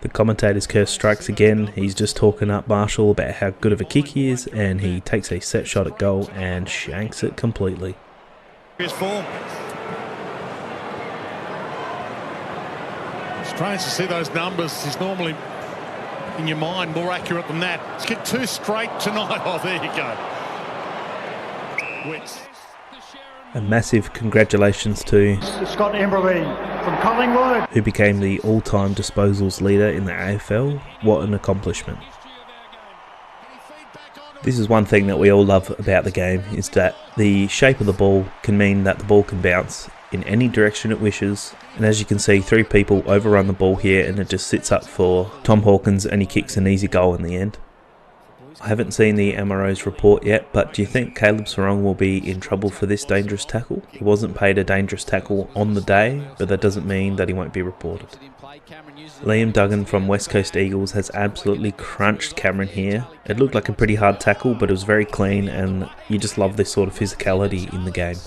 The commentator's curse strikes again. He's just talking up Marshall about how good of a kick he is, and he takes a set shot at goal and shanks it completely. His form. Strange to see those numbers. He's normally, in your mind, more accurate than that. He's kicked 2 straight tonight. Oh, there you go. Wits. A massive congratulations to Scott Emberley from Collingwood, who became the all-time disposals leader in the AFL. What an accomplishment. This is one thing that we all love about the game, is that the shape of the ball can mean that the ball can bounce in any direction it wishes, and as you can see, 3 people overrun the ball here and it just sits up for Tom Hawkins and he kicks an easy goal in the end. I haven't seen the MRO's report yet, but do you think Caleb Serong will be in trouble for this dangerous tackle? He wasn't paid a dangerous tackle on the day, but that doesn't mean that he won't be reported. Liam Duggan from West Coast Eagles has absolutely crunched Cameron here. It looked like a pretty hard tackle, but it was very clean, and you just love this sort of physicality in the game.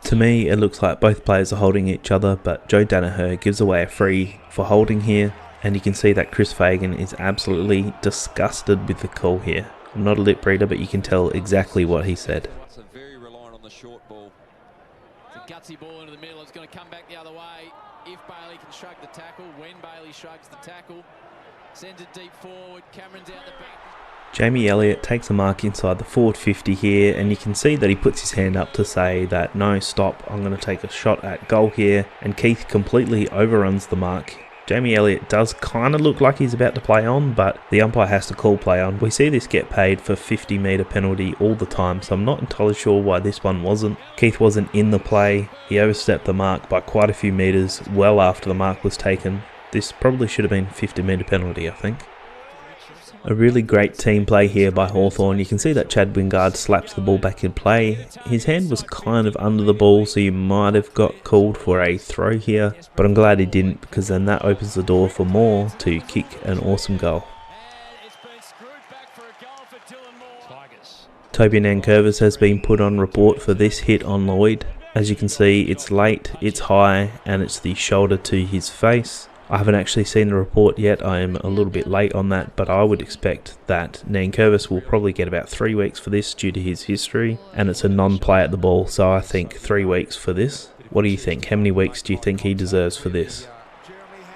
To me, it looks like both players are holding each other, but Joe Danaher gives away a free for holding here, and you can see that Chris Fagan is absolutely disgusted with the call here. I'm not a lip reader, but you can tell exactly what he said. Very reliant on the short ball. It's a gutsy ball into the middle. It's going to come back the other way. If Bailey can shrug the tackle, when Bailey shrugs the tackle, sends it deep forward. Cameron's out the back. Jamie Elliott takes a mark inside the forward 50 here, and you can see that he puts his hand up to say that no, stop, I'm going to take a shot at goal here, and Keith completely overruns the mark. Jamie Elliott does kind of look like he's about to play on, but the umpire has to call play on. We see this get paid for 50-metre penalty all the time, so I'm not entirely sure why this one wasn't. Keith wasn't in the play. He overstepped the mark by quite a few metres well after the mark was taken. This probably should have been 50-metre penalty, I think. A really great team play here by Hawthorn. You can see that Chad Wingard slaps the ball back in play. His hand was kind of under the ball, so you might have got called for a throw here, but I'm glad he didn't, because then that opens the door for Moore to kick an awesome goal. Toby Nankervis has been put on report for this hit on Lloyd. As you can see, it's late, it's high, and it's the shoulder to his face. I haven't actually seen the report yet. I am a little bit late on that, but I would expect that Nankervis will probably get about 3 weeks for this due to his history, and it's a non-play at the ball, so I think 3 weeks for this. What do you think? How many weeks do you think he deserves for this?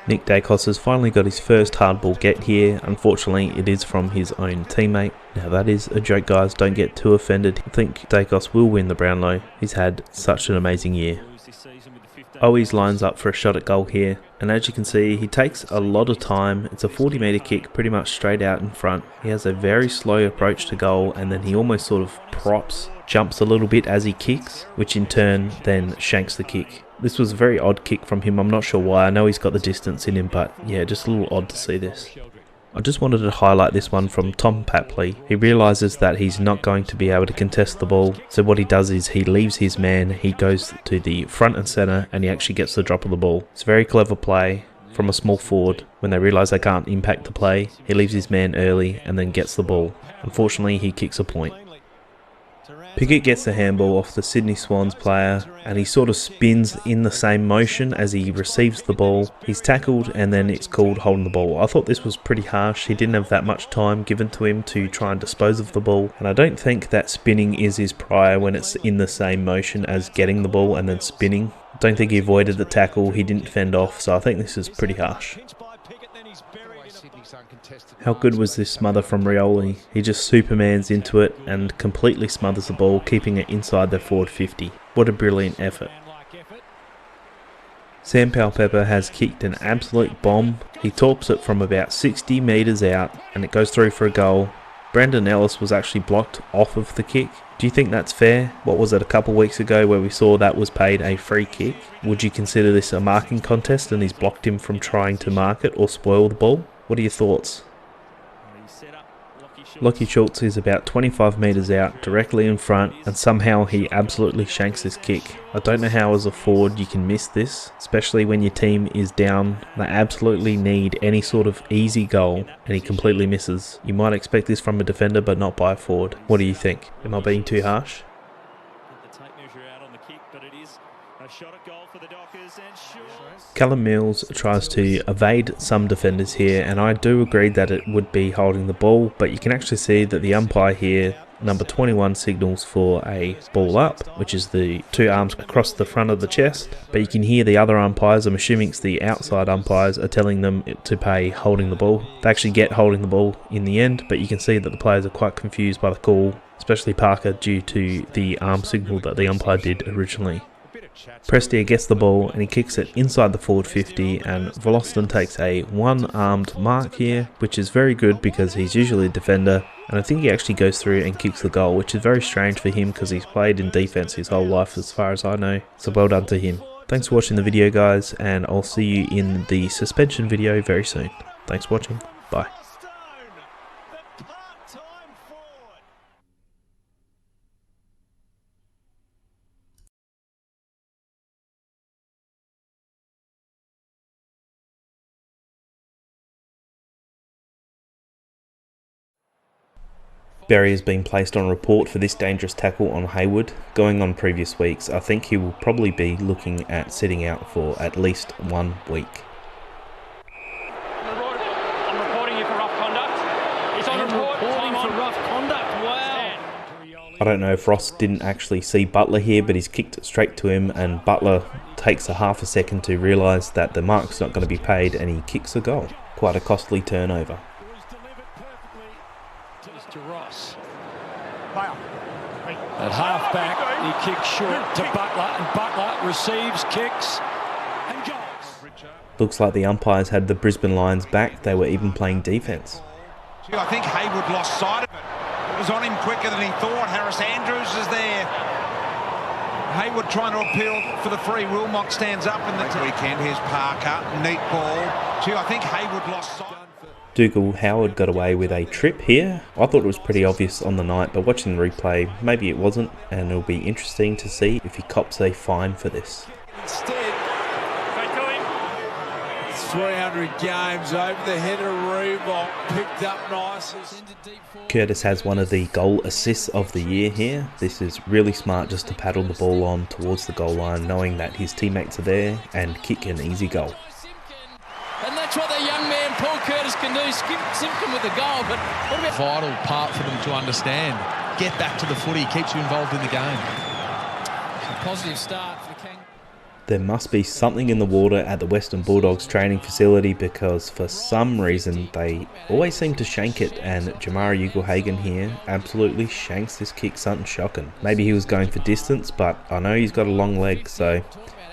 Nick Dacos has finally got his first hardball get here. Unfortunately, it is from his own teammate. Now that is a joke, guys, don't get too offended. I think Dacos will win the Brownlow. He's had such an amazing year. Owies lines up for a shot at goal here, and as you can see, he takes a lot of time. It's a 40-metre kick pretty much straight out in front. He has a very slow approach to goal, and then he almost sort of jumps a little bit as he kicks, which in turn then shanks the kick. This was a very odd kick from him. I'm not sure why. I know he's got the distance in him, but yeah, just a little odd to see this. I just wanted to highlight this one from Tom Papley. He realises that he's not going to be able to contest the ball, so what he does is he leaves his man, he goes to the front and centre, and he actually gets the drop of the ball. It's a very clever play from a small forward. When they realise they can't impact the play, he leaves his man early and then gets the ball. Unfortunately, he kicks a point. Pickett gets the handball off the Sydney Swans player and he sort of spins in the same motion as he receives the ball. He's tackled and then it's called holding the ball. I thought this was pretty harsh. He didn't have that much time given to him to try and dispose of the ball, and I don't think that spinning is his prior when it's in the same motion as getting the ball and then spinning. I don't think he avoided the tackle, he didn't fend off, so I think this is pretty harsh. How good was this smother from Rioli? He just supermans into it and completely smothers the ball, keeping it inside their forward 50. What a brilliant effort. Sam Powell-Pepper has kicked an absolute bomb. He torps it from about 60 metres out and it goes through for a goal. Brandon Ellis was actually blocked off of the kick. Do you think that's fair? What was it, a couple weeks ago where we saw that was paid a free kick? Would you consider this a marking contest and he's blocked him from trying to mark it or spoil the ball? What are your thoughts? Lockie Schultz is about 25 metres out, directly in front, and somehow he absolutely shanks this kick. I don't know how as a forward you can miss this, especially when your team is down. They absolutely need any sort of easy goal, and he completely misses. You might expect this from a defender, but not by a forward. What do you think? Am I being too harsh? Callum Mills tries to evade some defenders here, and I do agree that it would be holding the ball, but you can actually see that the umpire here, number 21, signals for a ball up, which is the two arms across the front of the chest, but you can hear the other umpires, I'm assuming it's the outside umpires, are telling them to pay holding the ball. They actually get holding the ball in the end, but you can see that the players are quite confused by the call, especially Parker, due to the arm signal that the umpire did originally. Prestia gets the ball and he kicks it inside the forward 50, and Voloston takes a one-armed mark here, which is very good because he's usually a defender, and I think he actually goes through and kicks the goal, which is very strange for him because he's played in defence his whole life as far as I know, so well done to him. Thanks for watching the video guys, and I'll see you in the suspension video very soon. Thanks for watching, bye. Berry has been placed on report for this dangerous tackle on Hayward. Going on previous weeks, I think he will probably be looking at sitting out for at least 1 week. I'm reporting you for rough conduct. It's on report. Reporting for rough conduct. Wow. I don't know if Ross didn't actually see Butler here, but he's kicked it straight to him, and Butler takes a half a second to realise that the mark's not going to be paid, and he kicks a goal. Quite a costly turnover. To Ross. At half back, he kicks short to Butler, and Butler receives, kicks, and goals. Looks like the umpires had the Brisbane Lions back. They were even playing defence. Gee, I think Hayward lost sight of it. It was on him quicker than he thought. Harris Andrews is there. Hayward trying to appeal for the free. Wilmot stands up in the weekend. Here's Parker, neat ball. Gee, I think Hayward lost sight. Dougal Howard got away with a trip here. I thought it was pretty obvious on the night, but watching the replay, maybe it wasn't, and it'll be interesting to see if he cops a fine for this. Instead, 300 games over the head of Reebok, picked up nicely. Curtis has one of the goal assists of the year here. This is really smart just to paddle the ball on towards the goal line, knowing that his teammates are there, and kick an easy goal. And that's what the young man Paul Curtis can do. Simpkin with the goal, but what about vital part for them to understand? Get back to the footy, keeps you involved in the game. A positive start for the King. There must be something in the water at the Western Bulldogs training facility, because for some reason they always seem to shank it, and Jamari Ugle-Hagan here absolutely shanks this kick, something shocking. Maybe he was going for distance, but I know he's got a long leg, so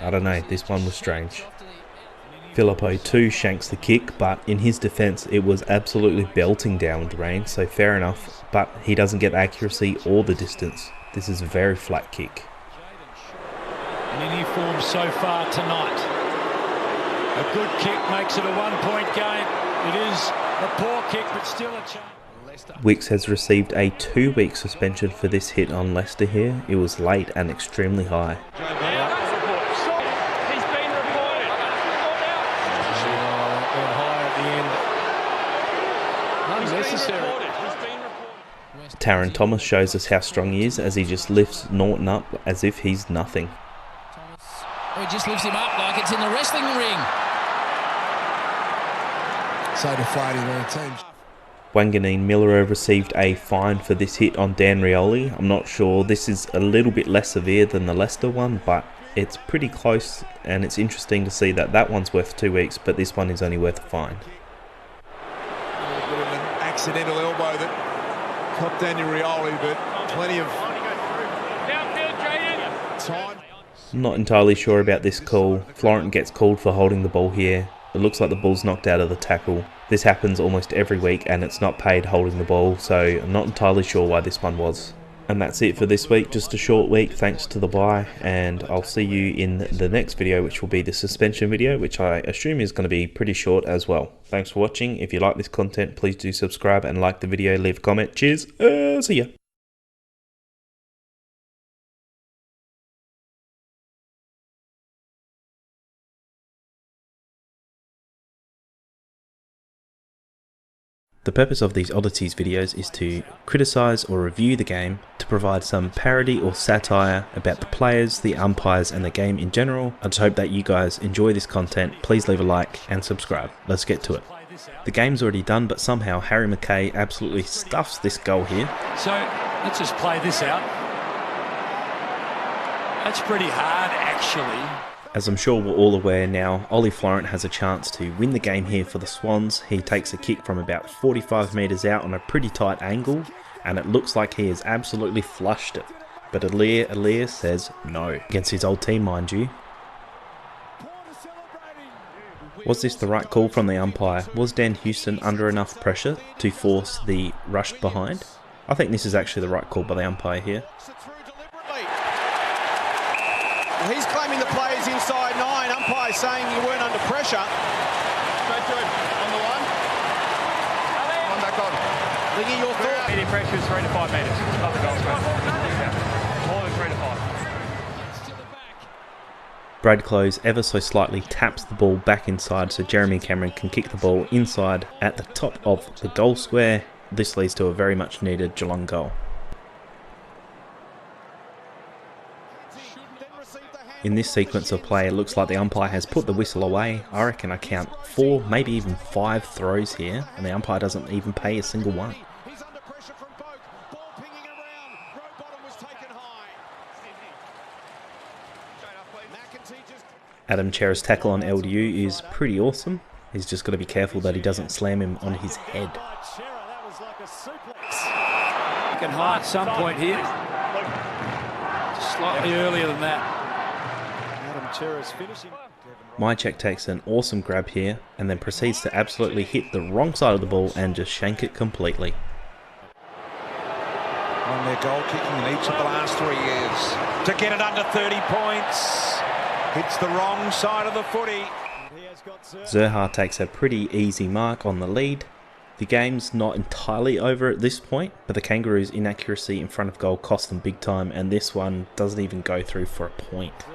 I don't know, this one was strange. Filippo too shanks the kick, but in his defence it was absolutely belting downward rain, so fair enough, but he doesn't get accuracy or the distance. This is a very flat kick. And in form so far tonight. A good kick makes it a 1-point game. It is a poor kick, but still a chance. Wicks has received a 2-week suspension for this hit on Leicester here. It was late and extremely high. Taron Thomas shows us how strong he is as he just lifts Norton up as if he's nothing. He just lifts him up like it's in the wrestling ring. So deflating when it seems. Wanganeen Miller received a fine for this hit on Dan Rioli. I'm not sure, this is a little bit less severe than the Leicester one, but it's pretty close, and it's interesting to see that that one's worth 2 weeks, but this one is only worth a fine. A bit of an accidental elbow that copped Daniel Rioli, but plenty of time. I'm not entirely sure about this call. Florent gets called for holding the ball here. It looks like the ball's knocked out of the tackle. This happens almost every week and it's not paid holding the ball, so I'm not entirely sure why this one was. And that's it for this week, just a short week thanks to the bye, and I'll see you in the next video, which will be the suspension video, which I assume is going to be pretty short as well. Thanks for watching. If you like this content, please do subscribe and like the video, leave a comment. Cheers, see ya. The purpose of these Oddities videos is to criticise or review the game, to provide some parody or satire about the players, the umpires and the game in general. I just hope that you guys enjoy this content. Please leave a like and subscribe. Let's get to it. The game's already done, but somehow Harry McKay absolutely stuffs this goal here. So let's just play this out. That's pretty hard actually. As I'm sure we're all aware now, Ollie Florent has a chance to win the game here for the Swans. He takes a kick from about 45 metres out on a pretty tight angle, and it looks like he has absolutely flushed it. But Alir says no, against his old team mind you. Was this the right call from the umpire? Was Dan Houston under enough pressure to force the rush behind? I think this is actually the right call by the umpire here. He's claiming the player's inside 9. Umpire saying you weren't under pressure. Straight to him. On the line. One back on. Lingy, your thought. Medium pressure is 3 to 5 metres. Not the goal square. Yeah. More than 3 to 5. Brad Close ever so slightly taps the ball back inside so Jeremy Cameron can kick the ball inside at the top of the goal square. This leads to a very much needed Geelong goal. In this sequence of play, it looks like the umpire has put the whistle away. I reckon I count 4, maybe even 5 throws here, and the umpire doesn't even pay a single one. Adam Chera's tackle on LDU is pretty awesome. He's just got to be careful that he doesn't slam him on his head. You can high at some point here. Just slightly earlier than that. Mycheck takes an awesome grab here and then proceeds to absolutely hit the wrong side of the ball and just shank it completely. On their goal kicking in each of the last 3 years. To get it under 30 points. Hits the wrong side of the footy. Zerha takes a pretty easy mark on the lead. The game's not entirely over at this point, but the Kangaroos' inaccuracy in front of goal cost them big time, and this one doesn't even go through for a point.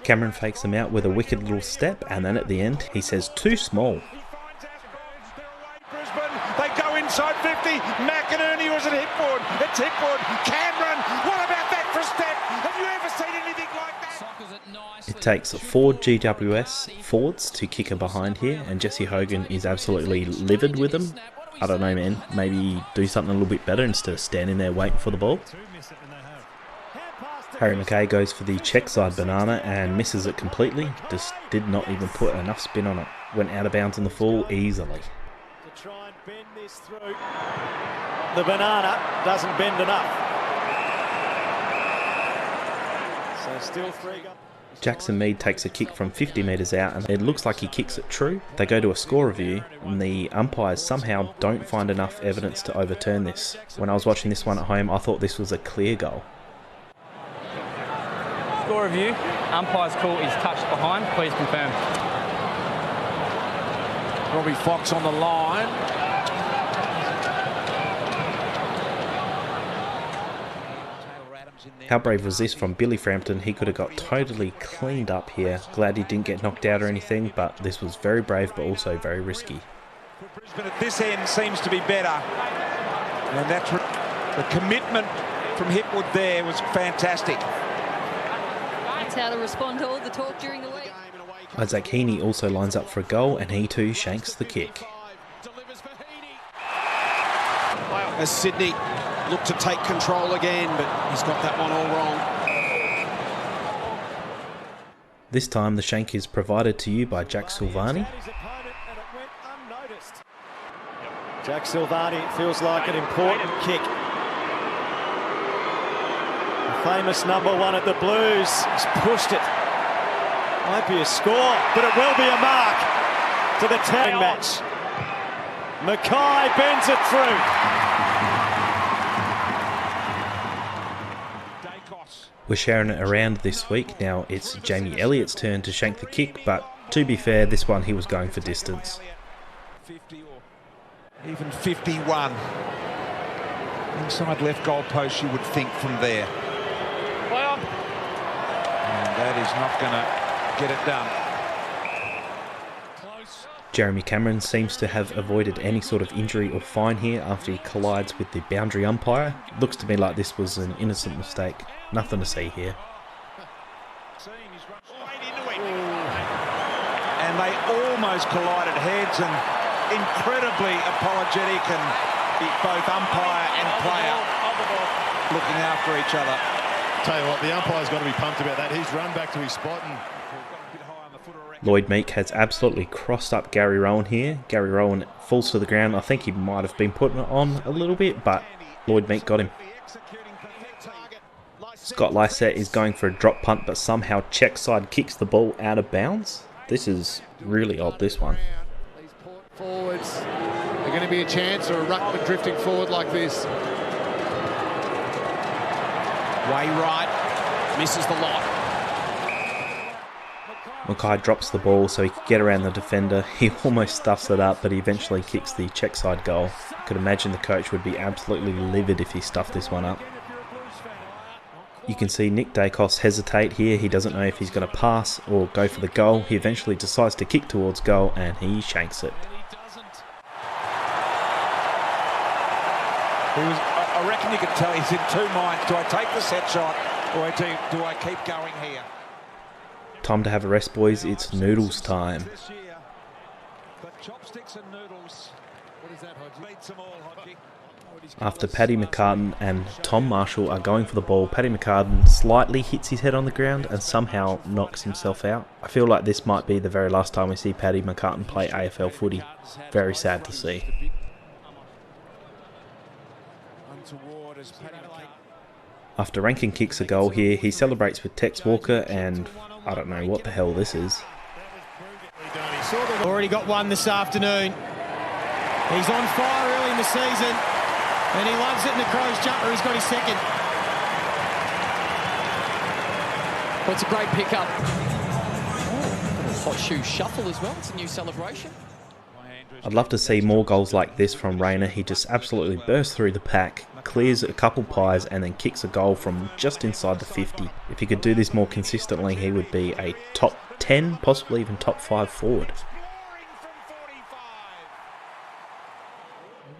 Cameron fakes him out with a wicked little step, and then at the end he says too small. They go inside 50. McInerney was at Hipwood. It's Hipwood. Cameron, what about that for a step? Have you ever seen anything like that? It takes 4 GWS forwards to kick her behind here, and Jesse Hogan is absolutely livid with them. I don't know, man. Maybe do something a little bit better instead of standing there waiting for the ball. Harry McKay goes for the check side banana and misses it completely. Just did not even put enough spin on it. Went out of bounds in the full easily. To try and bend this through. The banana doesn't bend enough. So still 3 goals. Jackson Mead takes a kick from 50 metres out and it looks like he kicks it true. They go to a score review and the umpires somehow don't find enough evidence to overturn this. When I was watching this one at home, I thought this was a clear goal. Score review. Umpire's call is touched behind. Please confirm. Robbie Fox on the line. How brave was this from Billy Frampton? He could have got totally cleaned up here. Glad he didn't get knocked out or anything, but this was very brave but also very risky. Brisbane at this end seems to be better. And that's the commitment from Hipwood there was fantastic. That's how to respond to all the talk during the week. Isaac Heaney also lines up for a goal and he too shanks the kick. As Sydney look to take control again, but he's got that one all wrong. This time the shank is provided to you by Jack Silvani. Jack Silvani feels like an important kick. The famous number 1 at the Blues has pushed it. Might be a score, but it will be a mark to the 10 match. Mackay bends it through. We're sharing it around this week. Now it's Jamie Elliott's turn to shank the kick, but to be fair, this one he was going for distance. 50 or even 51. Inside left goal post, you would think from there. And that is not going to get it done. Jeremy Cameron seems to have avoided any sort of injury or fine here after he collides with the boundary umpire. Looks to me like this was an innocent mistake. Nothing to see here. And they almost collided heads, and incredibly apologetic, and both umpire and player looking after each other. Tell you what, the umpire's got to be pumped about that. He's run back to his spot and Lloyd Meek has absolutely crossed up Gary Rowan here. Gary Rowan falls to the ground. I think he might have been putting it on a little bit, but Lloyd Meek got him. Scott Lysette is going for a drop punt, but somehow check side kicks the ball out of bounds. This is really odd, this one. Forwards, they're going to be a chance, or a ruckman drifting forward like this. Way right, misses the lot. Mackay drops the ball so he could get around the defender. He almost stuffs it up, but he eventually kicks the check side goal. I could imagine the coach would be absolutely livid if he stuffed this one up. You can see Nick Dacos hesitate here. He doesn't know if he's going to pass or go for the goal. He eventually decides to kick towards goal and he shanks it. I reckon you could tell he's in two minds. Do I take the set shot or do I keep going here? Time to have a rest, boys. It's noodles time. After Paddy McCartan and Tom Marshall are going for the ball, Paddy McCartan slightly hits his head on the ground and somehow knocks himself out. I feel like this might be the very last time we see Paddy McCartan play AFL footy. Very sad to see. After Rankin kicks a goal here, he celebrates with Tex Walker, and I don't know what the hell this is. Already got one this afternoon. He's on fire early in the season, and he loves it in the Crows jumper. He's got his second. Well, it's a great pickup. Oh, hot shoe shuffle as well. It's a new celebration. I'd love to see more goals like this from Rayner. He just absolutely bursts through the pack, clears a couple pies, and then kicks a goal from just inside the 50. If he could do this more consistently, he would be a top 10, possibly even top 5 forward.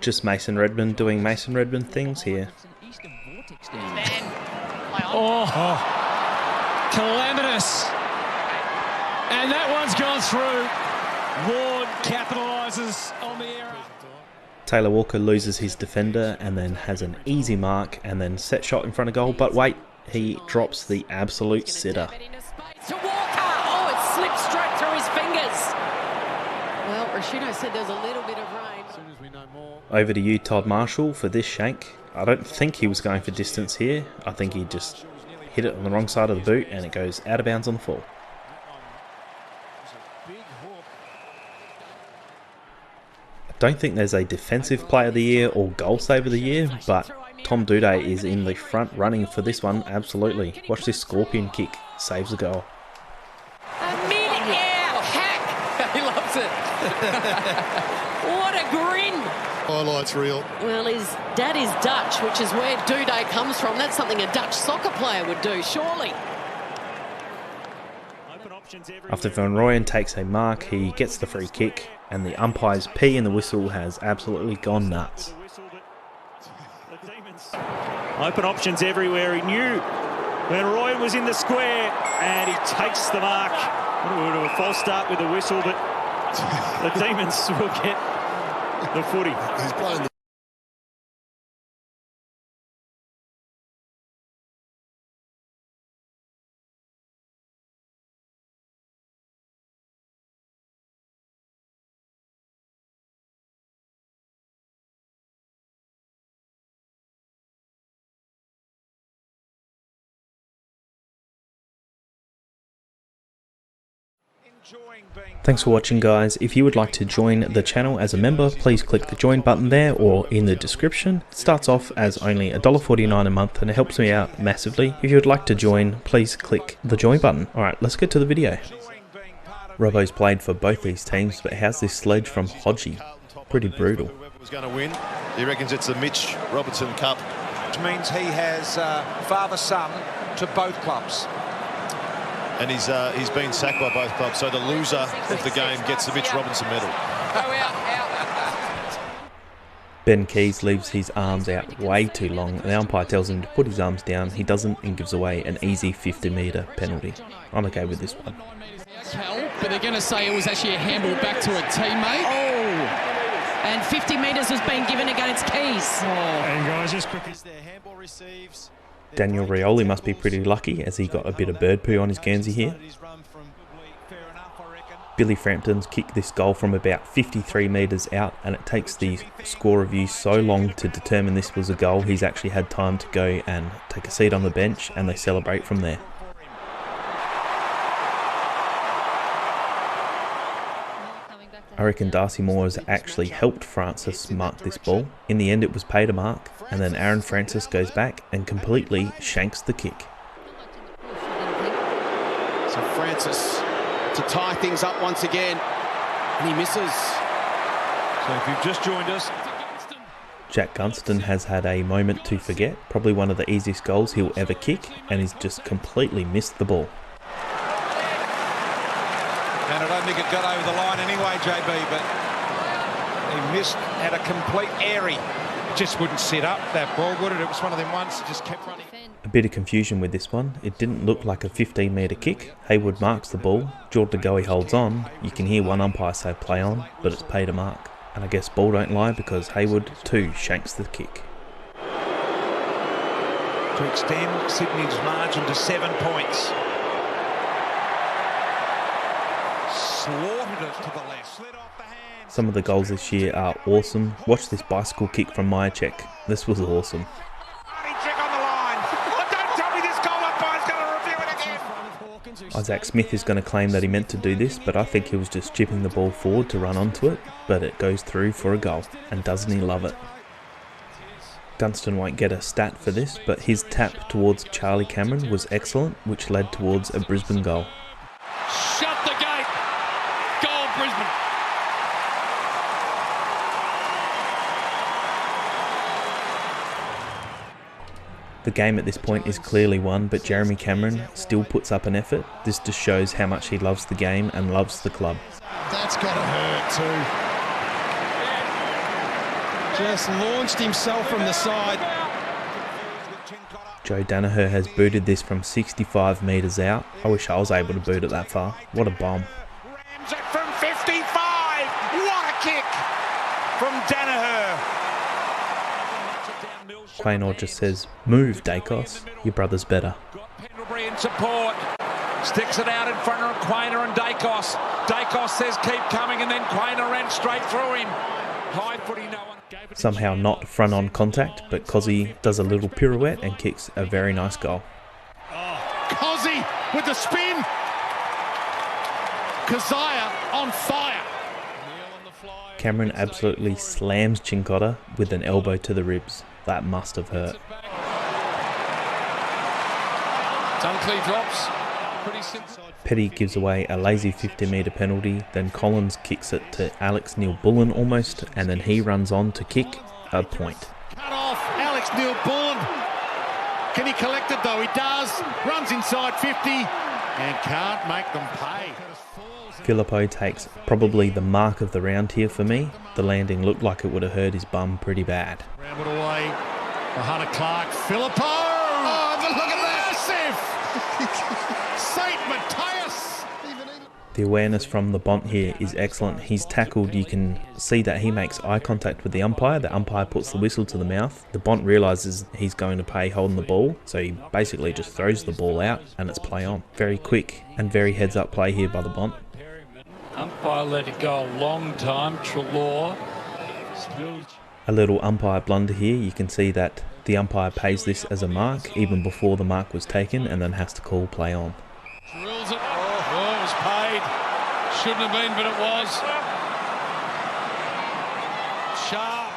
Just Mason Redmond doing Mason Redmond things here. Oh, calamitous. And that one's gone through. Ward capitalises on the error. Taylor Walker loses his defender and then has an easy mark and then set shot in front of goal, but wait, he drops the absolute sitter. To Walker! Oh, it slipped straight through his fingers. Well, Rashino said there's a little bit of rain. As soon as we know more. Over to you, Todd Marshall, for this shank. I don't think he was going for distance here. I think he just hit it on the wrong side of the boot and it goes out of bounds on the full. Don't think there's a defensive player of the year or goal save of the year, but Tom Doedee is in the front running for this one, absolutely. Watch this scorpion kick, saves the goal. A mid-air hack. He loves it. What a grin. Highlights reel. Well, his dad is Dutch, which is where Doedee comes from. That's something a Dutch soccer player would do, surely. After Van Rooyen takes a mark, he gets the free kick, and the umpire's pee in the whistle has absolutely gone nuts. Open options everywhere. He knew Van Rooyen was in the square, and he takes the mark. A false start with the whistle, but the Demons will get the footy. He's blown the Thanks for watching, guys. If you would like to join the channel as a member, please click the join button there or in the description. It starts off as only $1.49 a month and it helps me out massively. If you would like to join, please click the join button. Alright, let's get to the video. Robbo's played for both these teams, but how's this sledge from Hodgie? Pretty brutal. Whoever was going to win, he reckons it's the Mitch Robertson Cup. Which means he has father-son to both clubs. And he's been sacked by both clubs, so the loser of the game gets the Mitch Robinson medal. Ben Keys leaves his arms out way too long, and the umpire tells him to put his arms down. He doesn't and gives away an easy 50-metre penalty. I'm okay with this one. But they're going to say it was actually a handball back to a teammate. Oh! And 50 metres has been given against Keys. Oh. And guys, just quickly. Daniel Rioli must be pretty lucky as he got a bit of bird poo on his Guernsey here. Billy Frampton's kicked this goal from about 53 metres out, and it takes the score review so long to determine this was a goal. He's actually had time to go and take a seat on the bench, and they celebrate from there. I reckon Darcy Moore has actually helped Francis mark this ball. In the end it was paid a mark, and then Aaron Francis goes back and completely shanks the kick. So Francis to tie things up once again, and he misses. So if you've just joined us, Jack Gunston has had a moment to forget, probably one of the easiest goals he'll ever kick, and he's just completely missed the ball. and I don't think it got over the line anyway, JB, but he missed at a complete airy. It just wouldn't set up that ball, would it? It was one of them ones that just kept running. A bit of confusion with this one. It didn't look like a 15-metre kick. Haywood marks the ball. Jordan Goey holds on. You can hear one umpire say play on, but it's paid a mark. And I guess ball don't lie because Haywood too shanks the kick. To extend Sydney's margin to 7 points. Slaughtered it to the left. Slid off the hand. Some of the goals this year are awesome. Watch this bicycle kick from Myercheck. This was awesome. Isaac Smith is going to claim that he meant to do this, but I think he was just chipping the ball forward to run onto it, but it goes through for a goal, and doesn't he love it? Gunston won't get a stat for this, but his tap towards Charlie Cameron was excellent, which led towards a Brisbane goal. Shut the gate! Goal, Brisbane! The game at this point is clearly won, but Jeremy Cameron still puts up an effort. This just shows how much he loves the game and loves the club. That's got to hurt too. Just launched himself from the side. Joe Danaher has booted this from 65 metres out. I wish I was able to boot it that far. What a bomb. Rams it from 55. What a kick from Danaher. Quaynor just says, "Move, Dacos. Your brother's better." Pendlebury in support. Sticks it out in front of Quaynor and Dacos. Dacos says keep coming, and then Quaynor ran straight through him. High footy, no one gave it. Somehow not front-on contact, but Cozzy does a little pirouette and kicks a very nice goal. Cozzy with the spin. Keziah on fire. Cameron absolutely slams Chincotta with an elbow to the ribs. That must have hurt. Dunkley drops. Pretty simple. Petty gives away a lazy 50-metre penalty, then Collins kicks it to Alex Neil-Bullen almost, and then he runs on to kick a point. Cut off, Alex Neil-Bullen. Can he collect it though? He does. Runs inside 50 and can't make them pay. Filippo takes probably the mark of the round here for me. The landing looked like it would have hurt his bum pretty bad. Round away for Hunter Clark. Filippo! Oh, look at that! Saint Matthias! The awareness from the Bont here is excellent. He's tackled. You can see that he makes eye contact with the umpire. The umpire puts the whistle to the mouth. The Bont realises he's going to pay holding the ball, so he basically just throws the ball out and it's play on. Very quick and very heads up play here by the Bont. Umpire let it go a long time. Trelaw. A little umpire blunder here. You can see that the umpire pays this as a mark even before the mark was taken and then has to call play on. Drills it. Oh, it was paid. Shouldn't have been, but it was. Sharp.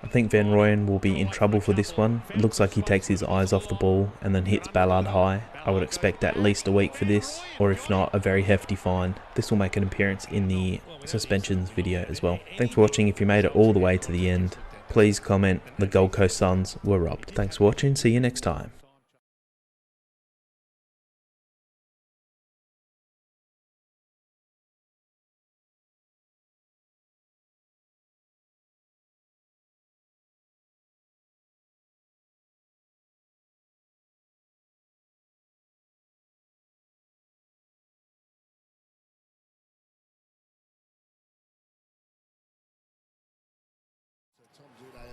I think Van Rooyen will be in trouble for this one. It looks like he takes his eyes off the ball and then hits Ballard high. I would expect at least a week for this, or if not, a very hefty fine. This will make an appearance in the suspensions video as well. Thanks for watching. If you made it all the way to the end, please comment the Gold Coast Suns were robbed. Thanks for watching. See you next time.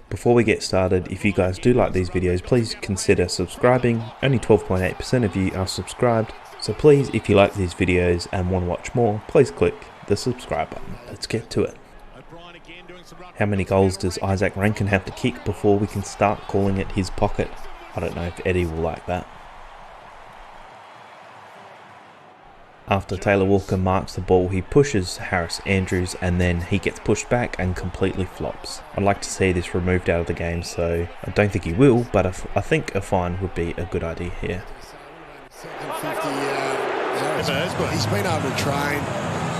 Before we get started, if you guys do like these videos, please consider subscribing. Only 12.8% of you are subscribed, so please, if you like these videos and want to watch more, please click the subscribe button. Let's get to it. How many goals does Isaac Rankin have to kick before we can start calling it his pocket? I don't know if Eddie will like that. After Taylor Walker marks the ball, he pushes Harris Andrews and then he gets pushed back and completely flops. I'd like to see this removed out of the game, so I don't think he will, but I think a fine would be a good idea here. He's been able to train,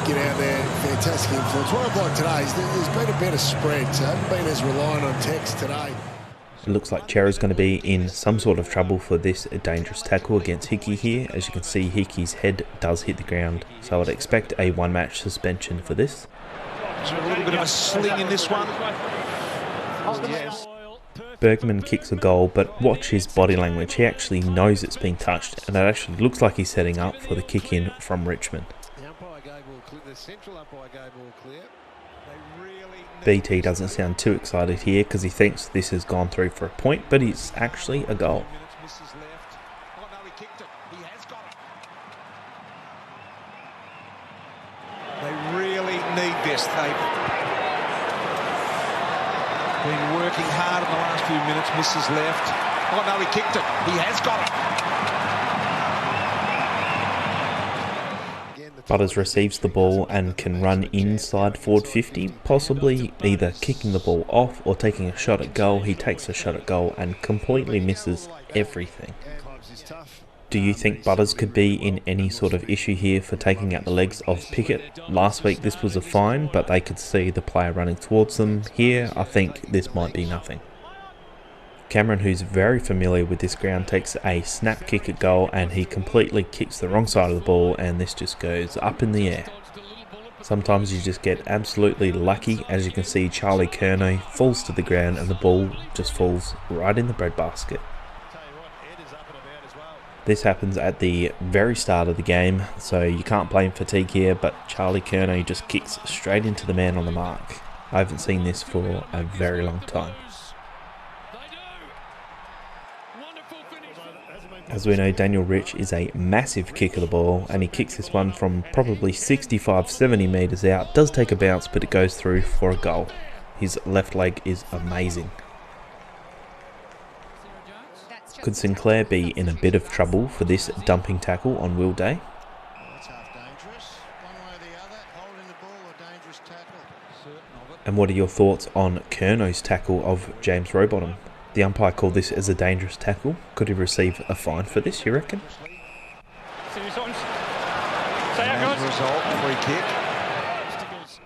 get out there, fantastic influence. What I've liked today is there's been a better spread, so I haven't been as reliant on text today. It looks like Chera's going to be in some sort of trouble for this dangerous tackle against Hickey here. As you can see, Hickey's head does hit the ground, so I'd expect a one-match suspension for this. Is there a little bit of a sling in this one? Yes. Bergman kicks a goal, but watch his body language. He actually knows it's being touched, and it actually looks like he's setting up for the kick in from Richmond. The central umpire gave all clear. BT doesn't sound too excited here because he thinks this has gone through for a point, but it's actually a goal. They really need this. They've been working hard in the last few minutes. Misses left. Oh no, he kicked it. He has got it. Butters receives the ball and can run inside forward 50, possibly either kicking the ball off or taking a shot at goal. He takes a shot at goal and completely misses everything. Do you think Butters could be in any sort of issue here for taking out the legs of Pickett? Last week this was a fine, but they could see the player running towards them. Here, I think this might be nothing. Cameron, who's very familiar with this ground, takes a snap kick at goal and he completely kicks the wrong side of the ball and this just goes up in the air. Sometimes you just get absolutely lucky. As you can see, Charlie Curnow falls to the ground and the ball just falls right in the breadbasket. This happens at the very start of the game, so you can't blame fatigue here, but Charlie Curnow just kicks straight into the man on the mark. I haven't seen this for a very long time. As we know, Daniel Rich is a massive kick of the ball and he kicks this one from probably 65-70 metres out. Does take a bounce, but it goes through for a goal. His left leg is amazing. Could Sinclair be in a bit of trouble for this dumping tackle on Will Day? And what are your thoughts on Curnow's tackle of James Rowbottom? The umpire called this as a dangerous tackle. Could he receive a fine for this, you reckon? As a result, free kick.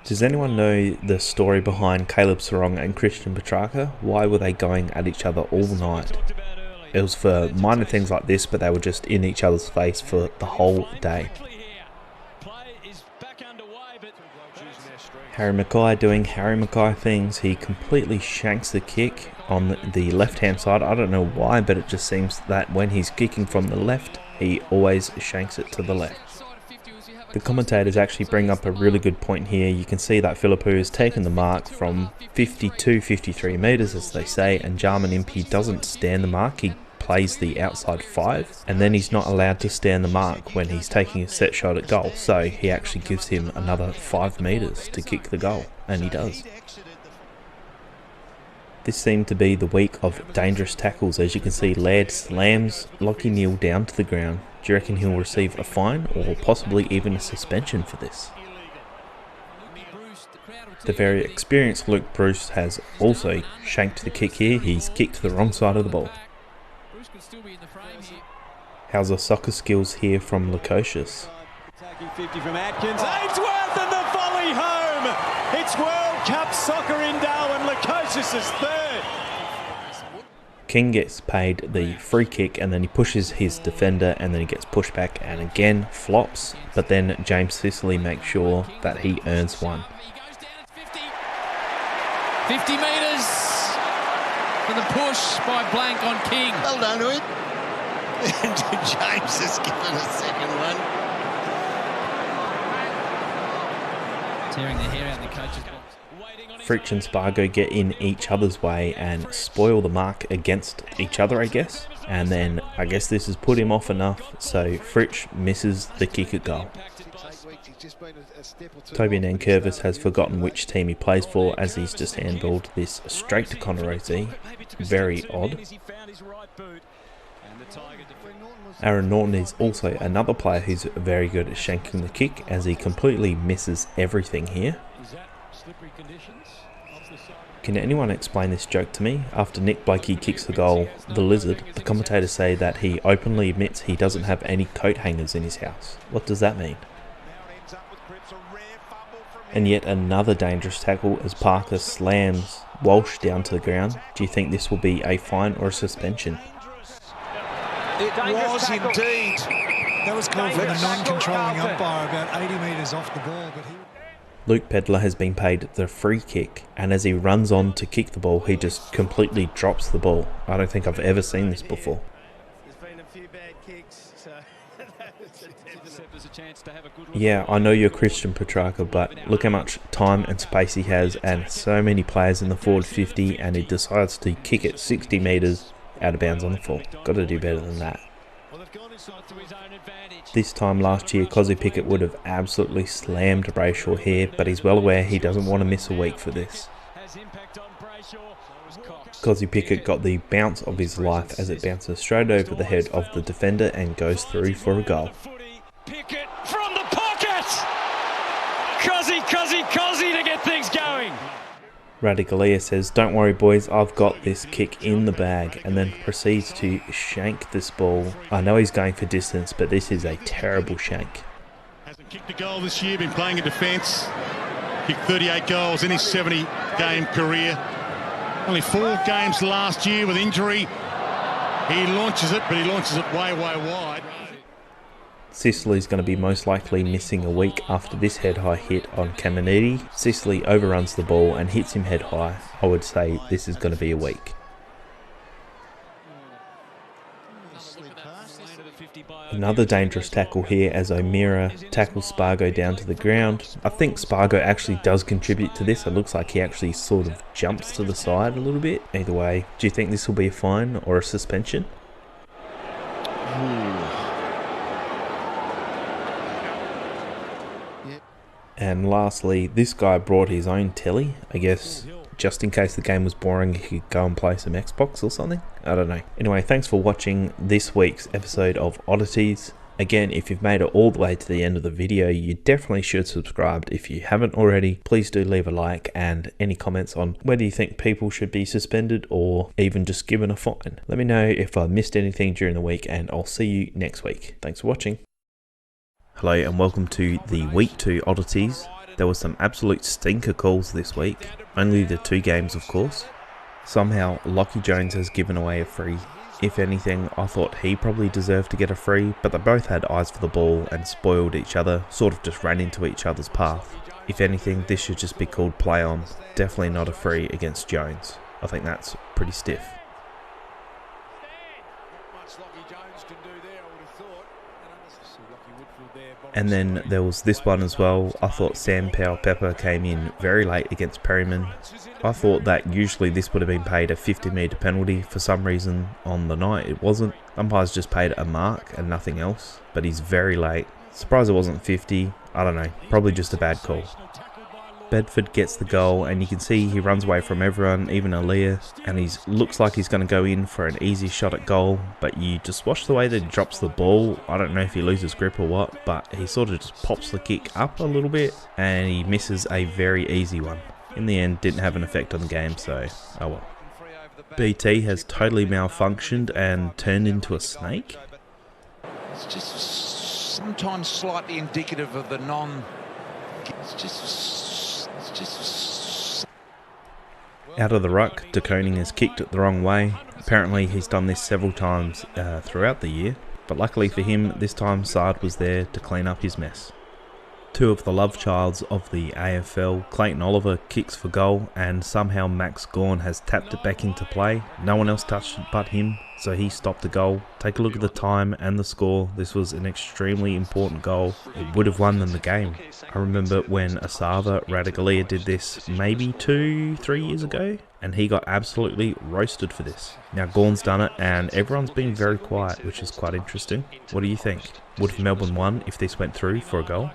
Does anyone know the story behind Caleb Sarong and Christian Petrarca? Why were they going at each other all night? It was for minor things like this, but they were just in each other's face for the whole day. Harry Mackay doing Harry Mackay things. He completely shanks the kick on the left-hand side. I don't know why, but it just seems that when he's kicking from the left, he always shanks it to the left. The commentators actually bring up a really good point here. You can see that Philippou has taken the mark from 52, 53 metres, as they say, and Jarman Impey doesn't stand the mark. He plays the outside 5, and then he's not allowed to stand the mark when he's taking a set shot at goal. So he actually gives him another 5 metres to kick the goal, and he does. This seemed to be the week of dangerous tackles. As you can see, Laird slams Lachie Neale down to the ground. Do you reckon he'll receive a fine or possibly even a suspension for this? The very experienced Luke Bruce has also shanked the kick here. He's kicked the wrong side of the ball. How's the soccer skills here from Lukosius? Attacking 50 from Atkins. Ainsworth and the volley home! It's World Cup soccer in Darwin. Lukosius is third. King gets paid the free kick and then he pushes his defender and then he gets pushed back and again flops, but then James Sicily makes sure that he earns one. 50 metres for the push by Blank on King. Well done to him. James has given a second one. Tearing the hair out of the coach's box. Fritsch and Spargo get in each other's way and spoil the mark against each other, I guess. And then I guess this has put him off enough, so Fritsch misses the kick at goal. Toby Nankervis has forgotten which team he plays for as he's just handballed this straight to Connor Rozee. Very odd. Aaron Norton is also another player who's very good at shanking the kick as he completely misses everything here. Can anyone explain this joke to me? After Nick Blakey kicks the goal, the Lizard, the commentators say that he openly admits he doesn't have any coat hangers in his house. What does that mean? And yet another dangerous tackle as Parker slams Walsh down to the ground. Do you think this will be a fine or a suspension? It was indeed. That was called from the non-controlling umpire about 80 metres off the ball, but he... Luke Pedler has been paid the free kick, and as he runs on to kick the ball, he just completely drops the ball. I don't think I've ever seen this before. Yeah, I know you're Christian Petrarca, but look how much time and space he has, and so many players in the forward 50, and he decides to kick it 60 metres out of bounds on the full. Got to do better than that. This time last year, Cozzy Pickett would have absolutely slammed Brayshaw here, but he's well aware he doesn't want to miss a week for this. Cozzy Pickett got the bounce of his life as it bounces straight over the head of the defender and goes through for a goal. Pickett from the pocket! Cozzy to get things going! Radicalia says, "Don't worry boys, I've got this kick in the bag," and then proceeds to shank this ball. I know he's going for distance, but this is a terrible shank. Hasn't kicked a goal this year, been playing in defence. Kicked 38 goals in his 70-game career. Only 4 games last year with injury. He launches it, but he launches it way, way wide. Sicily's going to be most likely missing a week after this head-high hit on Caminiti. Sicily overruns the ball and hits him head-high. I would say this is going to be a week. Another dangerous tackle here as O'Meara tackles Spargo down to the ground. I think Spargo actually does contribute to this. It looks like he actually sort of jumps to the side a little bit. Either way, do you think this will be a fine or a suspension? And lastly, this guy brought his own telly, I guess, just in case the game was boring, he could go and play some Xbox or something. I don't know. Anyway, thanks for watching this week's episode of Oddities, Again, if you've made it all the way to the end of the video, you definitely should subscribe. If you haven't already, please do leave a like and any comments on whether you think people should be suspended or even just given a fine. Let me know if I missed anything during the week, and I'll see you next week. Thanks for watching. Hello and welcome to the Week 2 Oddities. There were some absolute stinker calls this week. Only the 2 games, of course. Somehow, Lachie Jones has given away a free. If anything, I thought he probably deserved to get a free, but they both had eyes for the ball and spoiled each other, sort of just ran into each other's path. If anything, this should just be called play on. Definitely not a free against Jones. I think that's pretty stiff. And then there was this one as well. I thought Sam Powell-Pepper came in very late against Perryman. I thought that usually this would have been paid a 50-metre penalty. For some reason on the night it wasn't. Umpires just paid a mark and nothing else. But he's very late. Surprised it wasn't 50. I don't know. Probably just a bad call. Bedford gets the goal and you can see he runs away from everyone, even Aaliyah, and he looks like he's going to go in for an easy shot at goal, but you just watch the way that he drops the ball. I don't know if he loses grip or what, but he sort of just pops the kick up a little bit and he misses a very easy one. In the end, didn't have an effect on the game, so oh well. BT has totally malfunctioned and turned into a snake. It's just sometimes slightly indicative of the non... Out of the ruck, De Koning has kicked it the wrong way. Apparently he's done this several times throughout the year, but luckily for him, this time Sard was there to clean up his mess. 2 of the love childs of the AFL, Clayton Oliver kicks for goal, and somehow Max Gawn has tapped it back into play. No one else touched it but him, so he stopped the goal. Take a look at the time and the score. This was an extremely important goal. It would have won them the game. I remember when Asava Radaglia did this maybe 2-3 years ago, and he got absolutely roasted for this. Now Gawn's done it and everyone's been very quiet, which is quite interesting. What do you think? Would have Melbourne won if this went through for a goal?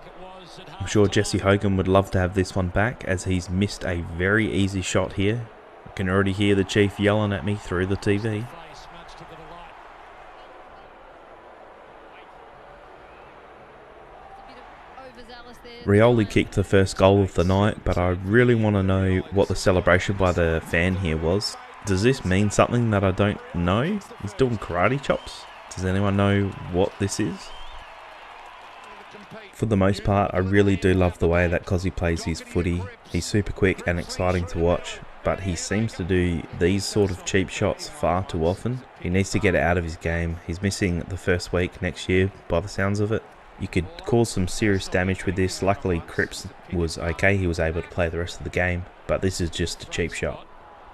I'm sure Jesse Hogan would love to have this one back, as he's missed a very easy shot here. I can already hear the Chief yelling at me through the TV. Rioli kicked the first goal of the night, but I really want to know what the celebration by the fan here was. Does this mean something that I don't know? He's doing karate chops. Does anyone know what this is? For the most part, I really do love the way that Cozzy plays his footy. He's super quick and exciting to watch, but he seems to do these sort of cheap shots far too often. He needs to get it out of his game. He's missing the first week next year by the sounds of it. You could cause some serious damage with this. Luckily Cripps was okay, he was able to play the rest of the game, but this is just a cheap shot.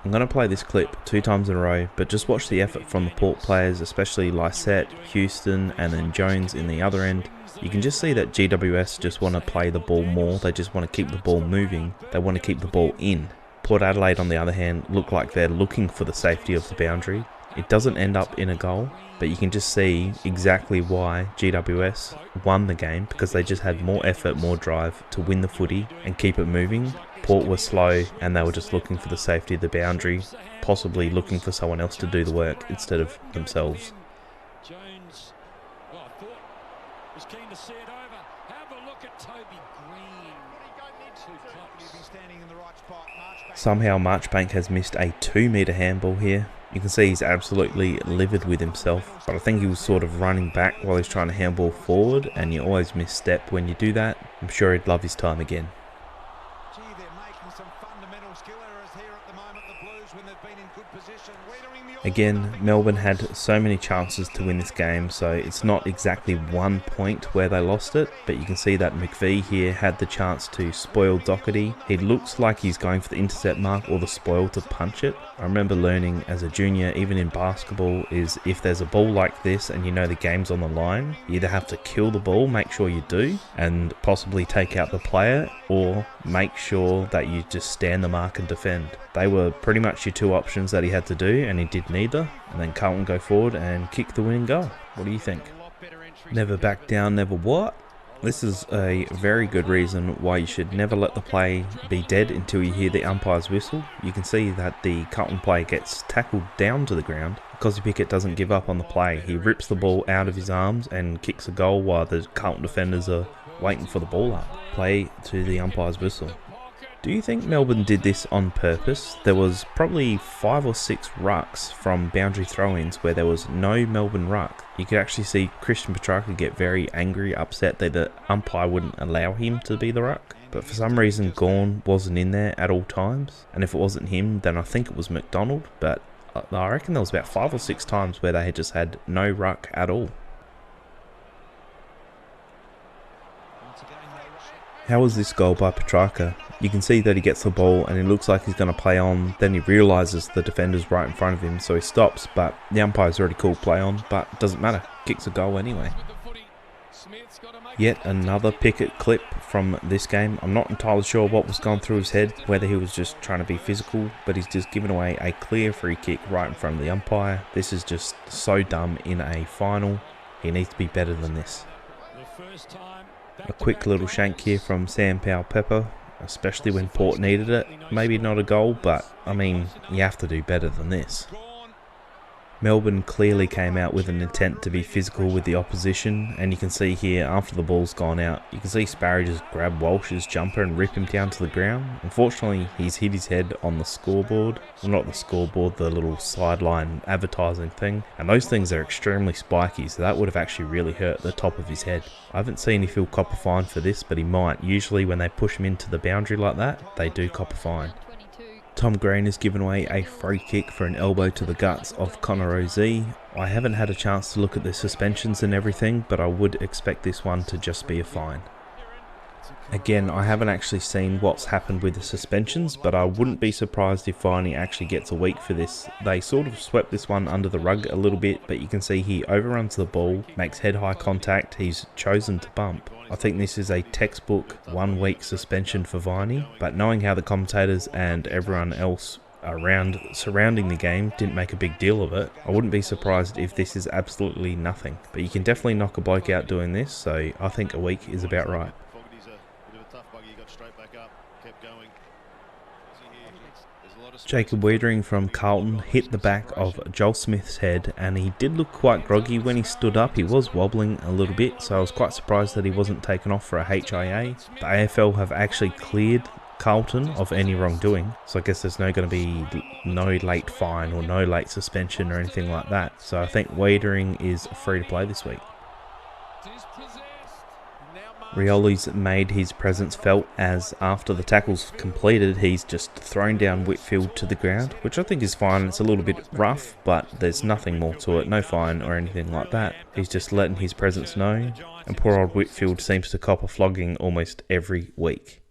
I'm going to play this clip 2 times in a row, but just watch the effort from the Port players, especially Lysette, Houston and then Jones in the other end. You can just see that GWS just want to play the ball more. They just want to keep the ball moving. They want to keep the ball in. Port Adelaide, on the other hand, look like they're looking for the safety of the boundary. It doesn't end up in a goal, but you can just see exactly why GWS won the game, because they just had more effort, more drive to win the footy and keep it moving. Port was slow and they were just looking for the safety of the boundary, possibly looking for someone else to do the work instead of themselves. Jones, well, I thought was keen to see it over. Have a look at Toby Green. Somehow Marchbank has missed a 2-metre handball here. You can see he's absolutely livid with himself, but I think he was sort of running back while he's trying to handball forward, and you always misstep when you do that. I'm sure he'd love his time again. Again, Melbourne had so many chances to win this game, so it's not exactly 1 point where they lost it, but you can see that McVie here had the chance to spoil Doherty. He looks like he's going for the intercept mark or the spoil to punch it. I remember learning as a junior, even in basketball, is if there's a ball like this and you know the game's on the line, you either have to kill the ball, make sure you do, and possibly take out the player, or make sure that you just stand the mark and defend. They were pretty much your 2 options that he had to do, and he did neither. And then Carlton go forward and kick the winning goal. What do you think? Never back down, never what? This is a very good reason why you should never let the play be dead until you hear the umpire's whistle. You can see that the Carlton player gets tackled down to the ground. Cosy Pickett doesn't give up on the play. He rips the ball out of his arms and kicks a goal while the Carlton defenders are waiting for the ball up. Play to the umpire's whistle. Do you think Melbourne did this on purpose? There was probably 5 or 6 rucks from boundary throw-ins where there was no Melbourne ruck. You could actually see Christian Petrarca get very angry, upset that the umpire wouldn't allow him to be the ruck. But for some reason Gawn wasn't in there at all times. And if it wasn't him, then I think it was McDonald. But I reckon there was about 5 or 6 times where they had just had no ruck at all. How was this goal by Petrarca? You can see that he gets the ball and it looks like he's going to play on, then he realises the defender's right in front of him, so he stops, but the umpire's already called play on, but it doesn't matter, kicks a goal anyway. Yet another Pickett clip from this game. I'm not entirely sure what was going through his head, whether he was just trying to be physical, but he's just given away a clear free kick right in front of the umpire. This is just so dumb in a final. He needs to be better than this. A quick little shank here from Sam Powell-Pepper, especially when Port needed it. Maybe not a goal, but I mean, you have to do better than this. Melbourne clearly came out with an intent to be physical with the opposition, and you can see here after the ball's gone out, you can see Sparrow just grab Walsh's jumper and rip him down to the ground. Unfortunately, he's hit his head on the scoreboard. Well, not the scoreboard, the little sideline advertising thing, and those things are extremely spiky, so that would have actually really hurt the top of his head. I haven't seen if he'll cop a fine for this, but he might. Usually when they push him into the boundary like that, they do cop a fine. Tom Green has given away a free kick for an elbow to the guts of Connor O'Zee. I haven't had a chance to look at the suspensions and everything, but I would expect this one to just be a fine. Again, I haven't actually seen what's happened with the suspensions, but I wouldn't be surprised if Viney actually gets a week for this. They sort of swept this one under the rug a little bit, but you can see he overruns the ball, makes head-high contact, he's chosen to bump. I think this is a textbook 1 week suspension for Viney, but knowing how the commentators and everyone else around surrounding the game didn't make a big deal of it, I wouldn't be surprised if this is absolutely nothing. But you can definitely knock a bloke out doing this, so I think a week is about right. Jacob Wiedering from Carlton hit the back of Joel Smith's head, and he did look quite groggy when he stood up. He was wobbling a little bit, so I was quite surprised that he wasn't taken off for a HIA. The AFL have actually cleared Carlton of any wrongdoing, so I guess there's going to be no late fine or no late suspension or anything like that. So I think Wiedering is free to play this week. Rioli's made his presence felt, as after the tackle's completed, he's just thrown down Whitfield to the ground, which I think is fine. It's a little bit rough, but there's nothing more to it, no fine or anything like that. He's just letting his presence known, and poor old Whitfield seems to cop a flogging almost every week.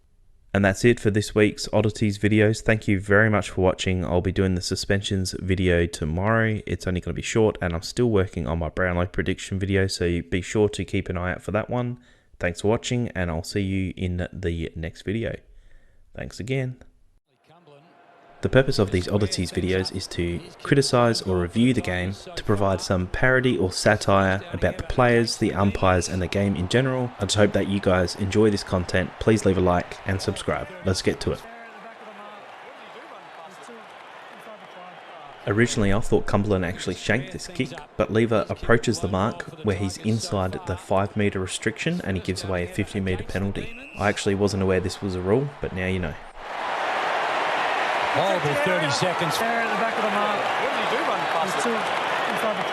And that's it for this week's Oddities videos. Thank you very much for watching. I'll be doing the suspensions video tomorrow. It's only going to be short, and I'm still working on my Brownlow prediction video, so be sure to keep an eye out for that one. Thanks for watching, and I'll see you in the next video. Thanks again. The purpose of these Oddities videos is to criticise or review the game, to provide some parody or satire about the players, the umpires and the game in general. I just hope that you guys enjoy this content. Please leave a like and subscribe. Let's get to it. Originally I thought Cumberland actually shanked this kick, but Lever approaches the mark where he's inside the 5 metre restriction and he gives away a 50 metre penalty. I actually wasn't aware this was a rule, but now you know. Horrible 30 seconds. There at the back of the mark. What did he do, run past it? Inside the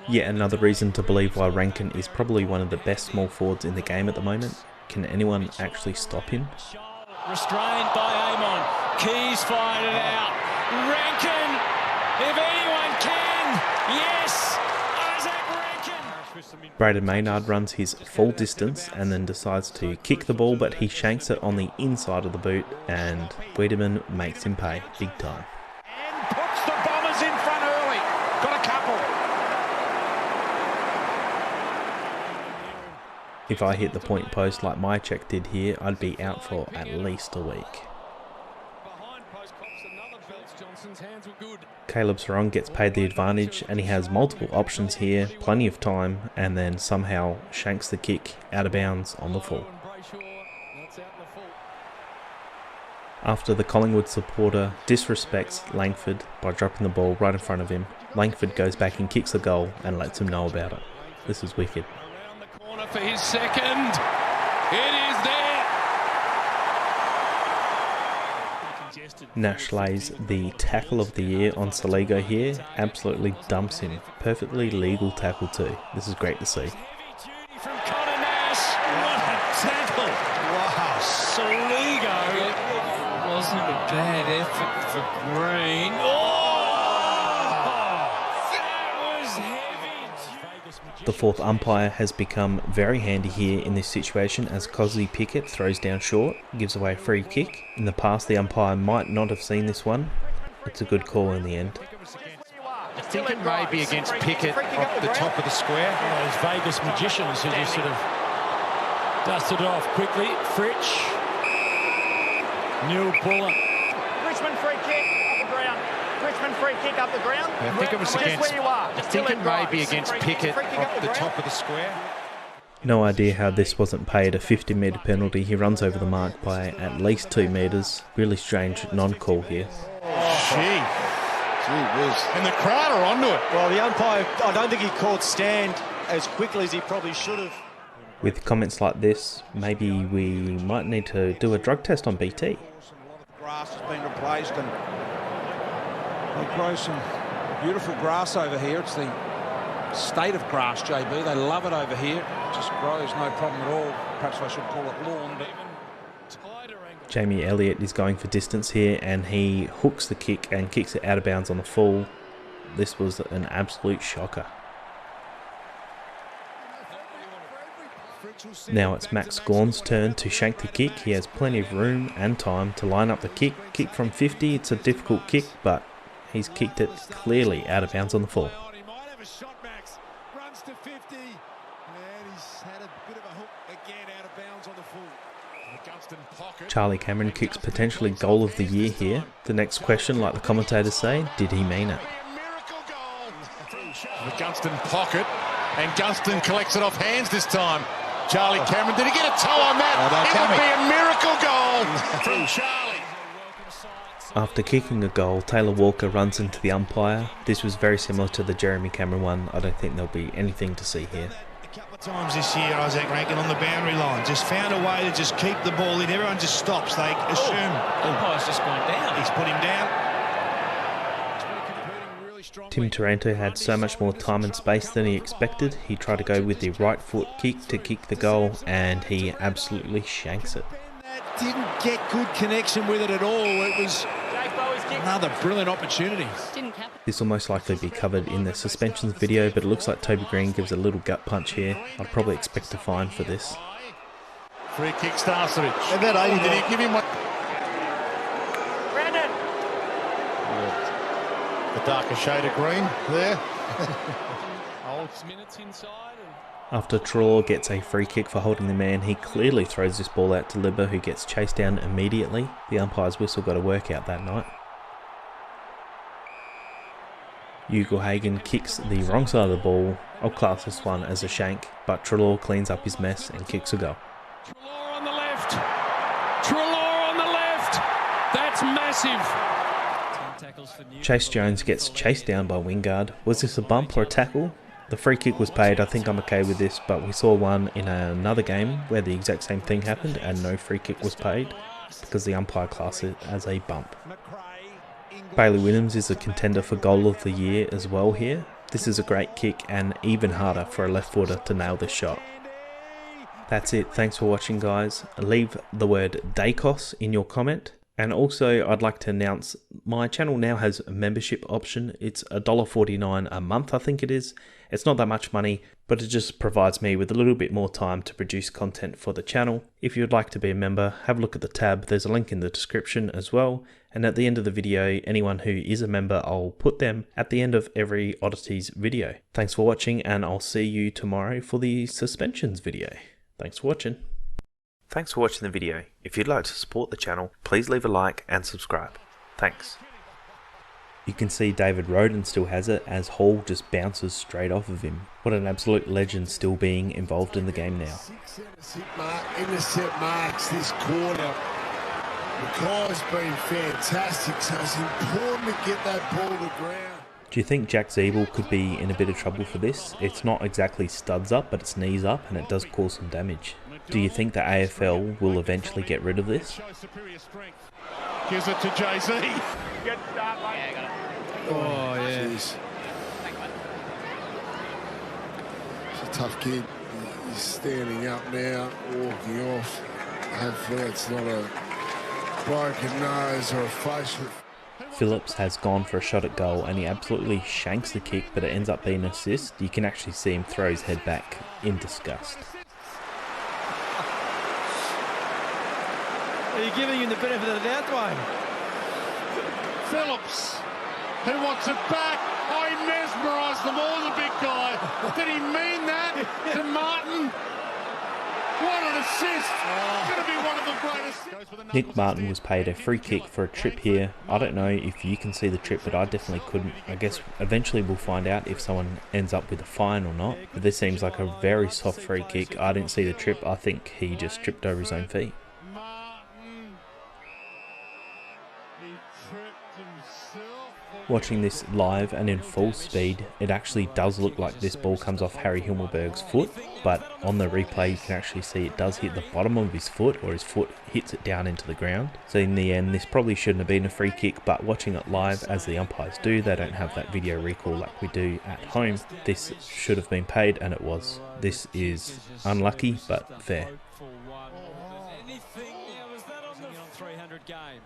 5. Yet another reason to believe why Rankin is probably one of the best small forwards in the game at the moment. Can anyone actually stop him? Restrained by Amon. Keys fired it out. Rankin, if anyone can, yes, Isaac Rankin. Braden Maynard runs his full distance and then decides to kick the ball, but he shanks it on the inside of the boot, and Wiedemann makes him pay big time. And puts the Bombers in front early. Got a couple. If I hit the point post like my check did here, I'd be out for at least a week. Caleb Sarong gets paid the advantage, and he has multiple options here, plenty of time, and then somehow shanks the kick out of bounds on the full. After the Collingwood supporter disrespects Langford by dropping the ball right in front of him, Langford goes back and kicks the goal and lets him know about it. This is wicked. Around the corner for his second. It is there. Nash lays the tackle of the year on Saligo here, absolutely dumps him. Perfectly legal tackle too. This is great to see. From Connor Nash. What a tackle. Wow. Saligo. Wasn't a bad effort for Green. That was heavy. The fourth umpire has become very handy here in this situation as Cosley Pickett throws down short, gives away a free kick. In the past the umpire might not have seen this one. It's a good call in the end. I think it may be against Pickett off the top of the square. Those Vegas magicians who just sort of dusted it off quickly. Fritsch. New Bullen. Richmond free kick up the ground. Richmond free kick up the ground. I think it was against. I think it may be against Pickett off the top of the square. No idea how this wasn't paid a 50-metre penalty. He runs over the mark by at least 2 metres. Really strange non-call here. Gee whiz. And the crowd are onto it. Well, the umpire, I don't think he called stand as quickly as he probably should have. With comments like this, maybe we might need to do a drug test on BT. Grass has been replaced and they grow some beautiful grass over here. It's the state of grass, JB. They love it over here. It just grows, no problem at all. Perhaps I should call it lawn, but Jamie Elliott is going for distance here and he hooks the kick and kicks it out of bounds on the full. This was an absolute shocker. Now it's Max Gawn's turn to shank the kick. He has plenty of room and time to line up the kick. Kick from 50, it's a difficult kick, but he's kicked it clearly out of bounds on the full. He might have a shot, Max. Runs to 50. And he's had a bit of a hook again out of bounds on the full. Charlie Cameron kicks potentially goal of the year here. The next question, like the commentators say, did he mean it? The Gunston pocket, and Gunston collects it off hands this time. Charlie Cameron, did he get a toe on that? It would be a miracle goal from Charlie. After kicking a goal, Taylor Walker runs into the umpire. This was very similar to the Jeremy Cameron one. I don't think there'll be anything to see here. Times this year, Isaac Rankin on the boundary line just found a way to just keep the ball in. Everyone just stops. They assume. Umpire's just gone down. He's put him down. Tim Taranto had so much more time and space than he expected. He tried to go with the right foot kick to kick the goal and he absolutely shanks it. didn't get good connection with it at all. It was another brilliant opportunity. This will most likely be covered in the suspensions video, but it looks like Toby Green gives a little gut punch here. I'd probably expect a fine for this. Free kick, Starcevic. And that 80, did he give him one? Brandon. The darker shade of green there. Minutes inside. After Trelaw gets a free kick for holding the man, he clearly throws this ball out to Libba, who gets chased down immediately. The umpire's whistle got a workout that night. Ugle-Hagan kicks the wrong side of the ball. I'll class this one as a shank, but Trelaw cleans up his mess and kicks a goal. Trelaw on the left. Trelaw on the left. That's massive. Chase Jones gets chased down by Wingard. Was this a bump or a tackle? The free kick was paid. I think I'm okay with this, but we saw one in another game where the exact same thing happened and no free kick was paid because the umpire classed it as a bump. Bailey Williams is a contender for goal of the year as well here. This is a great kick and even harder for a left footer to nail this shot. That's it. Thanks for watching, guys. Leave the word Dacos in your comment. And also, I'd like to announce my channel now has a membership option. It's $1.49 a month, I think it is. It's not that much money, but it just provides me with a little bit more time to produce content for the channel. If you'd like to be a member, have a look at the tab. There's a link in the description as well. And at the end of the video, anyone who is a member, I'll put them at the end of every Oddities video. Thanks for watching, and I'll see you tomorrow for the suspensions video. Thanks for watching. Thanks for watching the video. If you'd like to support the channel, please leave a like and subscribe. Thanks. You can see David Roden still has it as Hall just bounces straight off of him. What an absolute legend still being involved in the game now. Intercept marks this quarter. Mackay's been fantastic, so it's important to get that ball to ground. Do you think Jack Ziebell could be in a bit of trouble for this? It's not exactly studs up, but it's knees up, and it does cause some damage. Do you think the AFL will eventually get rid of this? Gives it to Jay-Z. Good start, mate. Oh, yeah. He's a tough kid. He's standing up now, walking off. Hopefully it's not a broken nose or a facial. Phillips has gone for a shot at goal and he absolutely shanks the kick, but it ends up being an assist. You can actually see him throw his head back in disgust. Are you giving him the benefit of the doubt, Dwayne? Phillips, who wants it back? Oh, he mesmerised them all, the big guy. Did he mean that to Martin? What an assist! Going to be one of the greatest. Nick Martin was paid a free kick for a trip here. I don't know if you can see the trip, but I definitely couldn't. I guess eventually we'll find out if someone ends up with a fine or not. But this seems like a very soft free kick. I didn't see the trip. I think he just tripped over his own feet. Watching this live and in full speed, it actually does look like this ball comes off Harry Himmelberg's foot, but on the replay you can actually see it does hit the bottom of his foot, or his foot hits it down into the ground. So in the end, this probably shouldn't have been a free kick, but watching it live, as the umpires do, they don't have that video recall like we do at home. This should have been paid, and it was. This is unlucky, but fair.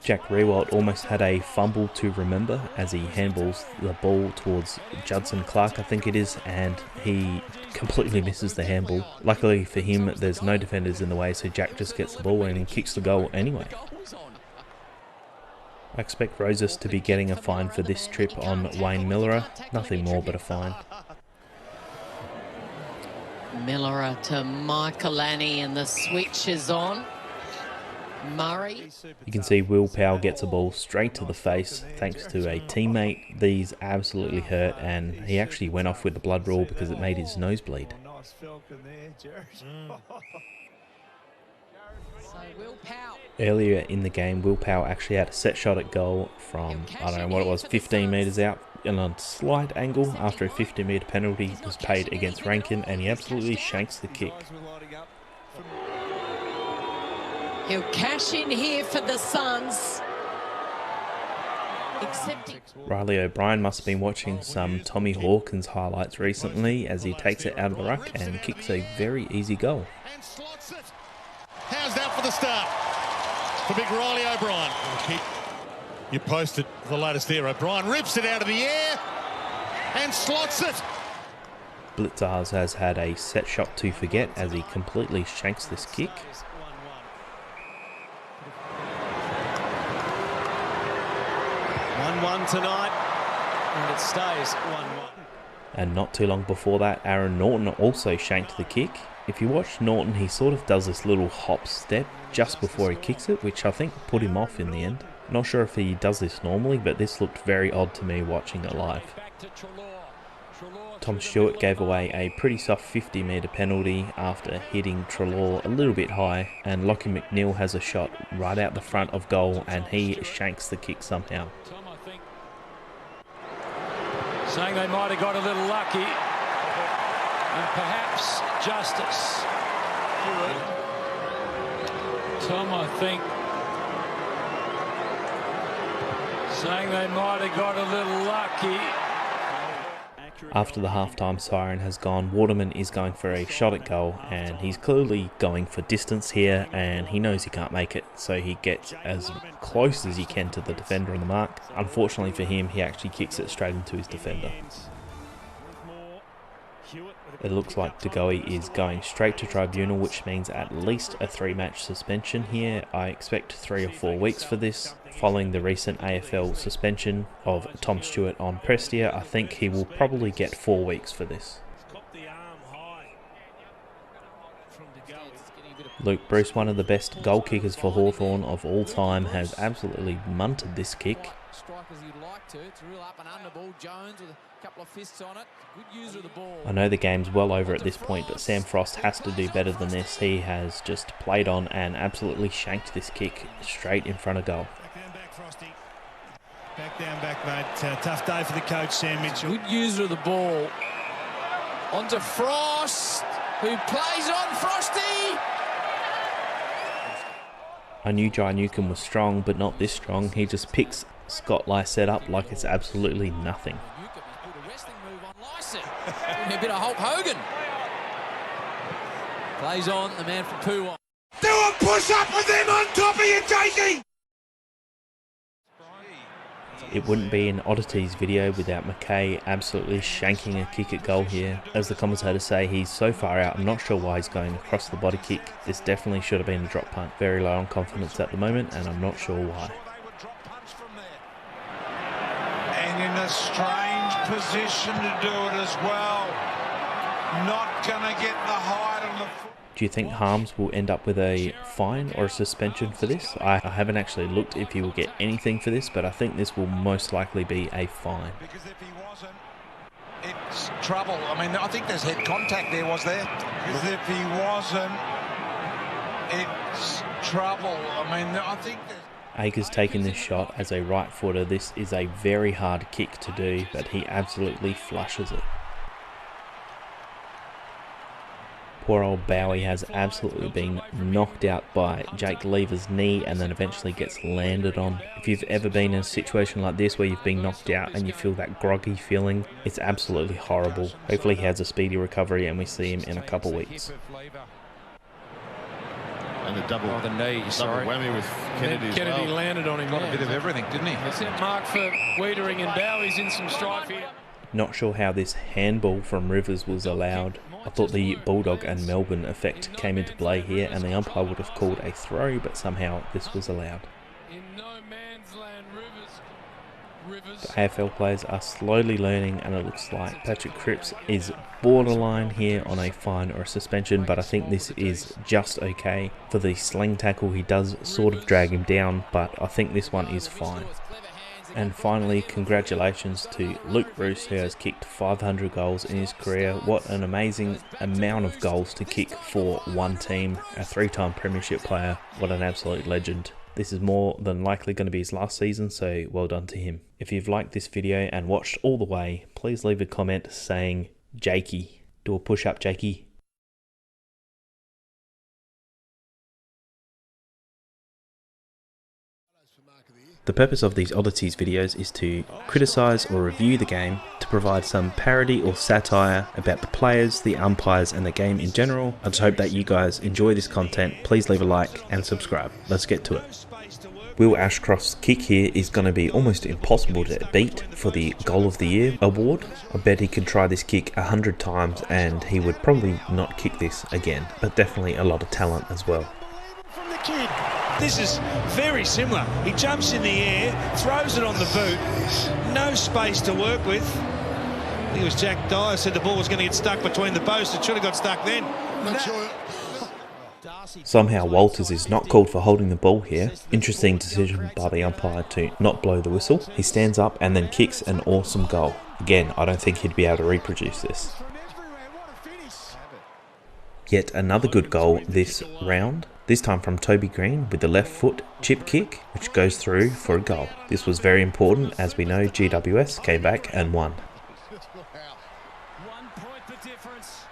Jack Riewoldt almost had a fumble to remember as he handballs the ball towards Judson Clark, I think it is, and he completely misses the handball. Luckily for him, there's no defenders in the way, so Jack just gets the ball and kicks the goal anyway. I expect Rosas to be getting a fine for this trip on Wayne Millerer. Nothing more but a fine. Millerer to Michaelani, and the switch is on. Murray. You can see Will Powell gets a ball straight to the face thanks to a teammate. These absolutely hurt, and he actually went off with the blood rule because it made his nose bleed. Earlier in the game, Will Powell actually had a set shot at goal from, I don't know what it was, 15 metres out in a slight angle after a 50-metre penalty was paid against Rankin, and he absolutely shanks the kick. He'll cash in here for the Suns. Riley O'Brien must have been watching some Tommy Hawkins highlights recently as he takes it out of the ruck and kicks a very easy goal. How's that for the start? For big Riley O'Brien. You posted the latest there. O'Brien rips it out of the air and slots it. Blitzars has had a set shot to forget as he completely shanks this kick. 1-1 tonight, and it stays 1-1. And not too long before that, Aaron Norton also shanked the kick. If you watch Norton, he sort of does this little hop step just before he kicks it, which I think put him off in the end. Not sure if he does this normally, but this looked very odd to me watching it live. Tom Stewart gave away a pretty soft 50-metre penalty after hitting Treloar a little bit high, and Lockie McNeil has a shot right out the front of goal and he shanks the kick somehow. Saying they might have got a little lucky, and perhaps justice. Tom, I think, saying they might have got a little lucky. After the halftime siren has gone, Waterman is going for a shot at goal, and he's clearly going for distance here, and he knows he can't make it, so he gets as close as he can to the defender on the mark. Unfortunately for him, he actually kicks it straight into his defender. It looks like De Goey is going straight to tribunal, which means at least a 3-match suspension here. I expect 3 or 4 weeks for this. Following the recent AFL suspension of Tom Stewart on Prestia, I think he will probably get 4 weeks for this. Luke Bruce, one of the best goal kickers for Hawthorn of all time, has absolutely munted this kick. strike as he'd like to. It's a real up and under ball. Jones with a couple of fists on it. Good user of the ball. I know the game's well over at this point, but Sam Frost has to do better than this. He has just played on and absolutely shanked this kick straight in front of goal. Back down, back, mate. Tough day for the coach, Sam Mitchell. Good user of the ball. On to Frost, who plays on Frosty. I knew Jai Newcombe was strong, but not this strong. He just picks Scott Lycett up like it's absolutely nothing. A bit of Hulk Hogan. Plays on the man from Poo. Do a push-up with them on top of you, Jakey! It wouldn't be an Oddities video without McKay absolutely shanking a kick at goal here. As the commentators say, he's so far out, I'm not sure why he's going across the body kick. This definitely should have been a drop punt. Very low on confidence at the moment, and I'm not sure why. And in a strange position to do it as well. Not going to get the height on the foot. Do you think Harms will end up with a fine or a suspension for this? I haven't actually looked if he will get anything for this, but I think this will most likely be a fine. Because if he wasn't, it's trouble. I mean, I think there's head contact there, was there? Because if he wasn't, it's trouble. I mean, I think there's... Akers taking this shot as a right footer. This is a very hard kick to do, but he absolutely flushes it. Poor old Bowie has absolutely been knocked out by Jake Lever's knee and then eventually gets landed on. If you've ever been in a situation like this where you've been knocked out and you feel that groggy feeling, it's absolutely horrible. Hopefully he has a speedy recovery and we see him in a couple weeks. And the double, the knee, double whammy with Kennedy as Kennedy well. landed on him. Got a bit of everything, didn't he? That's it, Mark, for Wiedering, and Bowie's in some strife here. Not sure how this handball from Rivers was allowed. I thought the Bulldog and Melbourne effect came into play here and the umpire would have called a throw, but somehow this was allowed. In no man's land, Rivers. The AFL players are slowly learning and it looks like Patrick Cripps is borderline here on a fine or a suspension, but I think this is just okay. For the sling tackle he does sort of drag him down, but I think this one is fine. And finally, congratulations to Luke Bruce, who has kicked 500 goals in his career. What an amazing amount of goals to kick for one team. A 3-time premiership player. What an absolute legend. This is more than likely going to be his last season, so well done to him. If you've liked this video and watched all the way, please leave a comment saying Jakey. Do a push up, Jakey. The purpose of these Oddities videos is to criticise or review the game, to provide some parody or satire about the players, the umpires and the game in general. I just hope that you guys enjoy this content. Please leave a like and subscribe. Let's get to it. Will Ashcroft's kick here is going to be almost impossible to beat for the Goal of the Year award. I bet he could try this kick 100 times and he would probably not kick this again, but definitely a lot of talent as well. From the kid. This is very similar. He jumps in the air, throws it on the boot, no space to work with. I think it was Jack Dyer said the ball was going to get stuck between the posts. It should have got stuck then. Somehow Walters is not called for holding the ball here. Interesting decision by the umpire to not blow the whistle. He stands up and then kicks an awesome goal. Again, I don't think he'd be able to reproduce this. Yet another good goal this round. This time from Toby Green with the left foot chip kick, which goes through for a goal. This was very important, as we know GWS came back and won.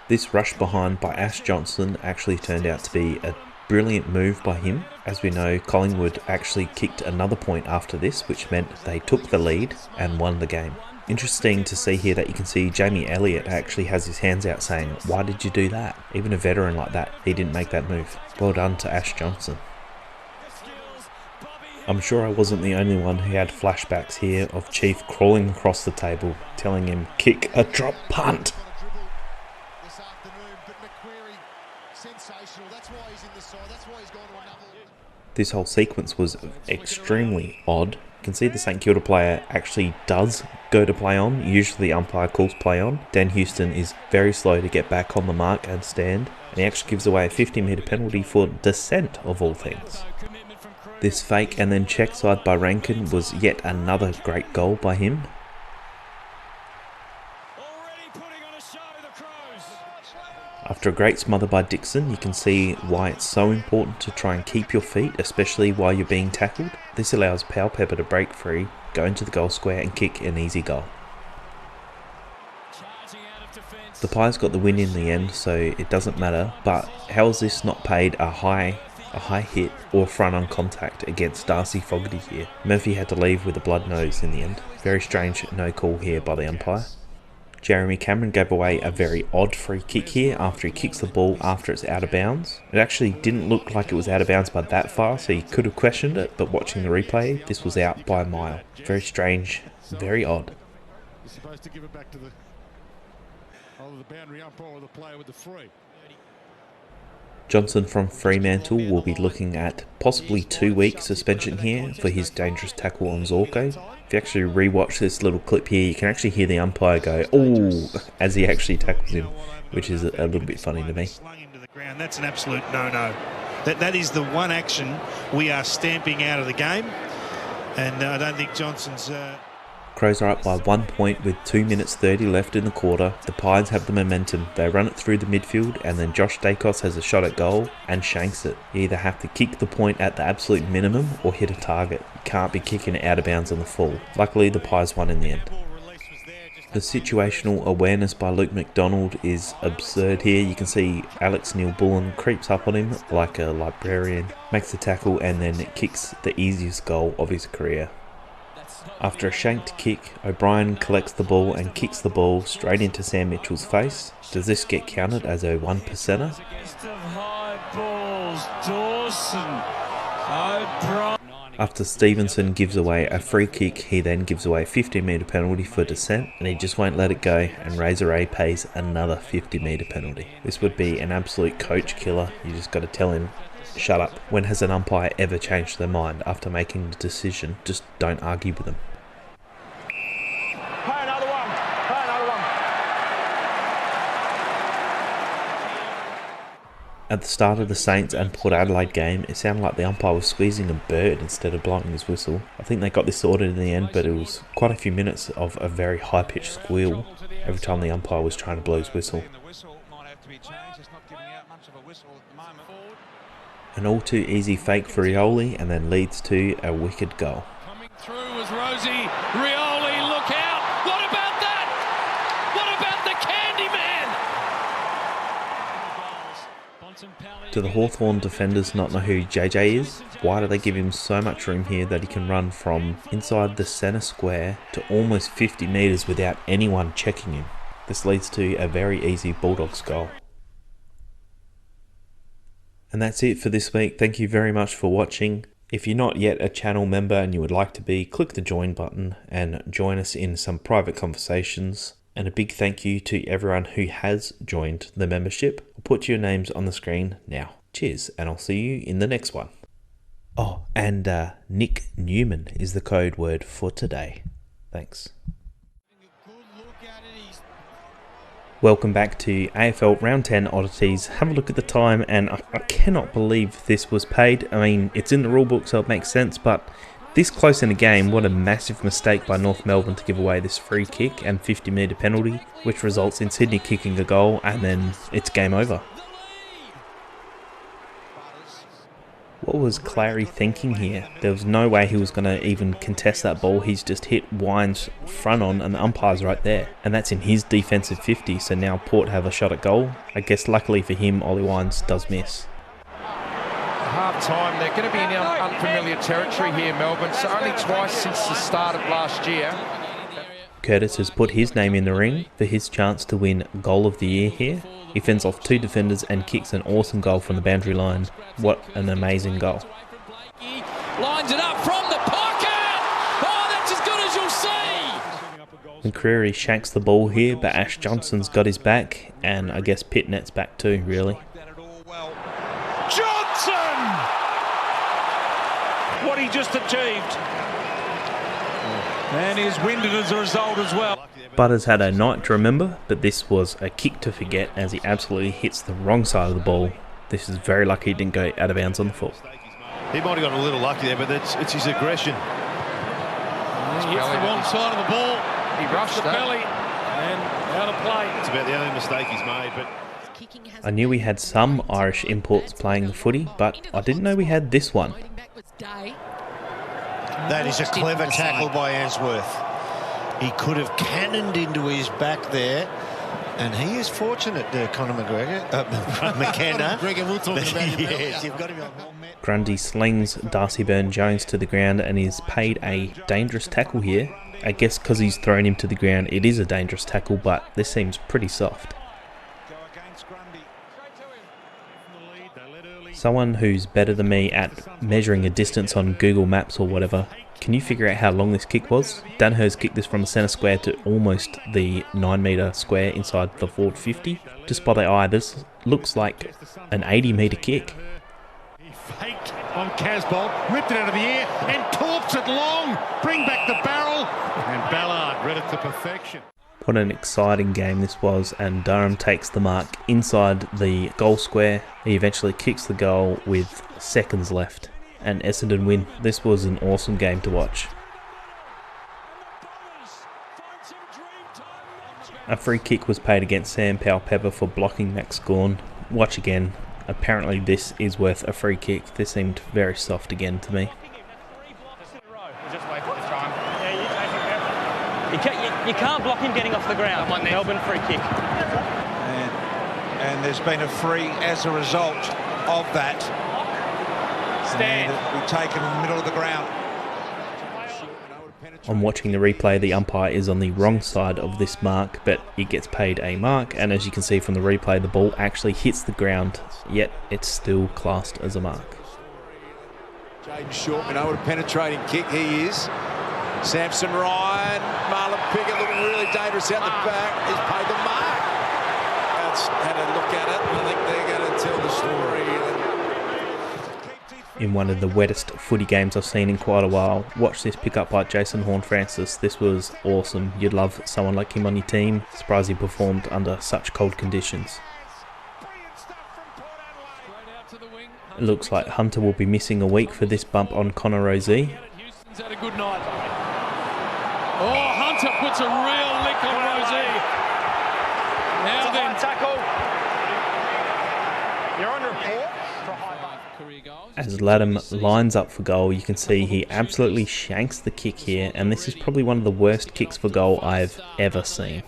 This rush behind by Ash Johnson actually turned out to be a brilliant move by him. As we know, Collingwood actually kicked another point after this, which meant they took the lead and won the game. Interesting to see here that you can see Jamie Elliott actually has his hands out saying, "Why did you do that?" Even a veteran like that, he didn't make that move. Well done to Ash Johnson. I'm sure I wasn't the only one who had flashbacks here of Chief crawling across the table, telling him, "Kick a drop punt." This whole sequence was extremely odd. You can see the St Kilda player actually does go to play on. Usually the umpire calls play on. Dan Houston is very slow to get back on the mark and stand. And he actually gives away a 50-metre penalty for dissent of all things. This fake and then check side by Rankin was yet another great goal by him. After a great smother by Dixon, you can see why it's so important to try and keep your feet, especially while you're being tackled. This allows Powell-Pepper to break free, go into the goal square and kick an easy goal. The Pies got the win in the end, so it doesn't matter, but how is this not paid a high hit or front on contact against Darcy Fogarty here? Murphy had to leave with a blood nose in the end. Very strange no call here by the umpire. Jeremy Cameron gave away a very odd free kick here after he kicks the ball after it's out of bounds. It actually didn't look like it was out of bounds by that far, so he could have questioned it, but watching the replay, this was out by a mile. Very strange, very odd. You're supposed to give it back to the boundary umpire or the player with the free. Johnson from Fremantle will be looking at possibly 2-week suspension here for his dangerous tackle on Zorko. If you actually rewatch this little clip here, you can actually hear the umpire go, "Ooh," as he actually tackles him, which is a little bit funny to me. That's an absolute no-no. That is the one action we are stamping out of the game, and I don't think Johnson's... Crows are up by 1 point with 2 minutes 30 left in the quarter. The Pies have the momentum. They run it through the midfield and then Josh Dacos has a shot at goal and shanks it. You either have to kick the point at the absolute minimum or hit a target. You can't be kicking it out of bounds on the full. Luckily the Pies won in the end. The situational awareness by Luke McDonald is absurd here. You can see Alex Neil-Bullen creeps up on him like a librarian, makes the tackle and then kicks the easiest goal of his career. After a shanked kick, O'Brien collects the ball and kicks the ball straight into Sam Mitchell's face. Does this get counted as a 1%er? After Stevenson gives away a free kick, he then gives away a 50-metre penalty for dissent, and he just won't let it go, and Razor A pays another 50-metre penalty. This would be an absolute coach killer. You just got to tell him, shut up. When has an umpire ever changed their mind after making the decision? Just don't argue with them. Play another one. Play another one. At the start of the Saints and Port Adelaide game, it sounded like the umpire was squeezing a bird instead of blowing his whistle. I think they got this sorted in the end, but it was quite a few minutes of a very high-pitched squeal every time the umpire was trying to blow his whistle. An all too easy fake for Rioli and then leads to a wicked goal. Coming through was Rosie. Rioli, look out! What about that? What about the Candyman? Do the Hawthorn defenders not know who JJ is? Why do they give him so much room here that he can run from inside the centre square to almost 50 metres without anyone checking him? This leads to a very easy Bulldogs goal. And that's it for this week. Thank you very much for watching. If you're not yet a channel member and you would like to be, click the join button and join us in some private conversations. And a big thank you to everyone who has joined the membership. I'll put your names on the screen now. Cheers, and I'll see you in the next one. Oh, and Nick Newman is the code word for today. Thanks. Welcome back to AFL Round 10 Oddities. Have a look at the time, and I cannot believe this was paid. I mean, it's in the rulebook, so it makes sense, but this close in the game, what a massive mistake by North Melbourne to give away this free kick and 50-metre penalty, which results in Sydney kicking a goal, and then it's game over. What was Clary thinking here? There was no way he was going to even contest that ball. He's just hit Wines front on and the umpire's right there. And that's in his defensive 50, so now Port have a shot at goal. I guess luckily for him, Ollie Wines does miss. Half time, they're going to be in unfamiliar territory here, Melbourne. So only twice since the start of last year. Curtis has put his name in the ring for his chance to win Goal of the Year here. He fends off 2 defenders and kicks an awesome goal from the boundary line. What an amazing goal. Lines it up from the pocket! Oh, that's as good as you'll see! McCreary shanks the ball here, but Ash Johnson's got his back, and I guess Pitnet's back too, really. Johnson! What he just achieved. And he's winded as a result as well. Butters had a night to remember, but this was a kick to forget as he absolutely hits the wrong side of the ball. This is very lucky he didn't go out of bounds on the full. He might have got a little lucky there, but it's his aggression. He hits the wrong side of the ball. He rushed the belly and out of play. It's about the only mistake he's made, but I knew we had some Irish imports playing the footy, but I didn't know we had this one. That is a clever tackle by Answorth. He could have cannoned into his back there, and he is fortunate, Conor McKenna. McGregor, we're talking about him. Yes, you've got him on. Grundy slings Darcy Byrne-Jones to the ground and is paid a dangerous tackle here. I guess because he's thrown him to the ground, it is a dangerous tackle, but this seems pretty soft. Someone who's better than me at measuring a distance on Google Maps or whatever, can you figure out how long this kick was? Danaher's kicked this from the centre square to almost the 9 metre square inside the forward 50. Just by the eye, this looks like an 80 metre kick. Faked on Casbolt, ripped it out of the air and torps it long. Bring back the barrel, and Ballard read it to perfection. What an exciting game this was, and Durham takes the mark inside the goal square. He eventually kicks the goal with seconds left, and Essendon win. This was an awesome game to watch. A free kick was paid against Sam Powell-Pepper for blocking Max Gawn. Watch again. Apparently this is worth a free kick. This seemed very soft again to me. Just wait for the time. You can't block him getting off the ground. Melbourne free kick. And there's been a free as a result of that. Stand. We take him in the middle of the ground. On watching the replay, the umpire is on the wrong side of this mark, but it gets paid a mark, and as you can see from the replay, the ball actually hits the ground, yet it's still classed as a mark. Jaden Short, what a penetrating kick he is. Samson Ryan, Marlon Pickett looking really dangerous out the back. He's paid the mark. That's had a look at it, and I think they're going to tell the story. In one of the wettest footy games I've seen in quite a while. Watch this pick up by Jason Horne-Francis. This was awesome. You'd love someone like him on your team. Surprised he performed under such cold conditions. It looks like Hunter will be missing a week for this bump on Connor Rozee. Houston's had a good night. Oh, Hunter puts a real lick on Rozee. Now then, tackle. You're on report. As Latham lines up for goal, you can see he absolutely shanks the kick here, and this is probably one of the worst kicks for goal I've ever seen.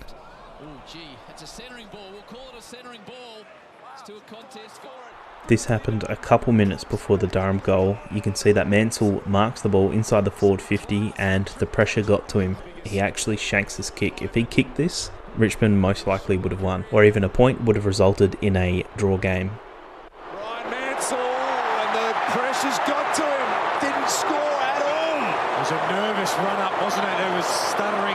This happened a couple minutes before the Durham goal. You can see that Mansell marks the ball inside the forward 50 and the pressure got to him. He actually shanks this kick. If he kicked this, Richmond most likely would have won, or even a point would have resulted in a draw game. Pressure's got to him. Didn't score at all. It was a nervous run-up, wasn't it? It was stuttering.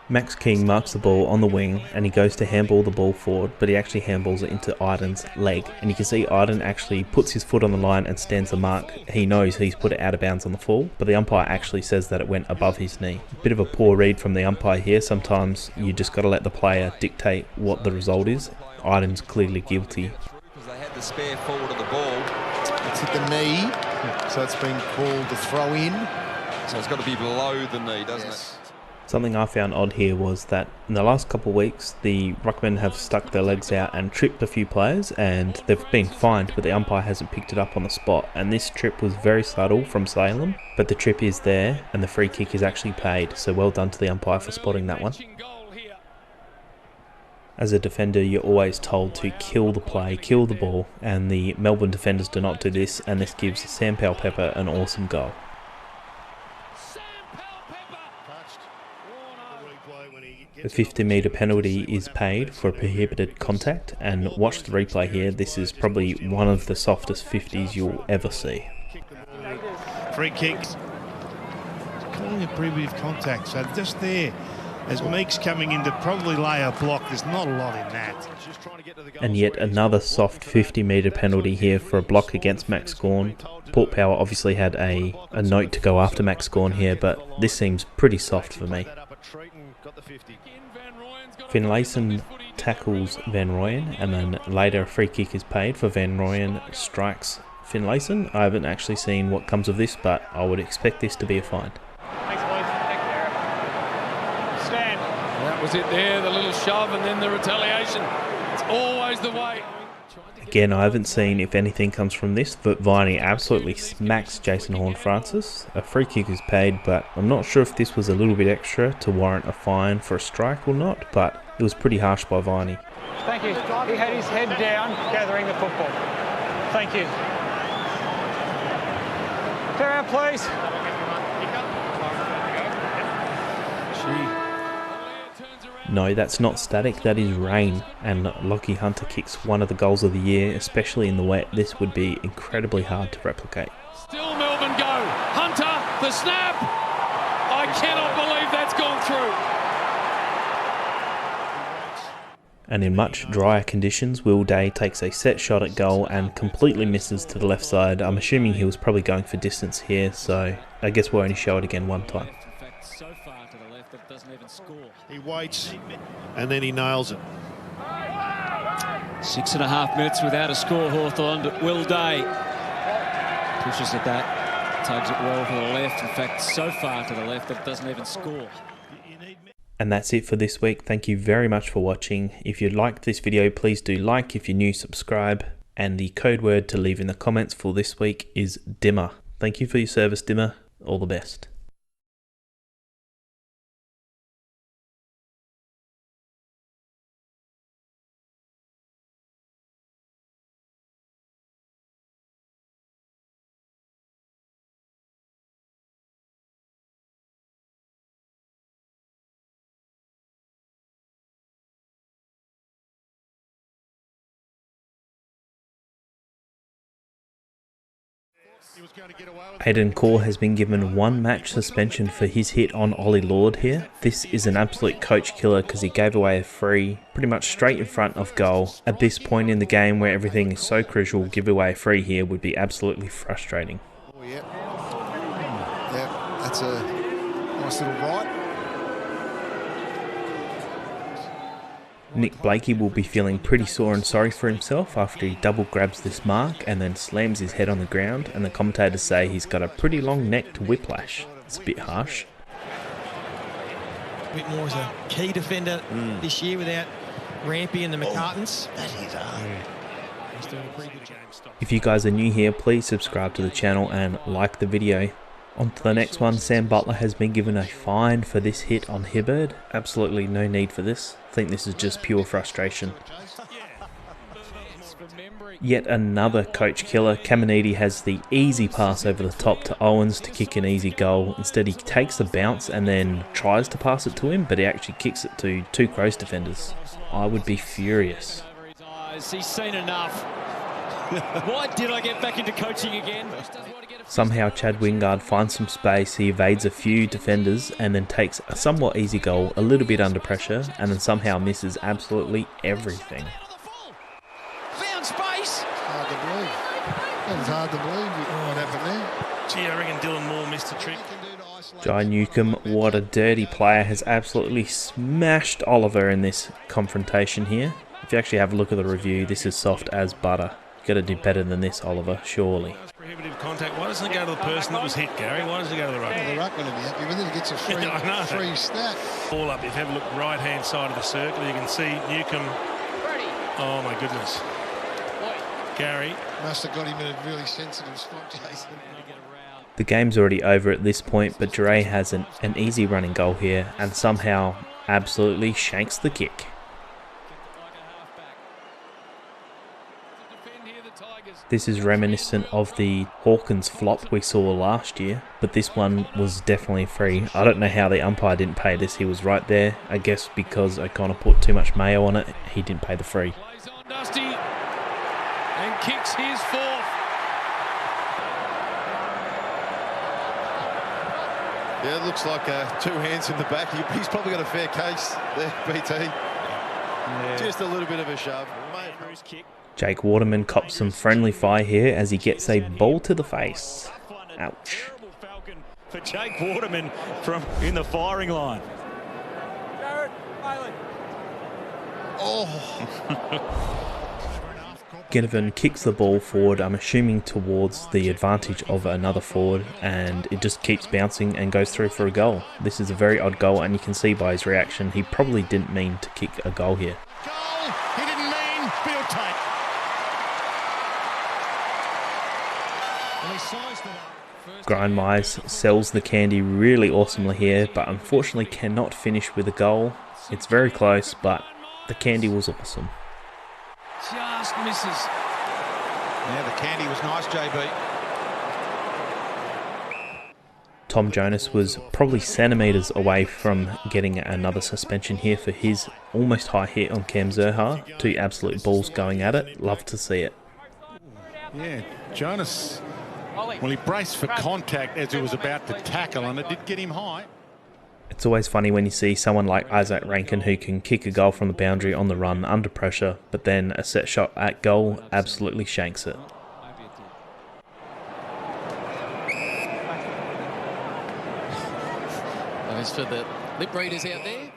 Max King marks the ball on the wing and he goes to handball the ball forward, but he actually handballs it into Iden's leg. And you can see Iden actually puts his foot on the line and stands the mark. He knows he's put it out of bounds on the fall, but the umpire actually says that it went above his knee. Bit of a poor read from the umpire here. Sometimes you just got to let the player dictate what the result is. Iden's clearly guilty. They had the spare forward of the ball. It's hit the knee, so it's been called a throw in. So it's got to be below the knee, doesn't it? Something I found odd here was that in the last couple of weeks, the ruckmen have stuck their legs out and tripped a few players, and they've been fined, but the umpire hasn't picked it up on the spot. And this trip was very subtle from Salem, but the trip is there, and the free kick is actually paid, so well done to the umpire for spotting that one. As a defender, you're always told to kill the play, kill the ball, and the Melbourne defenders do not do this, and this gives Sam Powell-Pepper an awesome goal. The 50-metre penalty is paid for a prohibited contact, and watch the replay here. This is probably one of the softest 50s you'll ever see. Free kicks. Calling a prohibitive contact, so just there. As Meek's coming in to probably lay a block, there's not a lot in that. And yet another soft 50-metre penalty here for a block against Max Gawn. Port Power obviously had a note to go after Max Gawn here, but this seems pretty soft for me. Finlayson tackles Van Rooyen, and then later a free kick is paid for Van Rooyen, strikes Finlayson. I haven't actually seen what comes of this, but I would expect this to be a fine. Thanks, boys. Thank you, Eric. Stand. That was it there, the little shove and then the retaliation. It's always the way. Again, I haven't seen if anything comes from this, but Viney absolutely smacks Jason Horne-Francis. A free kick is paid, but I'm not sure if this was a little bit extra to warrant a fine for a strike or not, but it was pretty harsh by Viney. Thank you. He had his head down, gathering the football. Thank you. Clear out, please. No, that's not static, that is rain, and Lockie Hunter kicks one of the goals of the year, especially in the wet. This would be incredibly hard to replicate. Still Melbourne go. Hunter, the snap. I cannot believe that's gone through. And in much drier conditions, Will Day takes a set shot at goal and completely misses to the left side. I'm assuming he was probably going for distance here, so I guess we'll only show it again one time. So far to the left that doesn't even score. He waits and then he nails it. 6.5 minutes without a score, Hawthorn, but Will Day pushes at that, tugs it well to the left. In fact, so far to the left that doesn't even score. And that's it for this week. Thank you very much for watching. If you liked this video, please do like. If you're new, subscribe. And the code word to leave in the comments for this week is Dimmer. Thank you for your service, Dimmer. All the best. Hayden Core has been given 1 match suspension for his hit on Ollie Lord here. This is an absolute coach killer because he gave away a free pretty much straight in front of goal. At this point in the game where everything is so crucial, give away a free here would be absolutely frustrating. Oh, yeah. Yeah, that's a nice little right. Nick Blakey will be feeling pretty sore and sorry for himself after he double grabs this mark and then slams his head on the ground, and the commentators say he's got a pretty long neck to whiplash. It's a bit harsh. A bit more as a key defender this year without Rampy and the McCartans. That is hard. He's doing a pretty good game. If you guys are new here, please subscribe to the channel and like the video. On to the next one. Sam Butler has been given a fine for this hit on Hibberd. Absolutely no need for this. I think this is just pure frustration. Yet another coach killer. Caminiti has the easy pass over the top to Owens to kick an easy goal. Instead he takes the bounce and then tries to pass it to him, but he actually kicks it to 2 Crows defenders. I would be furious. He's seen enough. Why did I get back into coaching again? Somehow Chad Wingard finds some space, he evades a few defenders and then takes a somewhat easy goal, a little bit under pressure, and then somehow misses absolutely everything. Found space. Hard to believe. That was hard to believe what happened there. Gee, I reckon Dylan Moore missed a trick. Jai Newcomb, what a dirty player, has absolutely smashed Oliver in this confrontation here. If you actually have a look at the review, this is soft as butter. Got to do better than this, Oliver, surely. Prohibitive contact. Why doesn't it go to the person that was hit, Gary? Why does it go to the ruckman? The ruckman will be happy with it. He gets a free snap. All up. If you have a look right-hand side of the circle, you can see Newcomb. Oh, my goodness. Gary. Must have got him in a really sensitive spot, Jason. The game's already over at this point, but Dre has an easy running goal here and somehow absolutely shanks the kick. This is reminiscent of the Hawkins flop we saw last year, but this one was definitely free. I don't know how the umpire didn't pay this. He was right there. I guess because O'Connor put too much mayo on it, he didn't pay the free. Dusty and kicks his 4th. Yeah, it looks like 2 hands in the back. He's probably got a fair case there, BT. Yeah. Just a little bit of a shove. Jake Waterman cops some friendly fire here as he gets a ball to the face. Ouch. For Jake Waterman from in the firing line. Oh. Ginnivan kicks the ball forward, I'm assuming towards the advantage of another forward, and it just keeps bouncing and goes through for a goal. This is a very odd goal, and you can see by his reaction he probably didn't mean to kick a goal here. Goal! He didn't mean, but he'll take. And he sized it up. Grindmize sells the candy really awesomely here, but unfortunately cannot finish with a goal. It's very close, but the candy was awesome. Just misses. Yeah, the candy was nice, JB. Tom Jonas was probably centimetres away from getting another suspension here for his almost high hit on Cam Zurhaar. Two absolute balls going at it. Love to see it. Yeah, Jonas, well, he braced for contact as he was about to tackle, and it did get him high. It's always funny when you see someone like Isaac Rankin who can kick a goal from the boundary on the run under pressure, but then a set shot at goal absolutely shanks it. As for the lip readers out there.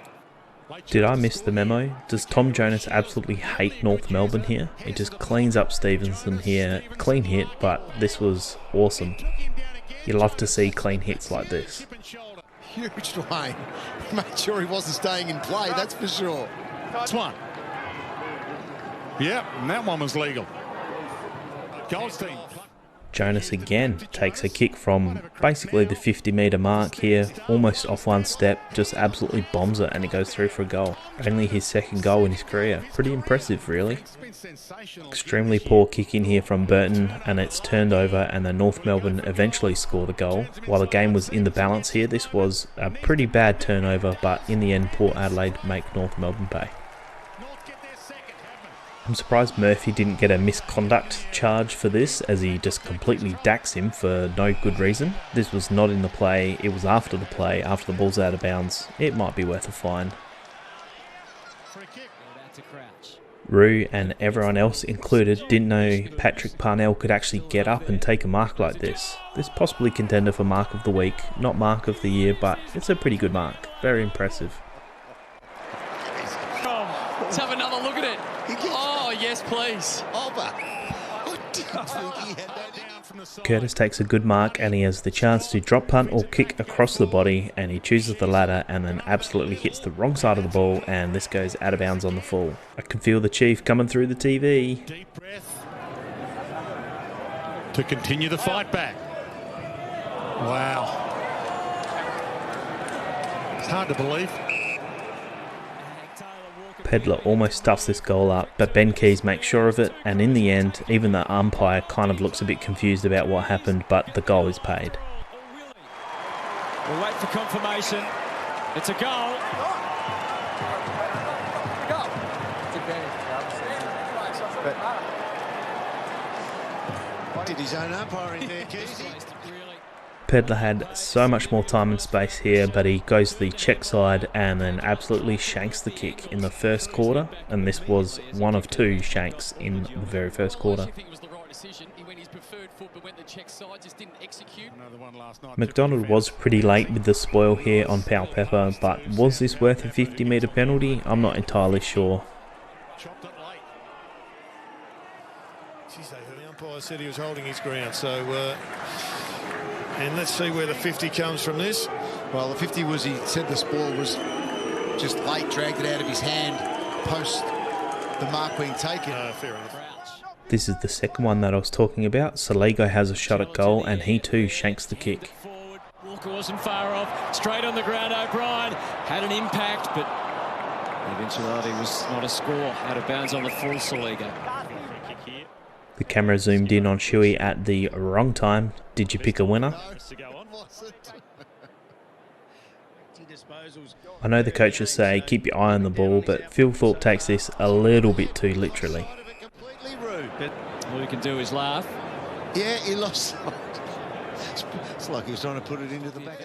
Did I miss the memo? Does Tom Jonas absolutely hate North Melbourne here? He just cleans up Stevenson here. Clean hit, but this was awesome. You love to see clean hits like this. Huge Dwayne. Made sure he wasn't staying in play, that's for sure. That's one. Yep, and that one was legal. Goldstein. Jonas again takes a kick from basically the 50-metre mark here, almost off one step, just absolutely bombs it and it goes through for a goal. Only his second goal in his career. Pretty impressive, really. Extremely poor kick in here from Burton, and it's turned over, and the North Melbourne eventually score the goal. While the game was in the balance here, this was a pretty bad turnover, but in the end Port Adelaide make North Melbourne pay. I'm surprised Murphy didn't get a misconduct charge for this, as he just completely dacks him for no good reason. This was not in the play, it was after the play, after the ball's out of bounds. It might be worth a fine. Roo and everyone else included didn't know Patrick Parnell could actually get up and take a mark like this. This possibly contender for mark of the week, not mark of the year, but it's a pretty good mark. Very impressive. Let's have another look at it. Oh, yes, please. Curtis takes a good mark, and he has the chance to drop punt or kick across the body, and he chooses the latter and then absolutely hits the wrong side of the ball, and this goes out of bounds on the full. I can feel the Chief coming through the TV. Deep breath to continue the fight back. Wow. It's hard to believe. Pedler almost stuffs this goal up, but Ben Keys makes sure of it, and in the end, even the umpire kind of looks a bit confused about what happened, but the goal is paid. We'll wait for confirmation. It's a goal. Did his own umpiring there, Keys. Pedler had so much more time and space here, but he goes to the check side and then absolutely shanks the kick in the first quarter, and this was one of two shanks in the very first quarter. McDonald was pretty late with the spoil here on Powell Pepper, but was this worth a 50-metre penalty? I'm not entirely sure. The umpire said he was holding his ground, so and let's see where the 50 comes from this. Well, the 50 was, he said the spoil was just late, dragged it out of his hand post the mark being taken. Fair enough. This is the second one that I was talking about. Saligo has a shot at goal, and he too shanks the kick. Walker wasn't far off, straight on the ground. O'Brien had an impact, but the eventuality was not a score. Out of bounds on the full, Saligo. The camera zoomed in on Shuey at the wrong time. Did you pick a winner? I know the coaches say keep your eye on the ball, but Phil Thorpe takes this a little bit too literally. But all you can do is laugh. Yeah, he lost. It's like he was trying to put it into the back.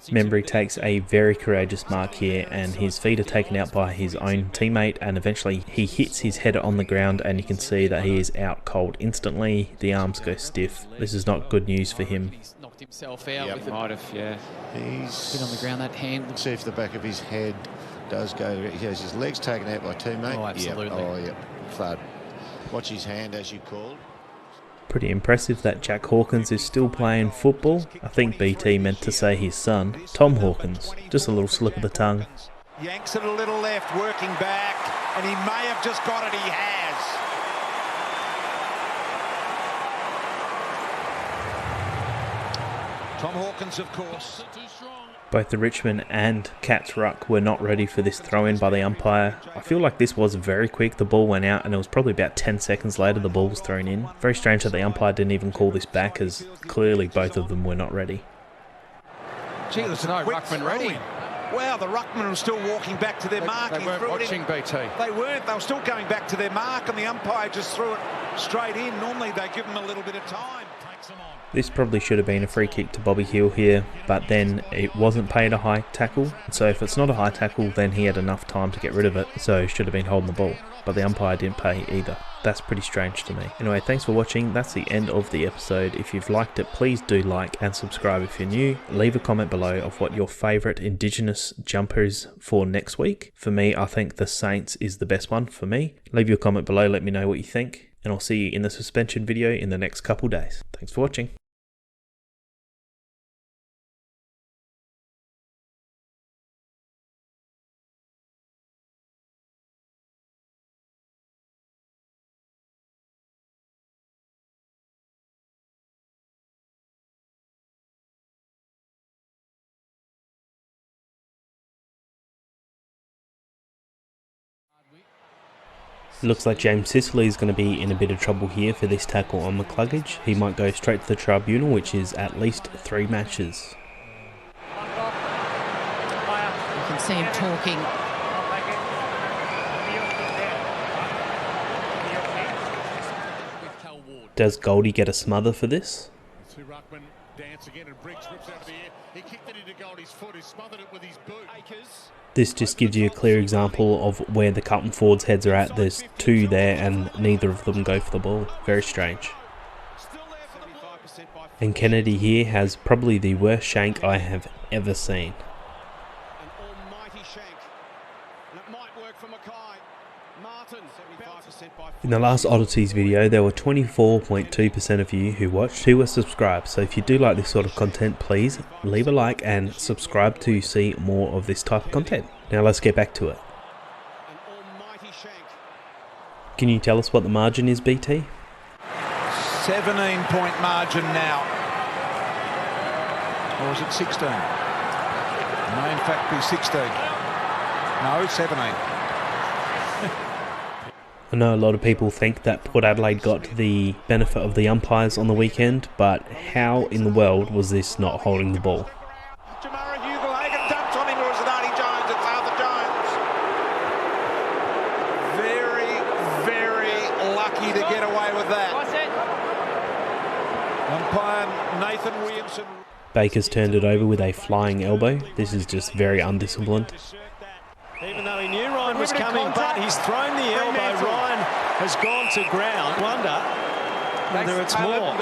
Membry takes a very courageous mark here, and his feet are taken out by his own teammate, and eventually he hits his head on the ground, and you can see that he is out cold instantly. The arms go stiff. This is not good news for him. He's knocked himself out with it. Yeah. He's been on the ground, that hand. Let's see if the back of his head does go. He has his legs taken out by teammate. Oh, absolutely. Yep. Oh, yep. Thud. Watch his hand, as you called. Pretty impressive that Jack Hawkins is still playing football. I think BT meant to say his son, Tom Hawkins. Just a little slip of the tongue. Yanks it a little left, working back, and he may have just got it. He has. Tom Hawkins, of course. Both the Richmond and Cats ruck were not ready for this throw-in by the umpire. I feel like this was very quick. The ball went out and it was probably about 10 seconds later the ball was thrown in. Very strange that the umpire didn't even call this back, as clearly both of them were not ready. Gee, there's no ruckman ready. Wow, the ruckman was still walking back to their mark. They weren't watching BT. They weren't. They were still going back to their mark, and the umpire just threw it straight in. Normally they give them a little bit of time. This probably should have been a free kick to Bobby Hill here, but then it wasn't paid a high tackle. So if it's not a high tackle, then he had enough time to get rid of it, so should have been holding the ball. But the umpire didn't pay either. That's pretty strange to me. Anyway, thanks for watching. That's the end of the episode. If you've liked it, please do like and subscribe if you're new. Leave a comment below of what your favourite Indigenous jumper is for next week. For me, I think the Saints is the best one for me. Leave your comment below, let me know what you think. And I'll see you in the suspension video in the next couple days. Thanks for watching. Looks like James Sicily is going to be in a bit of trouble here for this tackle on McCluggage. He might go straight to the tribunal, which is at least 3 matches. You can see him talking. Does Goldie get a smother for this? Two ruckmen dance again, and Briggs rips out of the air. He kicked it into Goldie's foot. He smothered it with his boot. This just gives you a clear example of where the Carlton forwards' heads are at. There's 2 there and neither of them go for the ball. Very strange. And Kennedy here has probably the worst shank I have ever seen. In the last Oddities video, there were 24.2% of you who watched who were subscribed, so if you do like this sort of content, please leave a like and subscribe to see more of this type of content. Now let's get back to it. Can you tell us what the margin is, BT? 17-point margin now. Or is it 16? May in fact be 16. No, 17. I know a lot of people think that Port Adelaide got the benefit of the umpires on the weekend, but how in the world was this not holding the ball? Very, very lucky to get away with that. Umpire Nathan Williamson. Baker's turned it over with a flying elbow. This is just very undisciplined. Even though he knew Ryan was coming, but he's thrown the elbow. Ryan has gone to ground. Wonder whether it's more.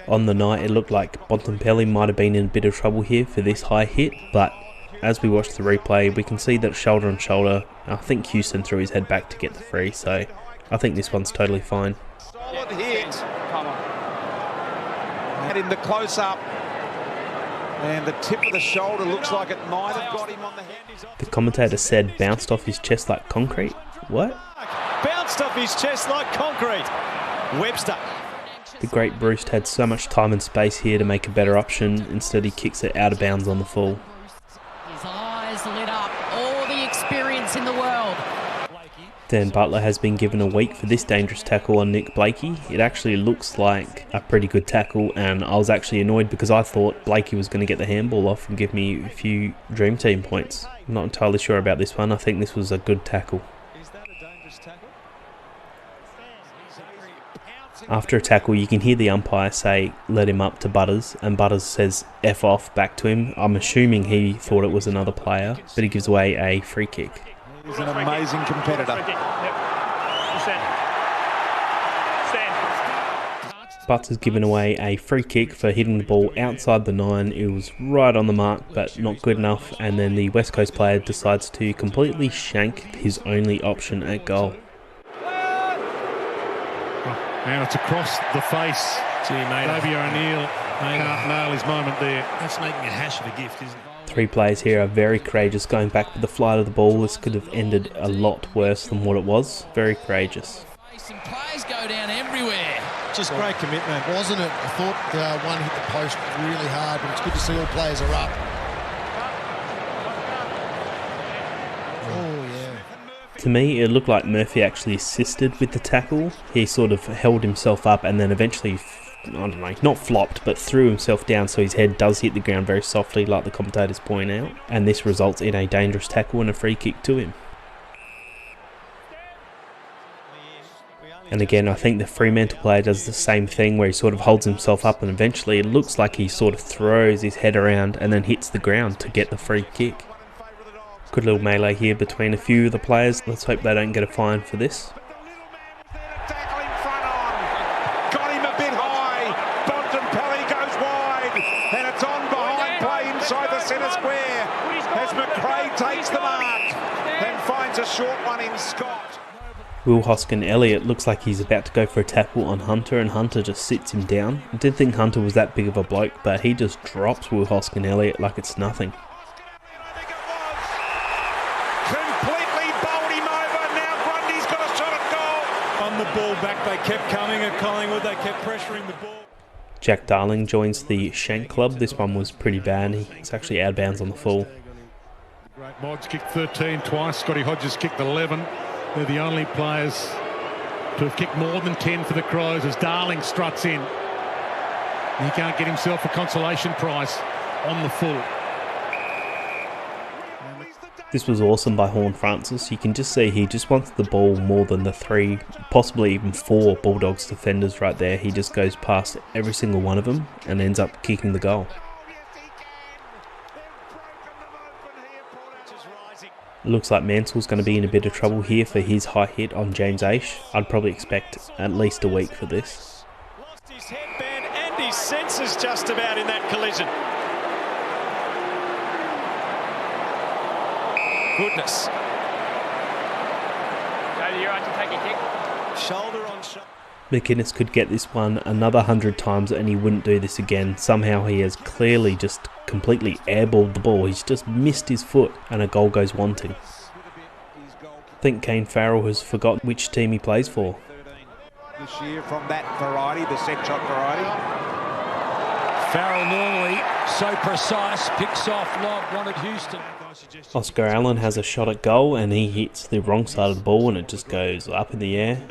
On the night, it looked like Bontempelli might have been in a bit of trouble here for this high hit, but as we watch the replay, we can see that shoulder on shoulder. I think Houston threw his head back to get the free, so I think this one's totally fine. Solid hit. And in the close-up. And the tip of the shoulder looks like it might have got him on the head. The commentator said bounced off his chest like concrete. What? Bounced off his chest like concrete. Webster. The great Bruce had so much time and space here to make a better option. Instead, he kicks it out of bounds on the full. His eyes lit up. All the experience in the world. Dan Butler has been given a week for this dangerous tackle on Nick Blakey. It actually looks like a pretty good tackle, and I was actually annoyed because I thought Blakey was going to get the handball off and give me a few Dream Team points. I'm not entirely sure about this one. I think this was a good tackle. After a tackle, you can hear the umpire say, "Let him up" to Butters, and Butters says, "F off" back to him. I'm assuming he thought it was another player, but he gives away a free kick. He's an amazing competitor. Butts has given away a free kick for hitting the ball outside the 9. It was right on the mark, but not good enough, and then the West Coast player decides to completely shank his only option at goal. And it's across the face. Davey O'Neill can't nail his moment there. That's making a hash of a gift, isn't it? 3 players here are very courageous going back with the flight of the ball. This could have ended a lot worse than what it was. Very courageous. Players go down everywhere. Just great commitment, wasn't it? I thought one hit the post really hard, but it's good to see all players are up. Oh, yeah. To me, it looked like Murphy actually assisted with the tackle. He sort of held himself up and then eventually, I don't know, not flopped, but threw himself down so his head does hit the ground very softly, like the commentators point out. And this results in a dangerous tackle and a free kick to him. And again, I think the Fremantle player does the same thing where he sort of holds himself up and eventually it looks like he sort of throws his head around and then hits the ground to get the free kick. Good little melee here between a few of the players. Let's hope they don't get a fine for this. Got him a bit high. Bontempelli goes wide. And it's on behind play inside the centre square. As McRae takes the mark. Then finds a short one in Scott. Will Hoskin-Elliott looks like he's about to go for a tackle on Hunter and Hunter just sits him down. I didn't think Hunter was that big of a bloke, but he just drops Will Hoskin-Elliott like it's nothing. Completely bowled him over. Now Grundy's got a shot at goal. On the ball back, they kept coming at Collingwood, they kept pressuring the ball. Jack Darling joins the Shank Club. This one was pretty bad. He's actually out of bounds on the full. Great Mods kicked 13 twice. Scotty Hodges kicked 11. They're the only players to have kicked more than 10 for the Crows as Darling struts in. He can't get himself a consolation prize on the full. This was awesome by Horn Francis. You can just see he just wants the ball more than the 3, possibly even 4 Bulldogs defenders right there. He just goes past every single one of them and ends up kicking the goal. Looks like Mansell's going to be in a bit of trouble here for his high hit on James Aish. I'd probably expect at least a week for this. Lost his headband and his senses just about in that collision. Goodness. You're right to take a kick. Shoulder on shoulder. McInnes could get this one another 100 times and he wouldn't do this again. Somehow he has clearly just completely airballed the ball. He's just missed his foot and a goal goes wanting. I think Kane Farrell has forgotten which team he plays for. This year from that variety, the set shot variety. Farrell normally so precise, picks off lob, wanted Houston. Oscar Allen has a shot at goal and he hits the wrong side of the ball and it just goes up in the air.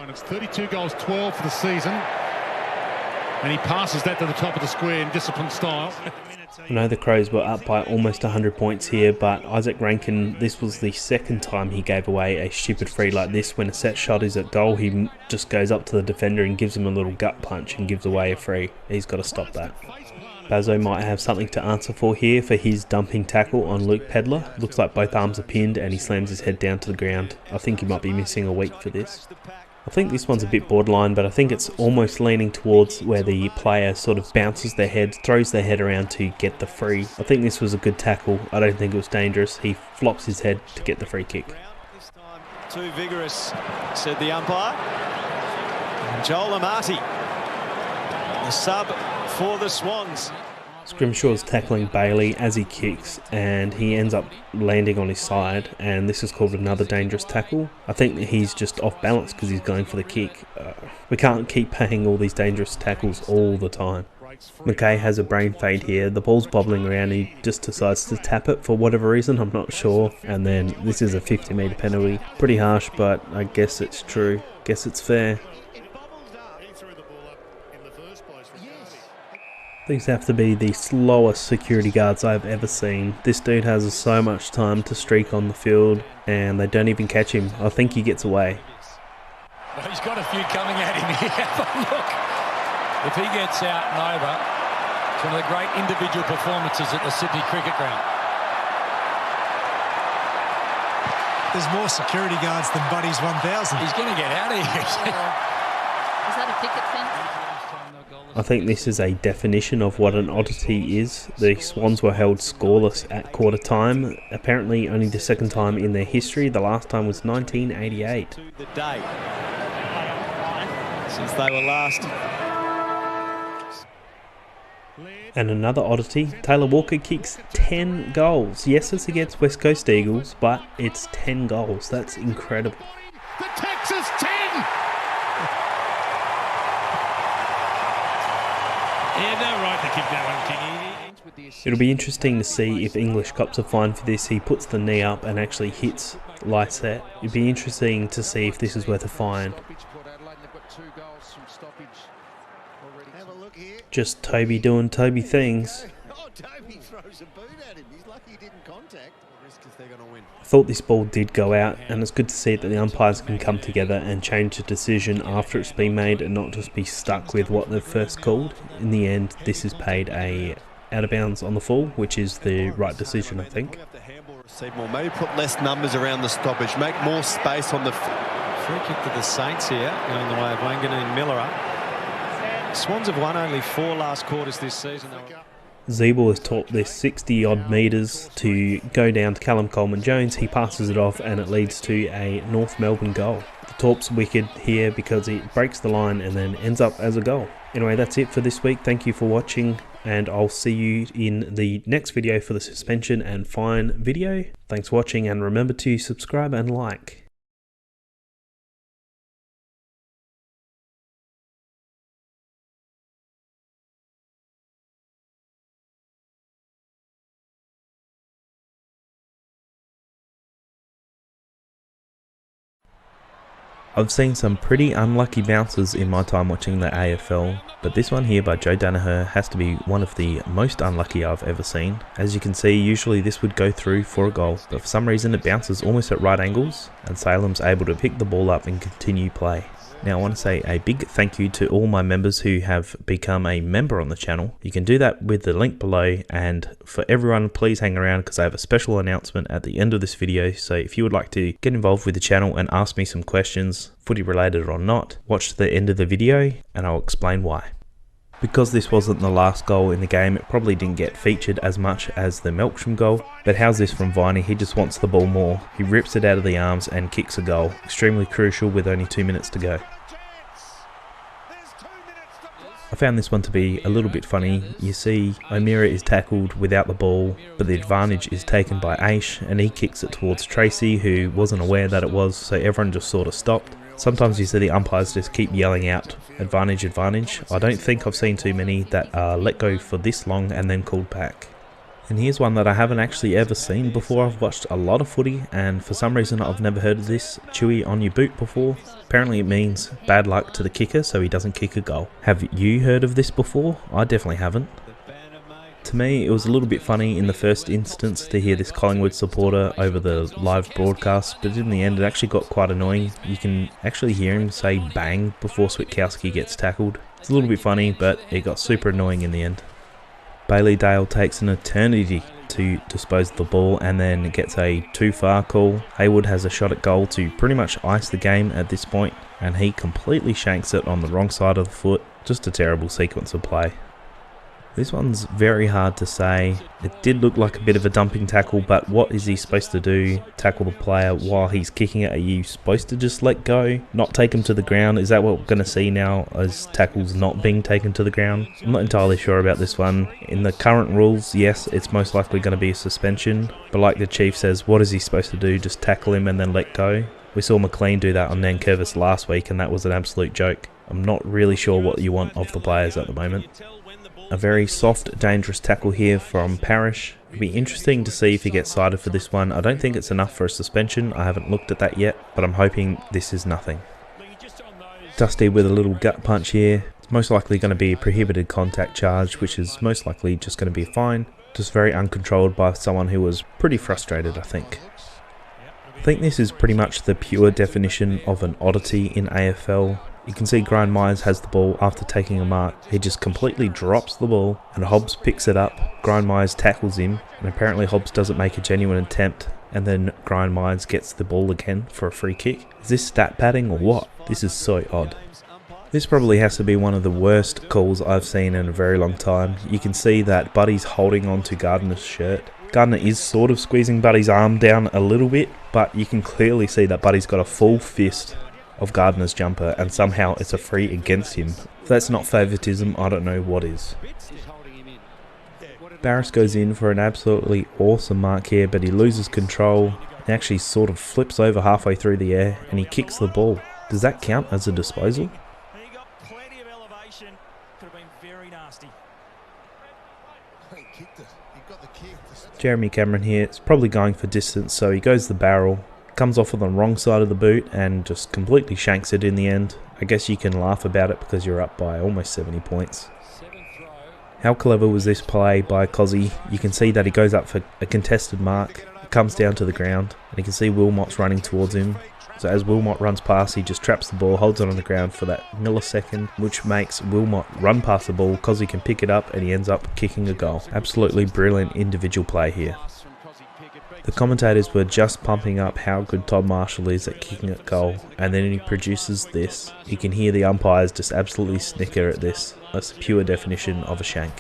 It's 32 goals, 12 for the season. And he passes that to the top of the square in disciplined style. I know the Crows were up by almost 100 points here, but Isaac Rankin, this was the second time he gave away a stupid free like this. When a set shot is at goal, he just goes up to the defender and gives him a little gut punch and gives away a free. He's got to stop that. Bazzo might have something to answer for here for his dumping tackle on Luke Pedler. Looks like both arms are pinned and he slams his head down to the ground. I think he might be missing a week for this. I think this one's a bit borderline, but I think it's almost leaning towards where the player sort of bounces their head, throws their head around to get the free. I think this was a good tackle. I don't think it was dangerous. He flops his head to get the free kick. Too vigorous, said the umpire. And Joel Amati, the sub for the Swans. Scrimshaw's tackling Bailey as he kicks and he ends up landing on his side, and this is called another dangerous tackle. I think that he's just off balance because he's going for the kick. We can't keep paying all these dangerous tackles all the time. McKay has a brain fade here. The ball's bobbling around. He just decides to tap it for whatever reason. I'm not sure. And then this is a 50-metre penalty. Pretty harsh, but I guess it's true. Guess it's fair. These have to be the slowest security guards I've ever seen. This dude has so much time to streak on the field and they don't even catch him. I think he gets away. Well, he's got a few coming at him here. Have a look. If he gets out and over, it's one of the great individual performances at the Sydney Cricket Ground. There's more security guards than Buddy's 1,000. He's going to get out of here. Is that a picket fence? I think this is a definition of what an oddity is. The Swans were held scoreless at quarter time, apparently only the second time in their history. The last time was 1988. The day. since they were last. And another oddity, Taylor Walker kicks 10 goals. Yes, it's against West Coast Eagles, but it's 10 goals. That's incredible. The Texas 10! Yeah, no right to kick that one, Kingy. It'll be interesting to see if English cops a fine for this. He puts the knee up and actually hits Lyset. It'd be interesting to see if this is worth a fine. Just Toby doing Toby things. Toby throws a boot at him. He's lucky he didn't contact. Risk if they're going to win. I thought this ball did go out, and it's good to see that the umpires can come together and change the decision after it's been made and not just be stuck with what they've first called. In the end, this is paid a out of bounds on the full, which is the right decision, I think. Maybe put less numbers around the stoppage, make more space on the free kick to the Saints here, going the way of Wangan and Miller. Swans have won only 4 last quarters this season. Zeeble has taught this 60 odd metres to go down to Callum Coleman-Jones. He passes it off and it leads to a North Melbourne goal. The Torp's wicked here because it breaks the line and then ends up as a goal. Anyway, that's it for this week. Thank you for watching, and I'll see you in the next video for the suspension and fine video. Thanks for watching, and remember to subscribe and like. I've seen some pretty unlucky bounces in my time watching the AFL, but this one here by Joe Danaher has to be one of the most unlucky I've ever seen. As you can see, usually this would go through for a goal, but for some reason it bounces almost at right angles, and Salem's able to pick the ball up and continue play. Now I want to say a big thank you to all my members who have become a member on the channel. You can do that with the link below, and for everyone, please hang around because I have a special announcement at the end of this video. So if you would like to get involved with the channel and ask me some questions, footy related or not, watch to the end of the video and I'll explain why. Because this wasn't the last goal in the game, it probably didn't get featured as much as the Melksham goal. But how's this from Viney? He just wants the ball more. He rips it out of the arms and kicks a goal. Extremely crucial with only 2 minutes to go. I found this one to be a little bit funny. You see, O'Meara is tackled without the ball, but the advantage is taken by Aish, and he kicks it towards Tracy, who wasn't aware that it was, so everyone just sort of stopped. Sometimes you see the umpires just keep yelling out, advantage, advantage. I don't think I've seen too many that are let go for this long and then called back. And here's one that I haven't actually ever seen before. I've watched a lot of footy, and for some reason I've never heard of this chewy on your boot before. Apparently it means bad luck to the kicker so he doesn't kick a goal. Have you heard of this before? I definitely haven't. To me, it was a little bit funny in the first instance to hear this Collingwood supporter over the live broadcast, but in the end it actually got quite annoying. You can actually hear him say bang before Switkowski gets tackled. It's a little bit funny, but it got super annoying in the end. Bailey Dale takes an eternity to dispose of the ball and then gets a too far call. Haywood has a shot at goal to pretty much ice the game at this point, and he completely shanks it on the wrong side of the foot. Just a terrible sequence of play. This one's very hard to say. It did look like a bit of a dumping tackle, but what is he supposed to do? Tackle the player while he's kicking it? Are you supposed to just let go? Not take him to the ground? Is that what we're going to see now as tackles not being taken to the ground? I'm not entirely sure about this one. In the current rules, yes, it's most likely going to be a suspension. But like the chief says, what is he supposed to do? Just tackle him and then let go? We saw McLean do that on Nankervis last week and that was an absolute joke. I'm not really sure what you want of the players at the moment. A very soft, dangerous tackle here from Parrish. It'll be interesting to see if he gets cited for this one. I don't think it's enough for a suspension. I haven't looked at that yet, but I'm hoping this is nothing. Dusty with a little gut punch here. It's most likely going to be a prohibited contact charge, which is most likely just going to be a fine. Just very uncontrolled by someone who was pretty frustrated, I think. I think this is pretty much the pure definition of an oddity in AFL. You can see Brian Myers has the ball after taking a mark. He just completely drops the ball and Hobbs picks it up. Brian Myers tackles him and apparently Hobbs doesn't make a genuine attempt, and then Brian Myers gets the ball again for a free kick. Is this stat padding or what? This is so odd. This probably has to be one of the worst calls I've seen in a very long time. You can see that Buddy's holding on to Gardner's shirt. Gardner is sort of squeezing Buddy's arm down a little bit, but you can clearly see that Buddy's got a full fist of Gardner's jumper and somehow it's a free against him. If that's not favouritism, I don't know what is. Barris goes in for an absolutely awesome mark here, but he loses control. He actually sort of flips over halfway through the air and he kicks the ball. Does that count as a disposal? He got plenty of elevation. Could have been very nasty. He kicked it. He got the kick. Jeremy Cameron here is probably going for distance, so he goes the barrel, comes off on the wrong side of the boot and just completely shanks it in the end. I guess you can laugh about it because you're up by almost 70 points. How clever was this play by Cozzy? You can see that he goes up for a contested mark, comes down to the ground, and you can see Wilmot's running towards him. So as Wilmot runs past, he just traps the ball, holds it on the ground for that millisecond, which makes Wilmot run past the ball. Cozzy can pick it up and he ends up kicking a goal. Absolutely brilliant individual play here. The commentators were just pumping up how good Todd Marshall is at kicking a goal, and then he produces this. You can hear the umpires just absolutely snicker at this. That's the pure definition of a shank.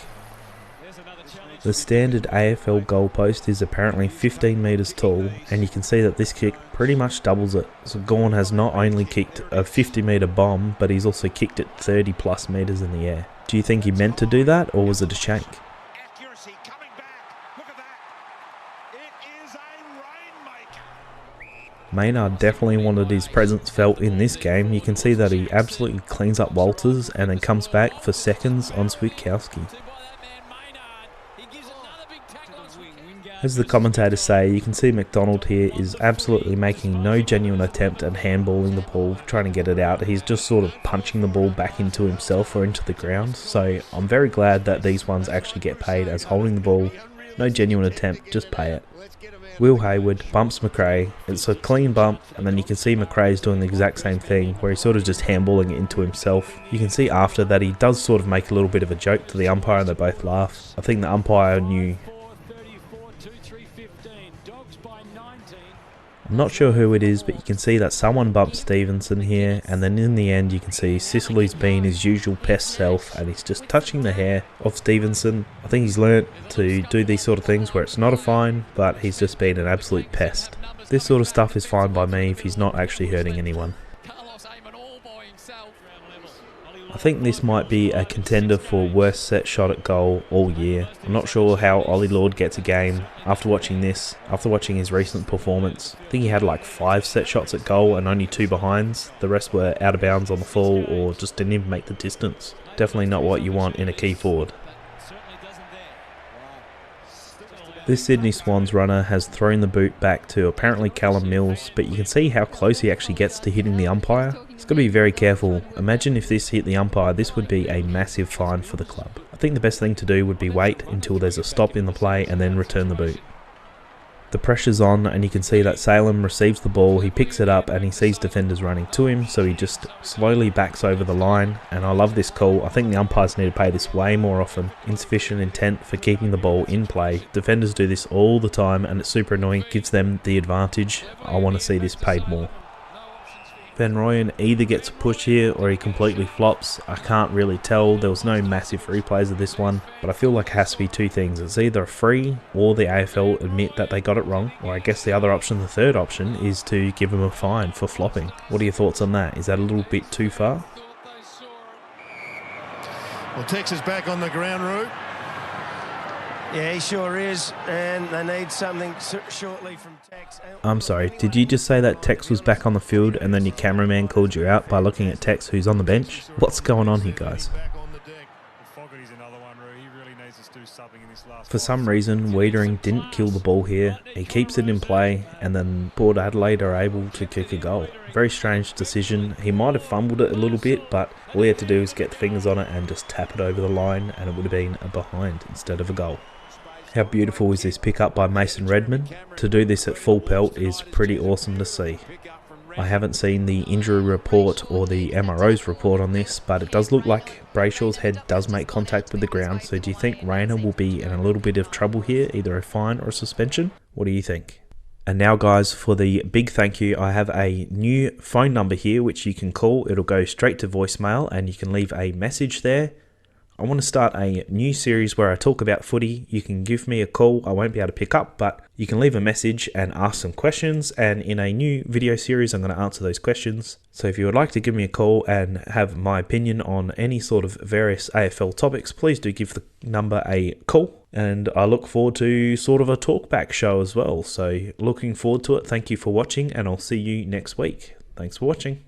The standard AFL goalpost is apparently 15 metres tall, and you can see that this kick pretty much doubles it. So Gawn has not only kicked a 50 metre bomb, but he's also kicked it 30 plus metres in the air. Do you think he meant to do that, or was it a shank? Maynard definitely wanted his presence felt in this game. You can see that he absolutely cleans up Walters and then comes back for seconds on Switkowski. As the commentators say, you can see McDonald here is absolutely making no genuine attempt at handballing the ball, trying to get it out. He's just sort of punching the ball back into himself or into the ground. So I'm very glad that these ones actually get paid as holding the ball. No genuine attempt, just pay it. Will Hayward bumps McRae. It's a clean bump, and then you can see McRae's doing the exact same thing where he's sort of just handballing it into himself. You can see after that he does sort of make a little bit of a joke to the umpire and they both laugh. I think the umpire knew. I'm not sure who it is, but you can see that someone bumps Stevenson here, and then in the end you can see Sicily's been his usual pest self and he's just touching the hair of Stevenson. I think he's learnt to do these sort of things where it's not a fine, but he's just been an absolute pest. This sort of stuff is fine by me if he's not actually hurting anyone. I think this might be a contender for worst set shot at goal all year. I'm not sure how Ollie Lord gets a game after watching this, after watching his recent performance. I think he had like 5 set shots at goal and only 2 behinds. The rest were out of bounds on the full or just didn't even make the distance. Definitely not what you want in a key forward. This Sydney Swans runner has thrown the boot back to apparently Callum Mills, but you can see how close he actually gets to hitting the umpire. He's got to be very careful. Imagine if this hit the umpire, this would be a massive fine for the club. I think the best thing to do would be wait until there's a stop in the play and then return the boot. The pressure's on and you can see that Salem receives the ball, he picks it up and he sees defenders running to him, so he just slowly backs over the line, and I love this call. I think the umpires need to play this way more often. Insufficient intent for keeping the ball in play. Defenders do this all the time and it's super annoying, gives them the advantage. I want to see this paid more. Van Rooyen either gets a push here or he completely flops. I can't really tell. There was no massive replays of this one, but I feel like it has to be 2 things. It's either a free or the AFL admit that they got it wrong, or I guess the other option, the third option, is to give him a fine for flopping. What are your thoughts on that? Is that a little bit too far? Well, Tex is back on the ground route. Yeah, he sure is, and they need something shortly from Tex. I'm sorry, did you just say that Tex was back on the field and then your cameraman called you out by looking at Tex who's on the bench? What's going on here, guys? For some reason, Wiedering didn't kill the ball here. He keeps it in play, and then Port Adelaide are able to kick a goal. Very strange decision. He might have fumbled it a little bit, but all he had to do was get the fingers on it and just tap it over the line, and it would have been a behind instead of a goal. How beautiful is this pickup by Mason Redmond? To do this at full pelt is pretty awesome to see. I haven't seen the injury report or the MRO's report on this, but it does look like Brayshaw's head does make contact with the ground, so do you think Rayner will be in a little bit of trouble here, either a fine or a suspension? What do you think? And now guys, for the big thank you, I have a new phone number here which you can call. It'll go straight to voicemail and you can leave a message there. I want to start a new series where I talk about footy. You can give me a call. I won't be able to pick up, but you can leave a message and ask some questions. And in a new video series, I'm going to answer those questions. So if you would like to give me a call and have my opinion on any sort of various AFL topics, please do give the number a call. And I look forward to sort of a talkback show as well. So looking forward to it. Thank you for watching, and I'll see you next week. Thanks for watching.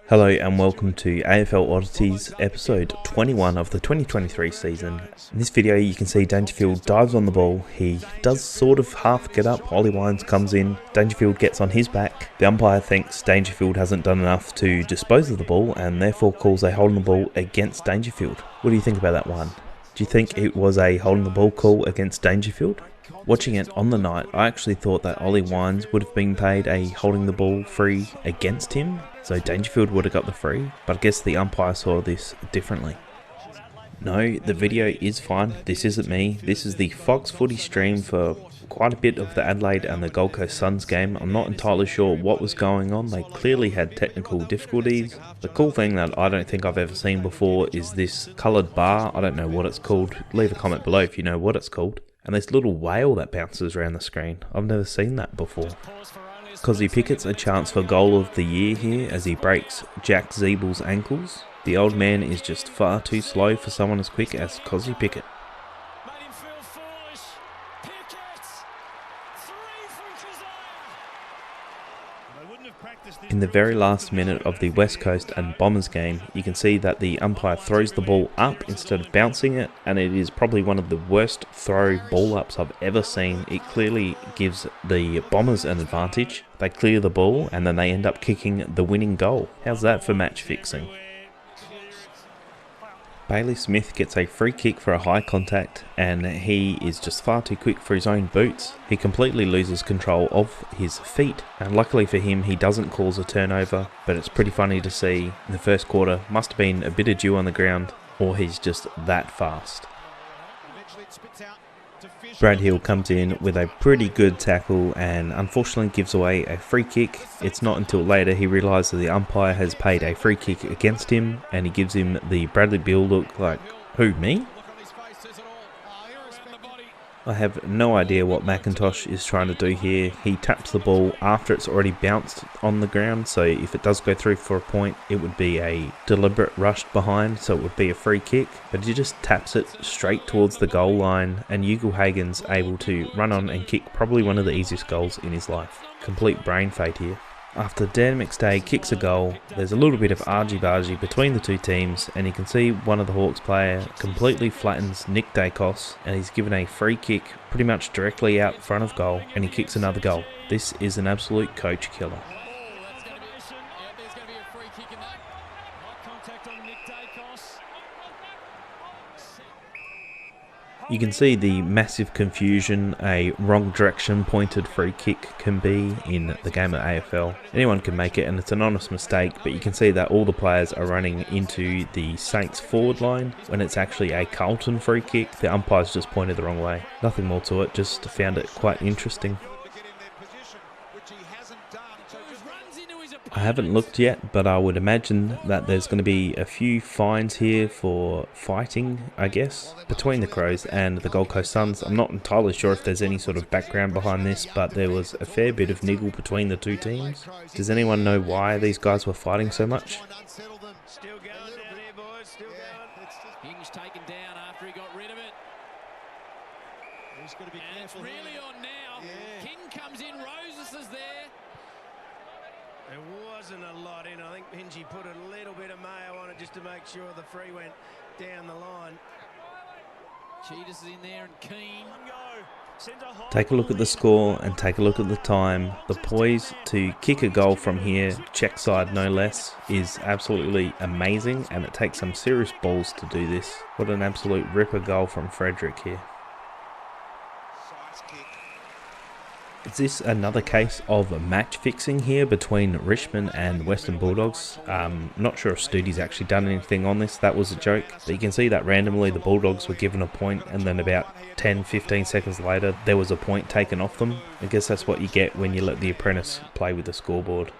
Hello and welcome to AFL Oddities episode 21 of the 2023 season. In this video you can see Dangerfield dives on the ball. He does sort of half get up. Ollie Wines comes in. Dangerfield gets on his back. The umpire thinks Dangerfield hasn't done enough to dispose of the ball and therefore calls a hold on the ball against Dangerfield. What do you think about that one? Do you think it was a hold on the ball call against Dangerfield? Watching it on the night, I actually thought that Ollie Wines would have been paid a holding the ball free against him, so Dangerfield would have got the free, but I guess the umpire saw this differently. No, the video is fine. This isn't me. This is the Fox Footy stream for quite a bit of the Adelaide and the Gold Coast Suns game. I'm not entirely sure what was going on. They clearly had technical difficulties. The cool thing that I don't think I've ever seen before is this coloured bar. I don't know what it's called. Leave a comment below if you know what it's called. And this little whale that bounces around the screen. I've never seen that before. Cozzy Pickett's a chance for goal of the year here as he breaks Jack Zeebel's ankles. The old man is just far too slow for someone as quick as Cozzy Pickett. In the very last minute of the West Coast and Bombers game, you can see that the umpire throws the ball up instead of bouncing it, and it is probably one of the worst throw ball ups I've ever seen. It clearly gives the Bombers an advantage. They clear the ball and then they end up kicking the winning goal. How's that for match fixing? Bailey Smith gets a free kick for a high contact, and he is just far too quick for his own boots. He completely loses control of his feet, and luckily for him he doesn't cause a turnover, but it's pretty funny to see in the first quarter. Must have been a bit of dew on the ground, or he's just that fast. Brad Hill comes in with a pretty good tackle and unfortunately gives away a free kick. It's not until later he realises the umpire has paid a free kick against him, and he gives him the Bradley Beal look like, who, me? I have no idea what McIntosh is trying to do here. He taps the ball after it's already bounced on the ground, so if it does go through for a point, it would be a deliberate rush behind, so it would be a free kick. But he just taps it straight towards the goal line, and Ugle-Hagen's able to run on and kick probably one of the easiest goals in his life. Complete brain fade here. After Dan McStay kicks a goal, there's a little bit of argy-bargy between the two teams, and you can see one of the Hawks player completely flattens Nick Dacos, and he's given a free kick pretty much directly out front of goal, and he kicks another goal. This is an absolute coach killer. You can see the massive confusion a wrong direction pointed free kick can be in the game of AFL. Anyone can make it, and it's an honest mistake, but you can see that all the players are running into the Saints forward line when it's actually a Carlton free kick. The umpire's just pointed the wrong way. Nothing more to it, just found it quite interesting. I haven't looked yet, but I would imagine that there's going to be a few fines here for fighting, I guess, between the Crows and the Gold Coast Suns. I'm not entirely sure if there's any sort of background behind this, but there was a fair bit of niggle between the two teams. Does anyone know why these guys were fighting so much? Hinge taken down after he got rid of it. He's got to be careful. It's really on now. Yeah. King comes in, Roses is there. There wasn't a lot in. I think Hingy put a little bit of mayo on it just to make sure the free went down the line. Cheetahs is in there and Keane. Take a look at the score and take a look at the time. The poise to kick a goal from here, check side no less, is absolutely amazing, and it takes some serious balls to do this. What an absolute ripper goal from Frederick here. Is this another case of match fixing here between Richmond and Western Bulldogs? Not sure if Studi's actually done anything on this. That was a joke. But you can see that randomly the Bulldogs were given a point, and then about 10-15 seconds later there was a point taken off them. I guess that's what you get when you let the apprentice play with the scoreboard.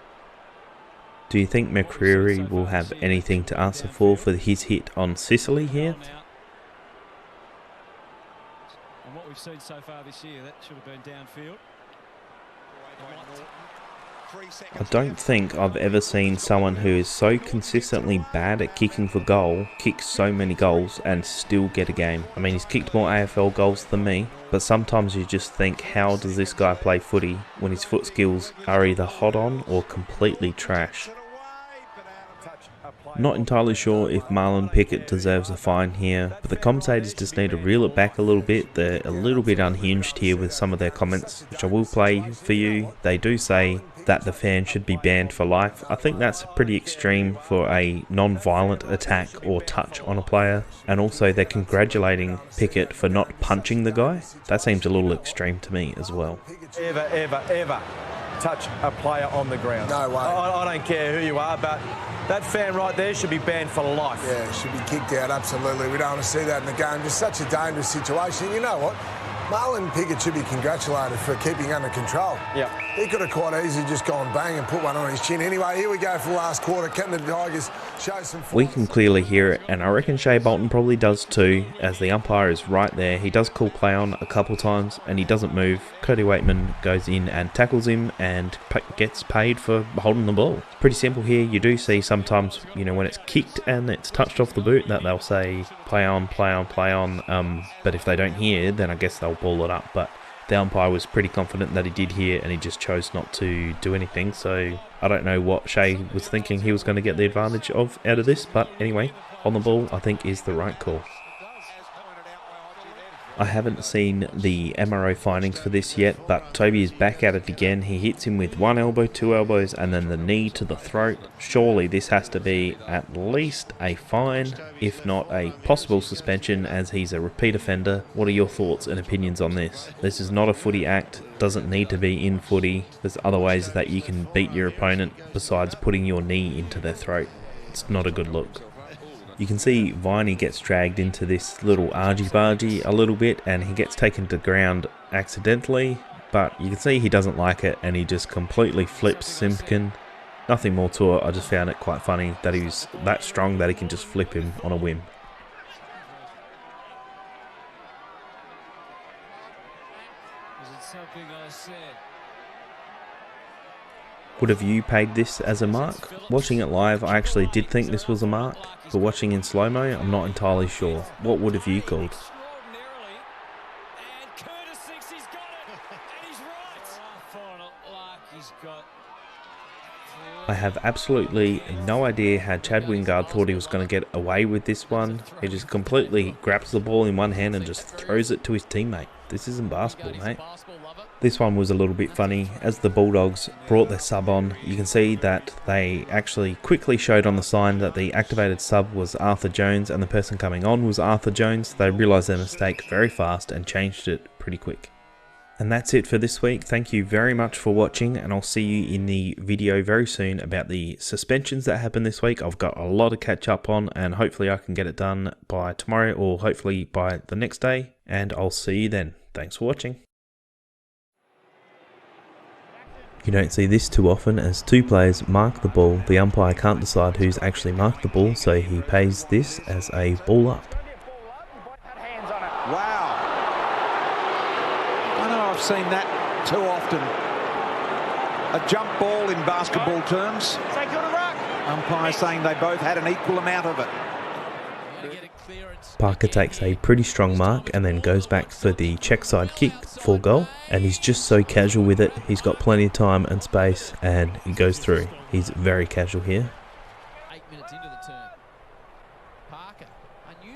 Do you think McCreary will have anything to answer for his hit on Sicily here? And what we've seen so far this year, that should have been downfield. I don't think I've ever seen someone who is so consistently bad at kicking for goal kick so many goals and still get a game. I mean, he's kicked more AFL goals than me, but sometimes you just think, how does this guy play footy when his foot skills are either hot on or completely trash? Not entirely sure if Marlon Pickett deserves a fine here, but the commentators just need to reel it back a little bit. They're a little bit unhinged here with some of their comments, which I will play for you. They do say that the fan should be banned for life. I think that's pretty extreme for a non-violent attack or touch on a player. And also they're congratulating Pickett for not punching the guy. That seems a little extreme to me as well. Ever touch a player on the ground. No way. I don't care who you are, but that fan right there should be banned for life. Yeah, should be kicked out, absolutely. We don't want to see that in the game. Just such a dangerous situation. You know what? Marlon Pickett should be congratulated for keeping under control. Yeah. He could have quite easily just gone bang and put one on his chin. Anyway, here we go for the last quarter. Can the Tigers show some... We can clearly hear it, and I reckon Shea Bolton probably does too, as the umpire is right there. He does call play on a couple times, and he doesn't move. Cody Waitman goes in and tackles him and gets paid for holding the ball. It's pretty simple here. You do see sometimes, you know, when it's kicked and it's touched off the boot, that they'll say play on, play on, play on. But if they don't hear, then I guess they'll ball it up. But the umpire was pretty confident that he did hear, and he just chose not to do anything. So I don't know what Shea was thinking he was going to get the advantage of out of this. But anyway, on the ball, I think is the right call. I haven't seen the MRO findings for this yet, but Toby is back at it again. He hits him with one elbow, two elbows, and then the knee to the throat. Surely this has to be at least a fine, if not a possible suspension, as he's a repeat offender. What are your thoughts and opinions on this? This is not a footy act, doesn't need to be in footy. There's other ways that you can beat your opponent besides putting your knee into their throat. It's not a good look. You can see Viney gets dragged into this little argy-bargy a little bit, and he gets taken to ground accidentally, but you can see he doesn't like it, and he just completely flips Simpkin. Nothing more to it. I just found it quite funny that he's that strong that he can just flip him on a whim. Is it something I said? Would have you paid this as a mark? Watching it live, I actually did think this was a mark, but watching in slow-mo, I'm not entirely sure. What would have you called? I have absolutely no idea how Chad Wingard thought he was going to get away with this one. He just completely grabs the ball in one hand and just throws it to his teammate. This isn't basketball, mate. This one was a little bit funny. As the Bulldogs brought their sub on, you can see that they actually quickly showed on the sign that the activated sub was Arthur Jones and the person coming on was Arthur Jones. They realised their mistake very fast and changed it pretty quick. And that's it for this week. Thank you very much for watching, and I'll see you in the video very soon about the suspensions that happened this week. I've got a lot to catch up on, and hopefully I can get it done by tomorrow or hopefully by the next day, and I'll see you then. Thanks for watching. You don't see this too often, as two players mark the ball. The umpire can't decide who's actually marked the ball, so he pays this as a ball up. Wow. I know I've seen that too often. A jump ball in basketball terms. Umpire saying they both had an equal amount of it. Parker takes a pretty strong mark and then goes back for the check side kick for goal, and he's just so casual with it. He's got plenty of time and space, and he goes through. He's very casual here.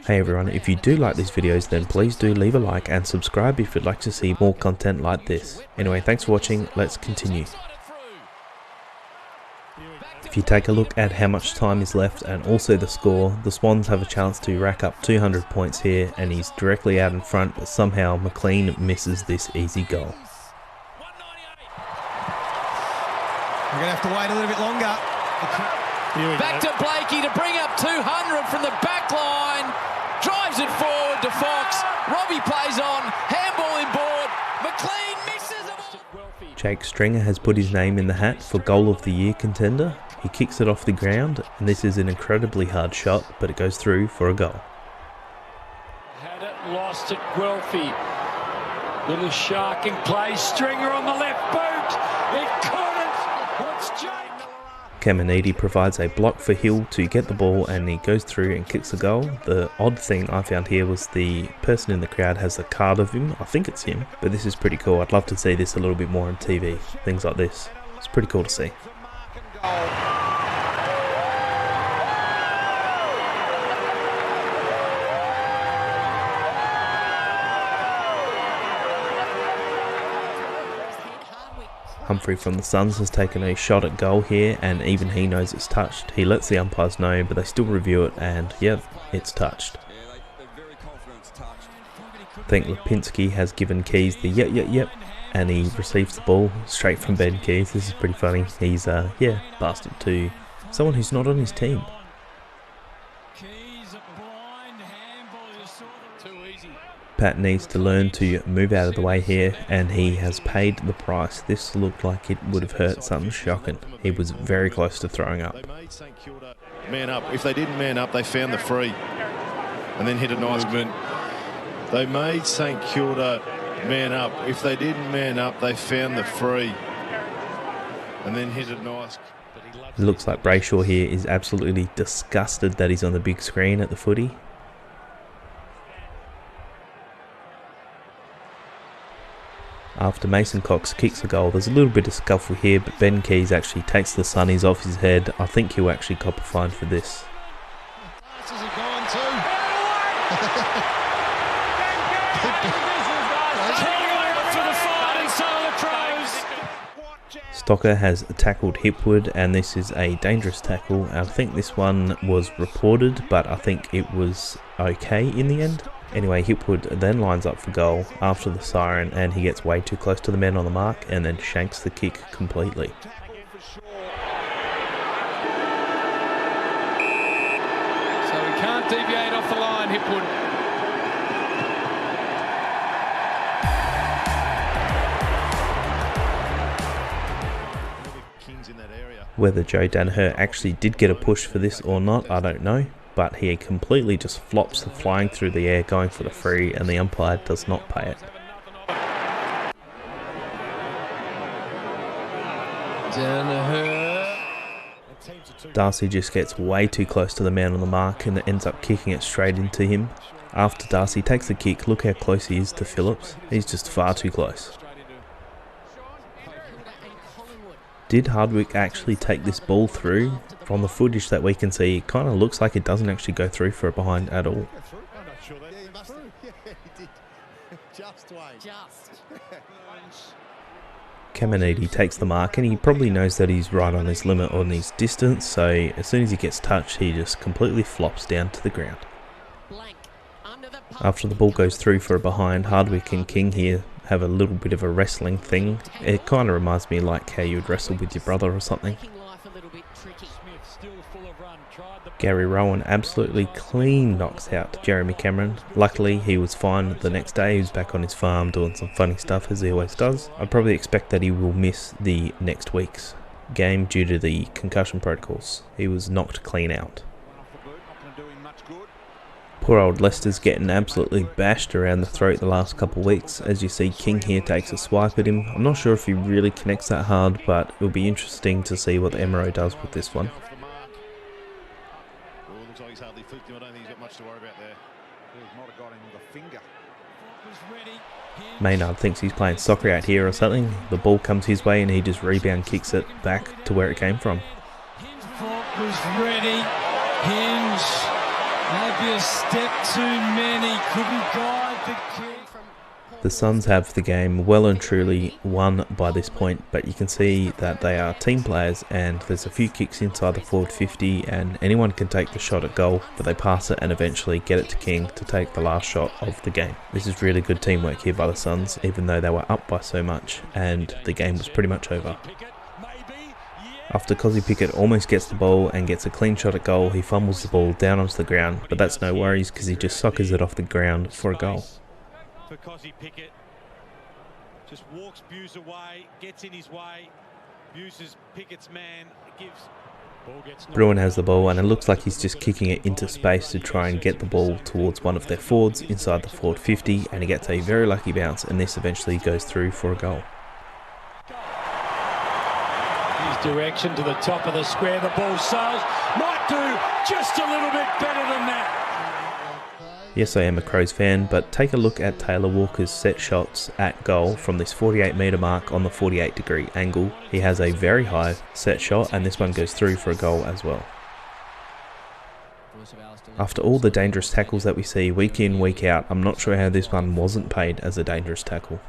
Hey everyone, if you do like these videos, then please do leave a like and subscribe if you'd like to see more content like this. Anyway, thanks for watching. Let's continue. If you take a look at how much time is left and also the score, the Swans have a chance to rack up 200 points here, and he's directly out in front, but somehow McLean misses this easy goal. We're going to have to wait a little bit longer. Back to Blakey to bring up 200 from the back line. Drives it forward to Fox. Robbie plays on. Handball inboard. McLean misses it. Jake Stringer has put his name in the hat for Goal of the Year contender. He kicks it off the ground, and this is an incredibly hard shot, but it goes through for a goal. Had it, lost it, Guelphy. Little sharking play, Stringer on the left boot. It couldn't. What's Jake? Caminiti provides a block for Hill to get the ball, and he goes through and kicks a goal. The odd thing I found here was the person in the crowd has a card of him. I think it's him, but this is pretty cool. I'd love to see this a little bit more on TV. Things like this. It's pretty cool to see. Humphrey from the Suns has taken a shot at goal here, and even he knows it's touched. He lets the umpires know, but they still review it, and yeah, it's touched. I think Lipinski has given Keys the yep, and he receives the ball straight from Ben Keys. This is pretty funny. He's passed it to someone who's not on his team. Pat needs to learn to move out of the way here, and he has paid the price. This looked like it would have hurt something shocking. He was very close to throwing up. Man up. If they didn't man up, they found the free and then hit a nice movement. They made St Kilda man up. If they didn't man up, they found the free and then hit it nice. It looks like Brayshaw here is absolutely disgusted that he's on the big screen at the footy. After Mason Cox kicks a goal, there's a little bit of scuffle here, but Ben Keys actually takes the sunnies off his head. I think he'll actually cop a fine for this. Stocker has tackled Hipwood, and this is a dangerous tackle. I think this one was reported, but I think it was okay in the end. Anyway, Hipwood then lines up for goal after the siren, and he gets way too close to the men on the mark and then shanks the kick completely. So we can't deviate off the line, Hipwood. Whether Joe Danaher actually did get a push for this or not, I don't know. But he completely just flops flying through the air going for the free, and the umpire does not pay it. Darcy just gets way too close to the man on the mark and ends up kicking it straight into him. After Darcy takes the kick, look how close he is to Phillips. He's just far too close. Did Hardwick actually take this ball through? From the footage that we can see, it kind of looks like it doesn't actually go through for a behind at all. Caminiti takes the mark, and he probably knows that he's right on his limit on his distance, so as soon as he gets touched, he just completely flops down to the ground. After the ball goes through for a behind, Hardwick and King here have a little bit of a wrestling thing. It kind of reminds me like how you would wrestle with your brother or something. Gary Rowan absolutely clean knocks out Jeremy Cameron. Luckily, he was fine the next day. He was back on his farm doing some funny stuff as he always does. I'd probably expect that he will miss the next week's game due to the concussion protocols. He was knocked clean out. Poor old Leicester's getting absolutely bashed around the throat the last couple of weeks. As you see, King here takes a swipe at him. I'm not sure if he really connects that hard, but it'll be interesting to see what the MRO does with this one. Looks like he's hardly flicked him. I don't think he's got much to worry about there. He might have got him with a finger. Maynard thinks he's playing soccer out here or something. The ball comes his way and he just rebound kicks it back to where it came from. Was ready. Hinge. Maybe a step too many. Couldn't guide the kick. The Suns have the game well and truly won by this point, but you can see that they are team players, and there's a few kicks inside the forward 50 and anyone can take the shot at goal, but they pass it and eventually get it to King to take the last shot of the game. This is really good teamwork here by the Suns, even though they were up by so much and the game was pretty much over. After Cozzy Pickett almost gets the ball and gets a clean shot at goal, he fumbles the ball down onto the ground, but that's no worries because he just soccers it off the ground for a goal. For Cozzy Pickett, just walks Buse away, gets in his way. Buse is Pickett's man, gives Bruin has the ball and it looks like he's just kicking it into space to try and get the ball towards one of their forwards inside the forward 50, and he gets a very lucky bounce, and this eventually goes through for a goal. His direction to the top of the square, the ball sails, might do just a little bit better than that. Yes, I am a Crows fan, but take a look at Taylor Walker's set shots at goal from this 48 metre mark on the 48-degree angle. He has a very high set shot, and this one goes through for a goal as well. After all the dangerous tackles that we see week in, week out, I'm not sure how this one wasn't paid as a dangerous tackle.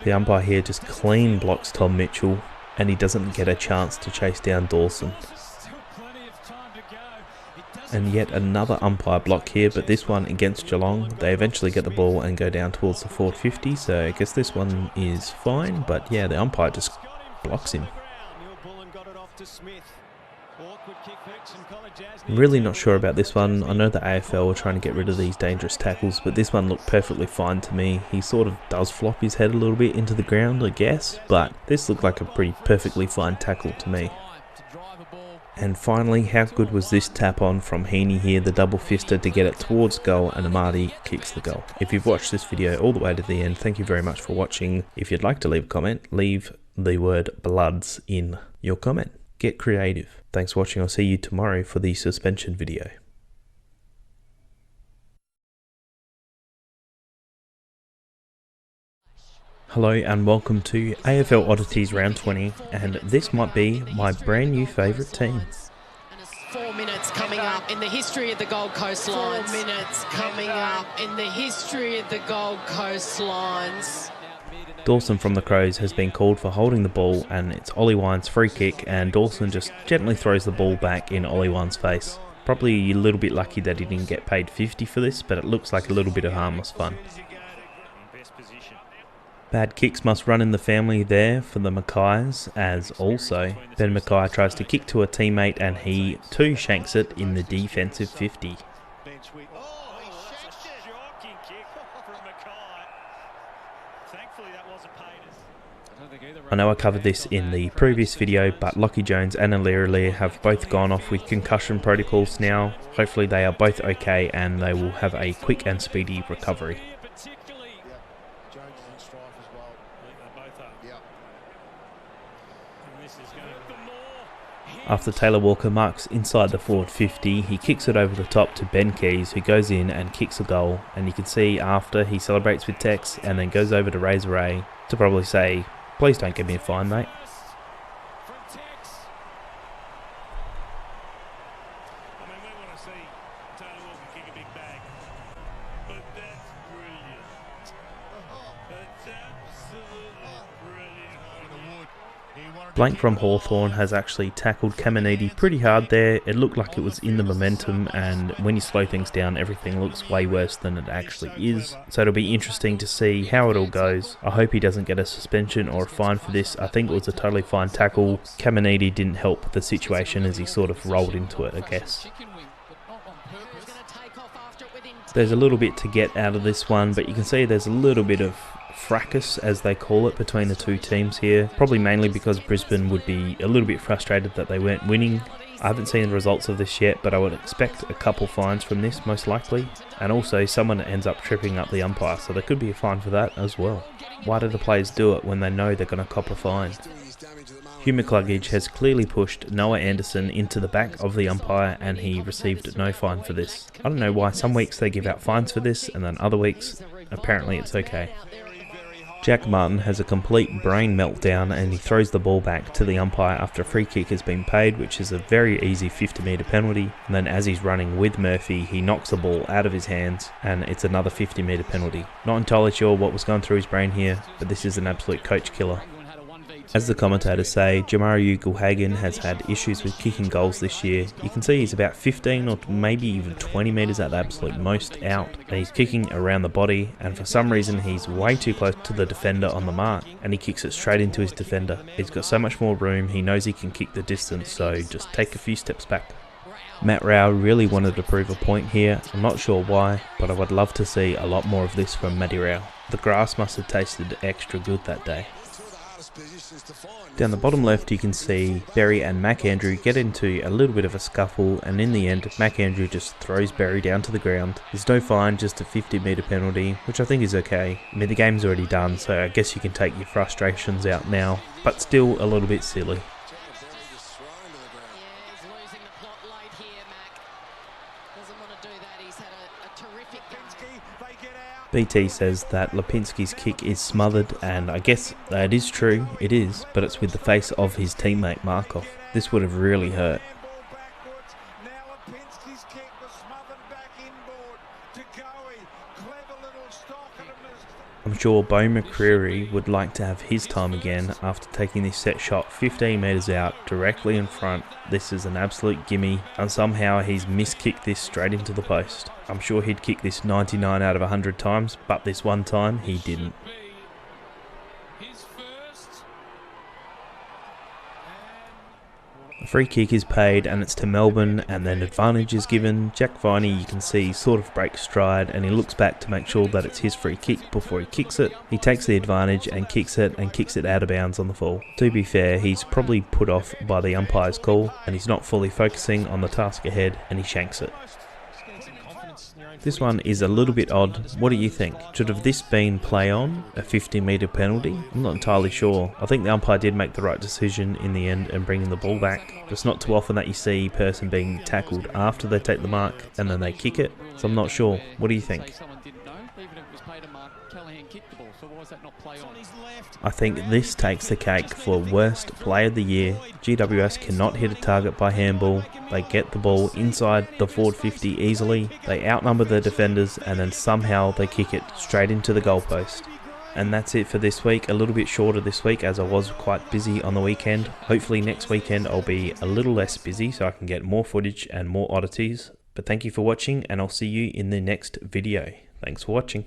The umpire here just clean blocks Tom Mitchell, and he doesn't get a chance to chase down Dawson. And yet another umpire block here, but this one against Geelong. They eventually get the ball and go down towards the forward 50, so I guess this one is fine, but yeah, the umpire just blocks him. I'm really not sure about this one. I know the AFL are trying to get rid of these dangerous tackles, but this one looked perfectly fine to me. He sort of does flop his head a little bit into the ground, I guess, but this looked like a pretty perfectly fine tackle to me. And finally, how good was this tap on from Heaney here, the double fister to get it towards goal, and Amadi kicks the goal. If you've watched this video all the way to the end, thank you very much for watching. If you'd like to leave a comment, leave the word Bloods in your comment. Get creative. Thanks for watching. I'll see you tomorrow for the suspension video. Hello and welcome to AFL Oddities Round 20, and this might be my brand new favourite team. 4 minutes coming up in the history of the Gold Coast Lines. 4 minutes coming up in the history of the Gold Coast Lines. Dawson from the Crows has been called for holding the ball, and it's Ollie Wine's free kick, and Dawson just gently throws the ball back in Ollie Wine's face. Probably a little bit lucky that he didn't get paid 50 for this, but it looks like a little bit of harmless fun. Bad kicks must run in the family there for the Mackays, as also Ben Mackay tries to kick to a teammate and he too shanks it in the defensive 50. I know I covered this in the previous video, but Lockie Jones and Alira have both gone off with concussion protocols now. Hopefully they are both okay and they will have a quick and speedy recovery. After Taylor Walker marks inside the forward 50, he kicks it over the top to Ben Keys, who goes in and kicks a goal, and you can see after he celebrates with Tex and then goes over to Razor Ray to probably say, "Please don't give me a fine, mate." Blank from Hawthorn has actually tackled Caminiti pretty hard there. It looked like it was in the momentum, and when you slow things down, everything looks way worse than it actually is. So it'll be interesting to see how it all goes. I hope he doesn't get a suspension or a fine for this. I think it was a totally fine tackle. Caminiti didn't help the situation as he sort of rolled into it, I guess. There's a little bit to get out of this one, but you can see there's a little bit of fracas, as they call it, between the two teams here. Probably mainly because Brisbane would be a little bit frustrated that they weren't winning. I haven't seen the results of this yet, but I would expect a couple fines from this, most likely. And also someone ends up tripping up the umpire, so there could be a fine for that as well. Why do the players do it when they know they're going to cop a fine? Hugh McCluggage has clearly pushed Noah Anderson into the back of the umpire, and he received no fine for this. I don't know why some weeks they give out fines for this, and then other weeks, apparently it's okay. Jack Martin has a complete brain meltdown and he throws the ball back to the umpire after a free kick has been paid, which is a very easy 50-metre penalty. And then as he's running with Murphy, he knocks the ball out of his hands and it's another 50-metre penalty. Not entirely sure what was going through his brain here, but this is an absolute coach killer. As the commentators say, Jamaru Gulhagen has had issues with kicking goals this year. You can see he's about 15 or maybe even 20 metres at the absolute most out. And he's kicking around the body, and for some reason he's way too close to the defender on the mark, and he kicks it straight into his defender. He's got so much more room, he knows he can kick the distance, so just take a few steps back. Matt Rao really wanted to prove a point here. I'm not sure why, but I would love to see a lot more of this from Matty Rao. The grass must have tasted extra good that day. Down the bottom left you can see Berry and McAndrew get into a little bit of a scuffle, and in the end McAndrew just throws Berry down to the ground. There's no fine, just a 50-metre penalty, which I think is okay. I mean, the game's already done, so I guess you can take your frustrations out now, but still a little bit silly. BT says that Lipinski's kick is smothered, and I guess that is true, it is, but it's with the face of his teammate Markov. This would have really hurt. I'm sure Bo McCreary would like to have his time again after taking this set shot 15 metres out directly in front. This is an absolute gimme, and somehow he's miskicked this straight into the post. I'm sure he'd kick this 99 out of 100 times, but this one time he didn't. A free kick is paid and it's to Melbourne, and then advantage is given. Jack Viney, you can see, sort of breaks stride and he looks back to make sure that it's his free kick before he kicks it. He takes the advantage and kicks it out of bounds on the fall. To be fair, he's probably put off by the umpire's call and he's not fully focusing on the task ahead and he shanks it. This one is a little bit odd. What do you think? Should have this been play on, a 50-metre penalty? I'm not entirely sure. I think the umpire did make the right decision in the end and bringing the ball back. It's not too often that you see a person being tackled after they take the mark and then they kick it, so I'm not sure. What do you think? I think this takes the cake for worst play of the year. GWS cannot hit a target by handball. They get the ball inside the forward 50 easily. They outnumber the defenders and then somehow they kick it straight into the goalpost. And that's it for this week. A little bit shorter this week as I was quite busy on the weekend. Hopefully next weekend I'll be a little less busy so I can get more footage and more oddities. But thank you for watching and I'll see you in the next video. Thanks for watching.